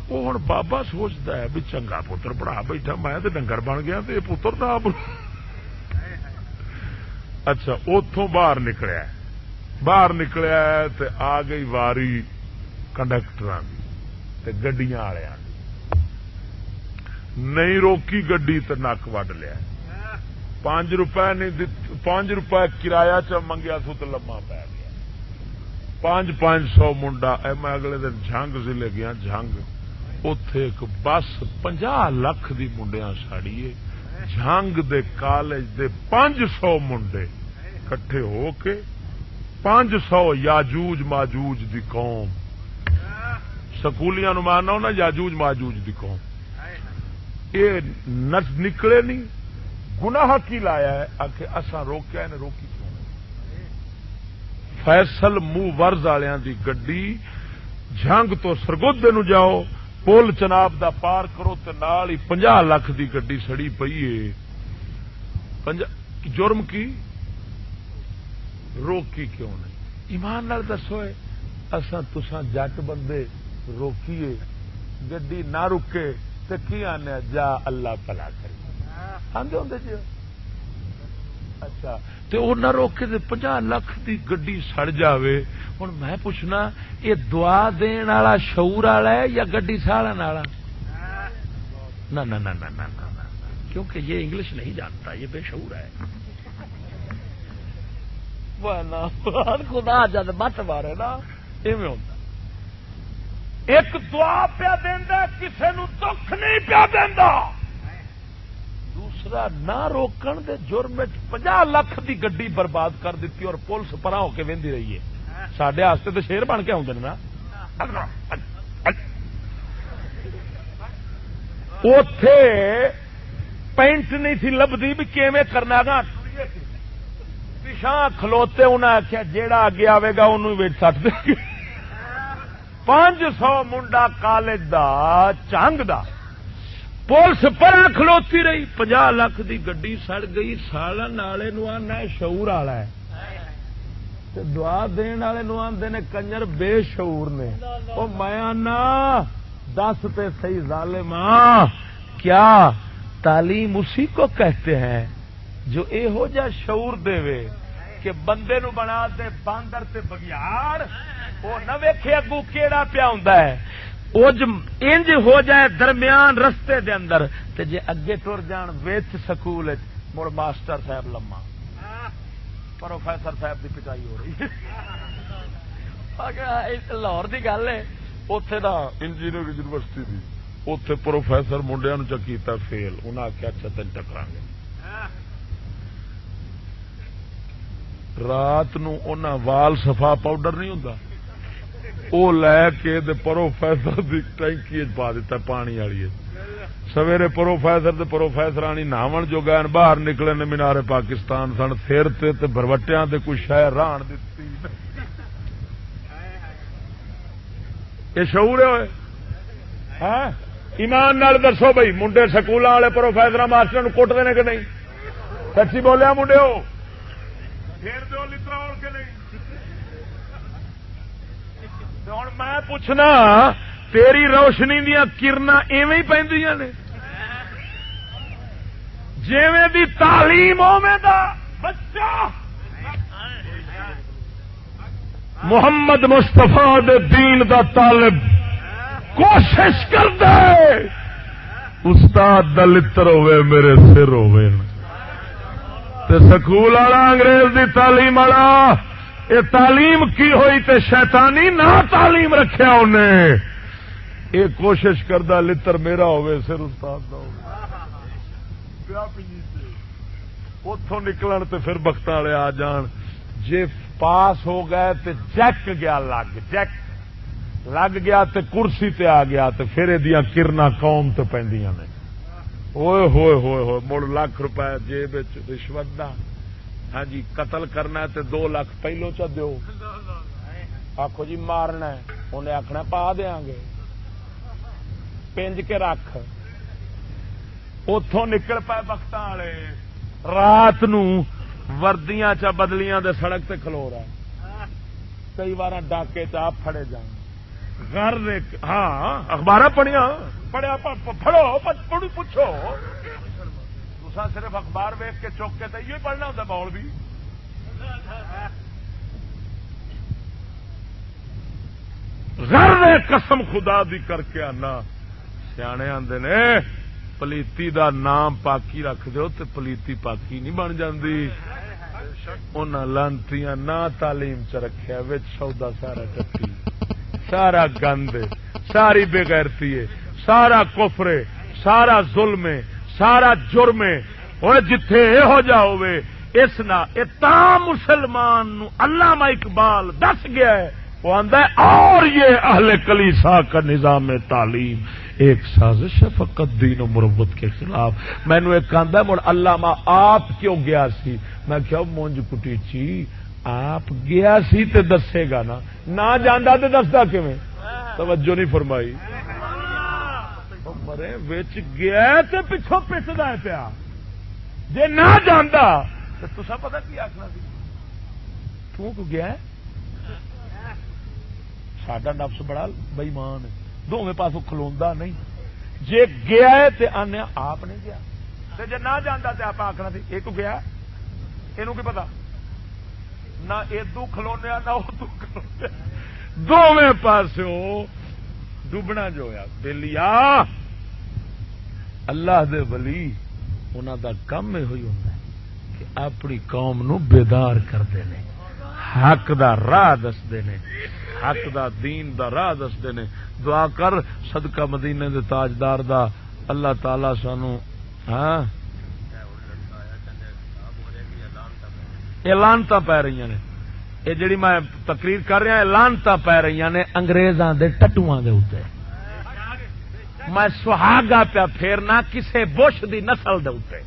وہ ہوں بابا سوچتا ہے بھی چنگا پتر پڑھا بیٹھا میں تو ڈنگر بن گیا تو یہ پتر نہ اچھا اتوں باہر نکلیا تے آ گئی واری کنڈکٹر کی گڈیاں والوں نہیں روکی گڈی تے نک وڈ لیا 5 روپے نہیں 5 روپے کرایہ چ منگیا سو تو لما پی گیا 500 منڈا میں اگلے دن جھنگ ضلع گیا جھنگ اتے ایک بس 50 لاکھ دی منڈیاں ساڑیے جھنگ دے کالج دے 500 منڈے کٹھے ہو کے 500 یاجوج ماجوج دی قوم سکولیاں نو ماننا ہونا یاجوج ماجوج دی قوم یہ نکلے نہیں گناہ کی لایا ہے آخر اساں روکیا نے روکی کیوں فیصل منہ ورز والوں دی گڈی جھنگ تو سرگودے نو جاؤ پل چناب دا پار کرو تے نال ہی 50 لاکھ دی گڈی سڑی پئی ہے جرم کی روکی کیوں نہیں؟ ایمان نال دسو اساں تساں جٹ بندے روکیے گڈی نہ رکے تے کی آنے جا اللہ بھلا کرے آندے ہوندے جی اچھا تے او نہ روکے تے 50 لاکھ دی گڈی سڑ جاوے. ہن میں پوچھنا یہ دعا دین والا شعور والا ہے یا گڈی ساڑن والا؟ نہ نہ نہ نہ نہ نہ کیونکہ یہ انگلش نہیں جانتا یہ بے شعور ہے. خدا جد مت مارے نا ایویں ہوتا. ایک دعا پیا دیندا کسے نو دکھ نہیں پیا دیندا. دوسرا نہ روکن دے جرم 50 لاکھ دی گڈی برباد کر دیتی اور پولیس پرا ہو کے ویندی رہی ہے. ساڈے واسطے تو شیر بن کے آؤندے نا. اوتھے پینٹ نہیں تھی لبدی بھی کیویں کرنا گا. پچھا کھلوتے انہیں آخیا جیڑا اگے آئے گا انہوں ویٹ سٹ دے گے. 500 منڈا college the Qing the police پر کھلوتی رہی. 50 لاکھ دی گڈی سڑ گئی. سالن والے نو آنا شعور والا ہے تے دعا دین والے نو آندے نے کنجر بے شعور نے. او میں آنا دس تے صحیح ظالماں کیا تعلیم اسی کو کہتے ہیں جو اے ہو جا شعور دے وے کہ بندے نو بنا دے باندر تے بگیاڑ. وہ نہ ویکھے اگو کیڑا پیا ہوندا ہے. انج ہو جائے درمیان رستے دے اندر تے جے اگے ٹر جان وچ سکول مڑ ماسٹر صاحب لما پروفیسر صاحب دی پٹائی ہو رہی ہے. لاہور دی گل ہے اوتھے دا انجینئرنگ یونیورسٹی دی اوتھے پروفیسر منڈیاں نو چکیتا فیل. انہاں آخیا اچھا تین ٹکراں گے. رات نو انہاں وال صفا پاؤڈر نہیں ہوندا او لے کے دے پروفیسر دی ٹینکی پا دیتا پانی والی. سویرے پروفیسر تے پروفیسرانی نہاون جو گئے باہر نکلے نے مینار پاکستان سن سر تے بروٹیاں تے کوئی شے ران دتی. یہ شعور ہوئے ہاں ایمان نال دسو بھائی منڈے سکولاں والے پروفیسر ماسٹر کٹتے ہیں کہ نہیں؟ سچی بولیا منڈے ہو پھر دو لتراؤ کے نہیں. ہوں میں پوچھنا تیری روشنی دیا کرنا ایویں ہی پہندیاں نے جیویں دی تعلیم اوویں دا بچہ محمد مصطفیٰ دے دین دا طالب کوشش کر دے استاد دا لتر ہوئے میرے سر ہوئے تے سکول والا انگریز دی تعلیم والا یہ تعلیم کی ہوئی تے شیطانی نہ تعلیم رکھیا انہیں. یہ کوشش کردہ لتر میرا ہوئے سر استاد دا ہوئے. اتوں نکلن تے پھر بخت والے آ جان. جے پاس ہو گئے تے جیک گیا لگ گیا تے کرسی تے آ گیا تے پھر یہ کرنا قوم تے پیندیاں نے. ہوئے ہوئے ہوئے ہوئے مڑ ₹1,00,000 جیب رشوت دا. ہاں جی قتل کرنا ہے تے 2 لاکھ پہلو چا دیو. آخو جی مارنا ہے انہیں آخنا پا دیاں گے پنج کے رکھ. اتوں نکل پائے بخت والے رات نو وردیاں چا بدلیاں دے سڑک تے کھلو رہا. کئی بار ڈاکے چ آپ پھڑے جان گھر ہاں اخبار پڑھیا پڑھو پوچھو. تسا صرف اخبار ویخ کے چوک کے تو یہ پڑھنا ہوتا بول بھی. غر قسم خدا دی کر کے آنا سیانے آندے نے پلیتی دا نام پاکی رکھ دیو تے پلیتی پاکی نہیں بن جاندی. انہاں لانتیاں نہ تعلیم چ رکھیا وچ سودا سارا ٹٹی سارا گند ساری بے غیرتی ہے سارا کفر ہے سارا ظلم ہے سارا جرم ہے. اور جتھے یہ ہو جاوے اس نہ اتا مسلمان نو علامہ اقبال دس گیا ہے. وہ آندا ہے اور یہ اہل کلیسا کا نظام تعلیم ایک سازش ہے فقط دین و مروت کے خلاف. مینو ایک آندا ہے مڑ علامہ آپ کیوں گیا سی؟ میں کیا مونج کٹیچی آپ گیا سی تے دسے گا نا نہ جاندا تے دسدا کیویں؟ توجہ نہیں فرمائی. مرے وچ گیا تے پچھوں پٹدا پیا. جے نہ جاندا تسا پتا کی آخنا سی تو گیا ہے ساڈا نفس بڑا بےمان ہے دونوں پاسوں کھلوندا نہیں جے گیا ہے تے آنے آپ نہیں گیا تے جے نہ جاندا تے آپ آخنا سی یہ کو گیا یہ کی پتا نہ ادو کھلونے نہ ادو کھلونے دونوں پاسوں ڈوبنا جو ہے بلیا اللہ دے ولی انہاں دا کم یہ ہوئی ہوندا ہے کہ اپنی قوم نو بیدار کرتے ہیں حق دا راہ دستے ہیں حق دا دین دا راہ دستے ہیں دعا کر صدقہ مدینے دے تاجدار دا اللہ تعالی سانو ہاں لانتا پی رہی نے یہ جڑی میں تقریر کر رہا لانتا پی رہی نے انگریزاں دے ٹٹواں دے اوتے میں سہاگا پیا پھیرنا کسے بش دی نسل دے اوتے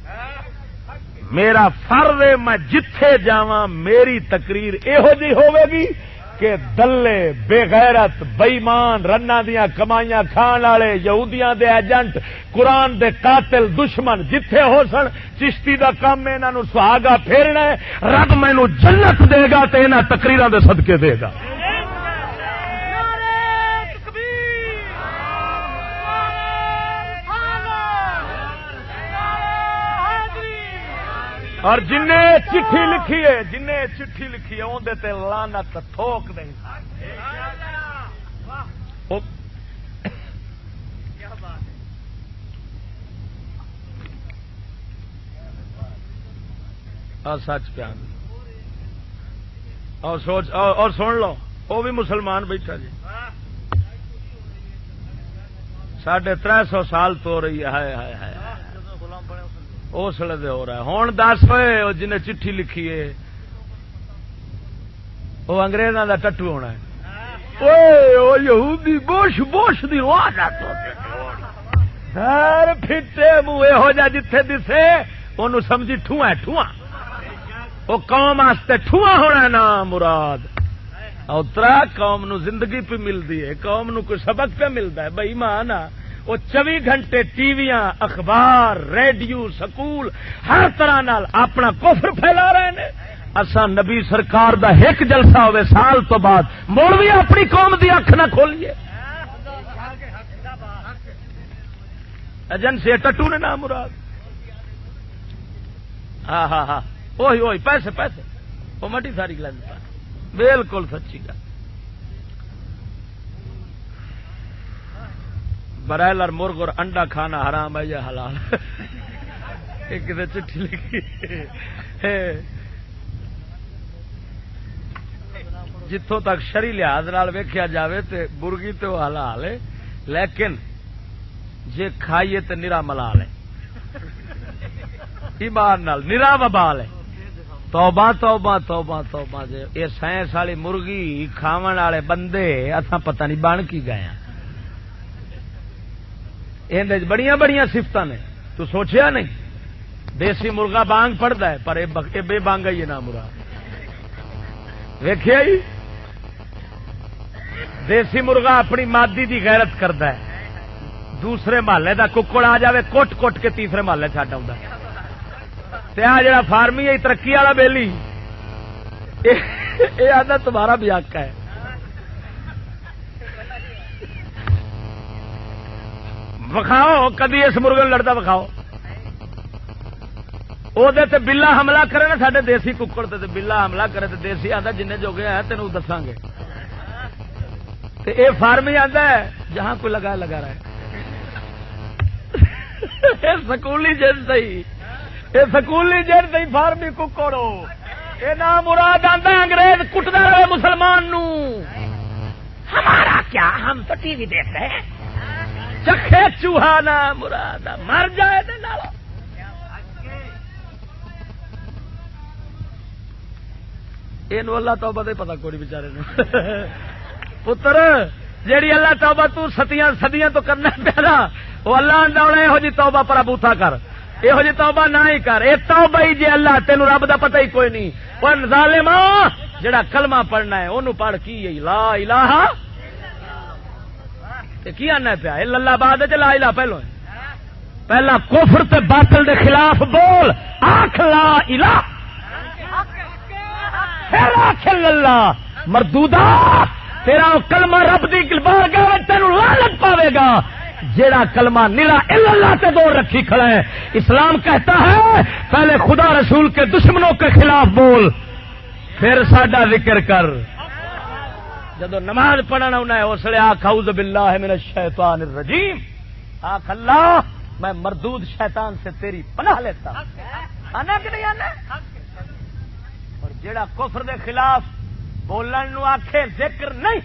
میرا فرض ہے میں جتھے جاواں میری تقریر یہو جی ہوے گی کہ دلے بے غیرت بےمان رنا دیاں کمائیاں کھان والے یہودیاں دے ایجنٹ قرآن دے قاتل دشمن جتھے ہو سن چشتی دا کام انہاں نو سہاگا پھیرنا ہے رب مینوں جنت دے گا تے انہاں تقریراں دے صدقے دے گا اور جن چٹھی لکھی ہے اندر تے لعنت تھوک دیں سچ پیان اور سوچ اور سن لو وہ بھی مسلمان بیٹھا جی 350 سال تو رہی ہے اس لیے ہو رہا ہے ہوں دس ہوئے جنہیں چٹھی لکھی ہے وہ انگریزاں دا ٹٹو ہونا ہے یہودی بوش دی پھٹے منہ یہو جا جتھے دسے انہوں سمجھی ٹھواں ٹھواں وہ قوم واسطے ٹھواں ہونا نا مراد اترا قوم نو زندگی پہ ملتی ہے قوم نو کوئی سبق پہ ملتا ہے بھائی مان وہ 24 گھنٹے ٹی ویاں اخبار ریڈیو سکول ہر طرح نال اپنا کفر پھیلا رہے ہیں اساں نبی سرکار دا ایک جلسہ ہوئے سال تو بعد مڑ بھی اپنی قوم دی اکھ نہ کھولیے ایجنسی ٹٹو نے نام مراد ہاں ہاں ہاں وہی پیسے وہ مٹی ساری گل بالکل سچی گل برائلر مرغ اور انڈا کھانا حرام ہے یا حلال ایک چٹھی لکھی جتوں تک شرعی لحاظ نال ویکھیا جاوے تے مرغی تو حلال ہے لیکن جے کھائیے تے نرا ملال ہے ایمان نال نرا وبال ہے توبہ توبہ توبہ توبہ جے یہ سائنس والی مرغی کھاون والے بندے اساں پتہ نہیں بن کی گئے ہیں بڑیاں بڑیاں صفتاں نے تو سوچیا نہیں دیسی مرغا بانگ پڑتا ہے پر بے بانگا ہی نہ مراد ویکھیا ہی دیسی مرغا اپنی مادی دی غیرت کرتا ہے دوسرے محلے دا ککڑ آ جاوے کوٹ کوٹ کے تیسرے محلے چڈ آ جڑا فارمی ہے ترقی والا بیلی یہ آدھا تمہارا بھی حق ہے وکھاؤ کدی اس مرغے لڑتا وکھاؤ وہ بلا حملہ کرے نا سارے دیسی ککڑ تے بلا حملہ کرے تو دیسی آتا جن جو گیا تینوں دساں گے یہ فارمی آتا ہے جہاں کوئی لگا رہا ہے سکولی جن سی یہ سکولی جن سی فارمی ککڑو یہ نام مراد آتا ہے انگریز کٹتا رہے مسلمان نو ہمارا کیا ہم تو ٹی وی دیکھ رہے ہیں چکھے چوہا نا مراد مر جائے یہ اللہ توبہ دے پتا کوئی بچارے پتر جیڑی اللہ توبہ تو صدیاں تو کرنا پیارا وہ اللہ آندا یہو جی توبہ پر ابوتھا کر یہو جی توبہ نہ ہی کر یہ توبہ ہی جی اللہ تینوں رب دا پتہ ہی کوئی نہیں پر ظالما جڑا کلمہ پڑھنا ہے انہوں پڑھ کی لا الہ کی آنا پیا اللہ بعد لا الہ پہلو ہے پہلا کفر تے باطل دے خلاف بول آکھ لا الہ پھر آخ اللہ مردودا تیرا کلمہ رب دی بارگاہ وچ تینوں لعنت پاوے گا جیڑا کلمہ نرا الا اللہ سے دور رکھی کھڑا ہے. اسلام کہتا ہے پہلے خدا رسول کے دشمنوں کے خلاف بول پھر ساڈا ذکر کر. جدو نماز پڑھنا انہیں اس لیے آخ اعوذ باللہ من الشیطان الرجیم آخ اللہ میں مردود شیطان سے تیری پناہ لیتا آنا کہ نہیں آنا. اور جیڑا کفر دے خلاف بولن نو آخے ذکر نہیں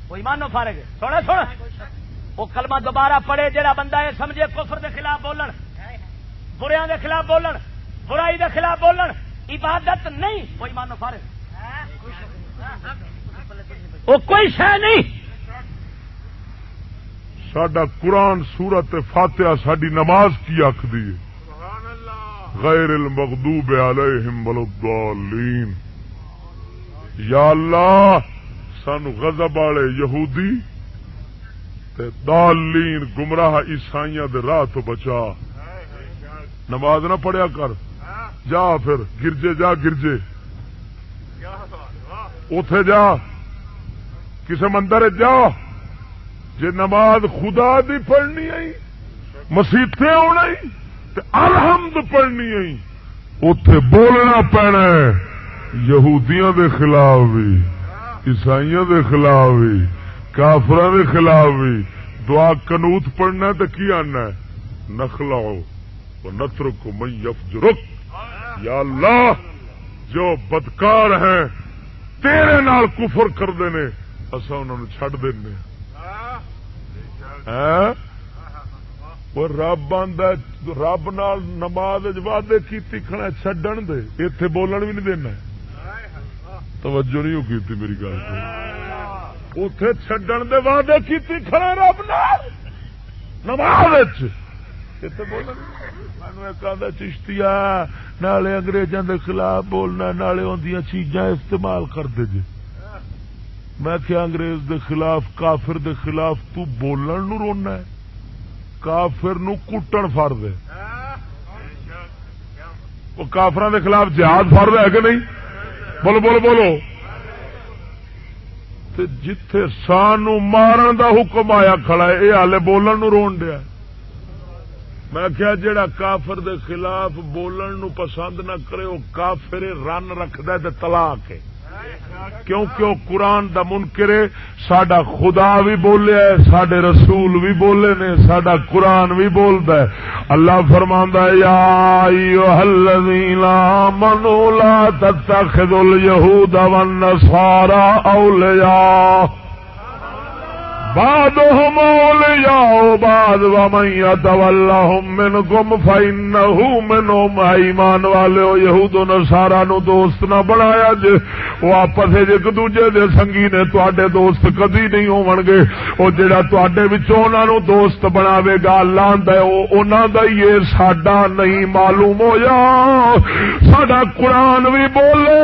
وہ ایمان نو فارغ ہے. سونا سونا وہ کلمہ دوبارہ پڑھے جیڑا بندہ یہ سمجھے کفر دے خلاف بولن بریاں دے خلاف بولن برائی دے خلاف بولن عبادت نہیں وہ ایمان نو فارغ وہ کوئی شے نہیں. ساڈا قرآن سورت فاتحہ ساڈی نماز کی آخدی ہے غیر المغضوب علیہم ولا الضالین. یا اللہ سانو غضب والے یہودی تے ضالین گمراہ عیسائیاں دے راہ تو بچا. نماز نہ پڑھیا کر جا پھر گرجے جا گرجے اوتھے جا کسے مندر جا جے نماز خدا دی پڑھنی آئی مسیطے ہونا تے الحمد پڑھنی آئی اوتھے بولنا پینا ہے یہودیاں دے خلاف بھی عیسائیاں دے خلاف بھی کافراں دے خلاف بھی دعا قنوت پڑھنا تے کی آنا ہے نخلعو ونترک من یفجرک. یا اللہ جو بدکار ہیں تیرے نال کفر کردے نے اسا انہاں نوں چھڈ دینے. رب آندا رب نال نماز وعدے کیتی کھڑا چھڈن دے ایتھے بولن بھی نہیں دینا. توجہ نہیں کیتی میری گل کو اوتھے چھڈن دے وعدے کیتی کھڑا رب نال نماز وچ ایتھے بولن. مینوں ایک آندا چشتیا نالے انگریزاں دے خلاف بولنا نالے اوندیاں چیزاں استعمال کردے جے. میں کیا انگریز دے خلاف کافر دے خلاف تو بولن نو رونا ہے کافر نو کٹن فرض ہے. وہ کافران دے خلاف جہاد فرض ہے کہ نہیں؟ بولو بولو بولو. تے جتھے سانو مارن دا حکم آیا کھڑا ہے اے ہالے بولن نو رون دیا. میں کیا جڑا کافر دے خلاف بولن نو پسند نہ کرے وہ کافر رن رکھدا ہے تے طلاق ہے کیونکہ وہ قرآن دا منکر ہے. ساڈا خدا بھی بولیا ہے ساڈے رسول بھی بولے نے ساڈا قرآن بھی بولدا ہے. اللہ فرماندا ہے یا ایھا الذین آمنوا لا تتخذوا اليهود والنصارى اولیاء بعضهم اولیاء بعض ومن یتولہم منکم فانہ منہم. ایمان والو یہود و نصارا نو دوست نہ بنایا جے وہ آپس ایک دوجے دے سنگی نے تواڈے دوست کدی نہیں ہون گے. او جڑا تواڈے وچوں انہاں نو دوست بناوے گا اللہ آندا ہے او انہاں دا ہی ہے ساڈا نہیں. معلوم ہویا ساڈا قرآن بھی بولے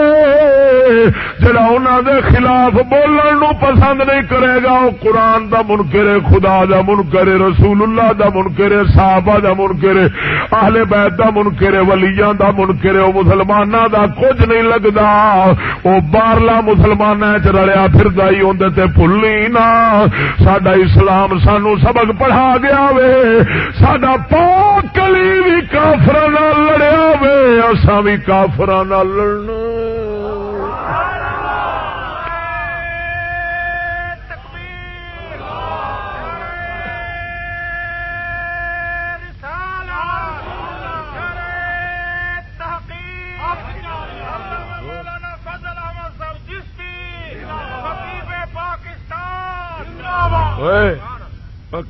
جڑا انہاں دے خلاف بولن نو پسند نہیں کرے گا او قرآن دا منکر ہے خدا دا منکر ہے رسول اللہ دا منکر ہے صحابہ دا منکر ہے اہل بیت دا منکر ہے ولیاں دا منکر ہے. او مسلماناں دا کچھ نہیں لگدا او باہرلا مسلماناں وچ رلیا پھردا ہی اوندے تے بھلی نہ. ساڈا اسلام سانو سبق پڑھا گیا وے ساڈا پاک کلی بھی کافراں نال لڑیا وے اساں بھی کافراں نال لڑنا.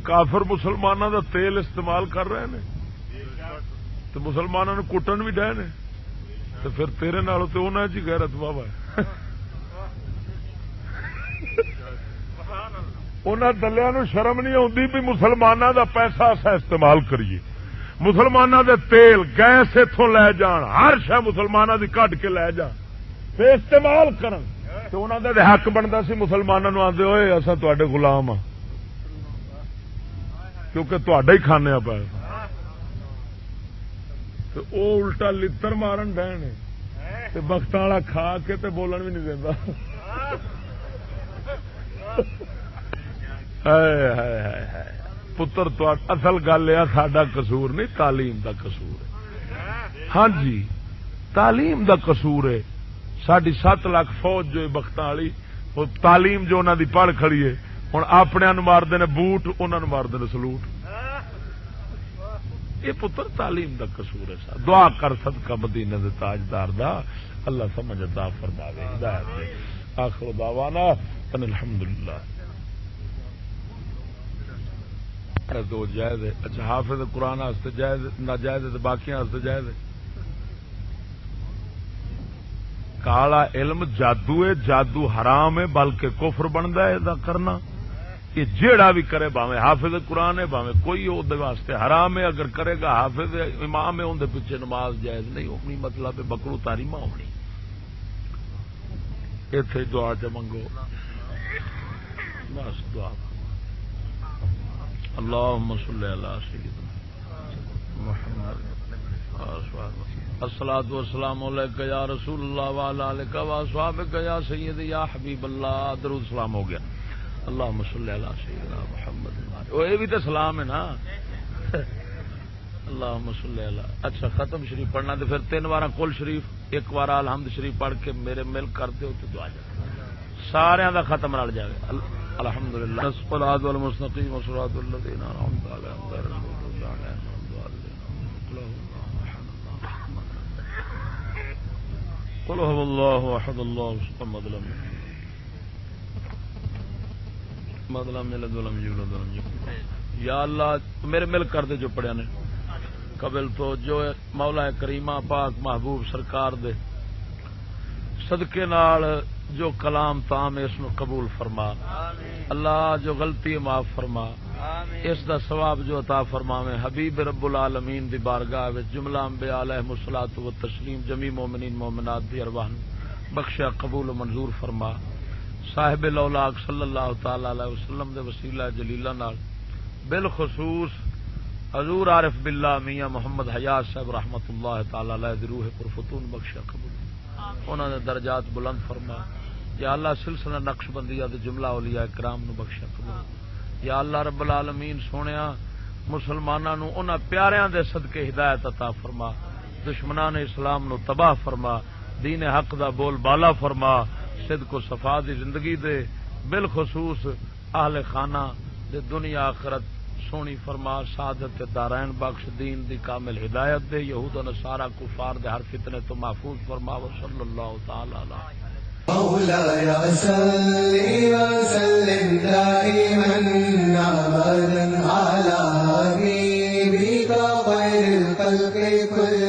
کافر مسلمانوں دا تیل استعمال کر رہے ہیں تو مسلمانوں نے کٹن بھی ڈے نے تو پھر تیرے نالوں تو انہاں جی غیرت بابا ہے. انہاں دلیاں نو شرم نہیں آتی بھی مسلمانوں دا پیسہ اسا استعمال کریے مسلمانوں دے تیل گیس اتوں لے جان ہر شے مسلمانوں دی کٹ کے لے جان پھر استعمال کرن تو انہاں دا حق بنتا سی مسلمانوں نو آندے ہوئے اساں تواڈے غلام ہاں کیونکہ تواڈا ہی کھانے پایا تو او الٹا لتر مارن ڈے نے بخت والا کھا کے تے بولن بھی نہیں دینا. پتر تو اصل گل یہ ساڈا قصور نہیں، تعلیم دا قصور ہے. ہاں جی تعلیم دا قصور ہے. ساڈی 7 لاکھ فوج جو بخت والی تعلیم جو انہوں دی پڑھ کھڑی ہے، ہوں اپنے مارتے نے بوٹ، انہوں مارتے نے سلوٹ. یہ پتر تعلیم دا قصور ہے. دعا کر صدقہ مدینے دے تاجدار دا اللہ سمجھ عطا فرماوے، ہدایت دے. آخر دعوانا ان الحمدللہ. دو جائز ہے. اچھا حافظ قرآن واسطے جائز ناجائز ہے، باقی واسطے جائز ہے. کالا علم جادو ہے، جادو حرام ہے بلکہ کفر بنتا ہے دا کرنا. یہ جیڑا بھی کرے باویں حافظ قرآن ہے باویں کوئی ہو دے واسطے حرام ہے. اگر کرے گا حافظ امام ہے اندر پیچھے نماز جائز نہیں ہونی، مطلب بکرو تاریمہ ہونی. ایتھے دعا چ منگو بس دعا. اللهم صل على سيدنا محمد الصلاة والسلام عليك يا رسول الله وعلى آلك وأصحابك يا سيدي يا حبيب الله. درود سلام ہو گیا. اللهم صل على سيدنا محمد. یہ بھی تو سلام ہے نا. اللهم صل على. اچھا ختم شریف پڑھنا تو پھر 3 بار کل شریف، 1 بار الحمد شریف پڑھ کے میرے مل کرتے ہو تو دعا جائے سارے دا ختم رل جائے. الحمدللہ. الصلاۃ والمستقیم والصراط الذین انعمت علیہم غیر المغضوب علیہم ولا الضالین. قل هو الله احد الله الصمد لم يلد ولم يولد ولم يكن. یا اللہ میرے مل کر دے جو پڑھیا نے قبل تو جو مولا کریمہ پاک محبوب سرکار دے صدقے نال جو کلام تام اس نو قبول فرما. اللہ جو غلطی معاف فرما. اس دا ثواب جو عطا فرماویں حبیب رب العالمین دی بارگاہ وچ جملہ انبیاء علیہم الصلوۃ والتسلیم جمی مومنین مومنات دی ارواح بخشا قبول و منظور فرما. صاحب الاولاق صلی اللہ تعالی علیہ وسلم دے وسیلہ جلیلہ نال بالخصوص حضور عارف باللہ میاں محمد حیات صاحب رحمت اللہ تعالی علیہ دی روح پرفتون بخشا قبول. انہوں نے درجات بلند فرما. یا اللہ سلسلہ نقش بندیہ دے جملہ اولیاء کرام نو بخشا قبول. یا اللہ رب العالمین سونیا مسلماناں نو انہاں پیاریاں دے صدقے ہدایت عطا فرما. دشمنان اسلام نو تباہ فرما. دین حق دا بول بالا فرما. صدق و صفا دی زندگی دے بالخصوص اہل خانہ دے دنیا آخرت سونی فرما. سعادت دارین بخش. دین دی کامل ہدایت دے. یہود و نصارا کفار دے ہر فتنے تو محفوظ فرما. وصلی اللہ تعالی علیہ مولاي صل وسلم دائما ابدا على حبيبك خير الخلق كلهم.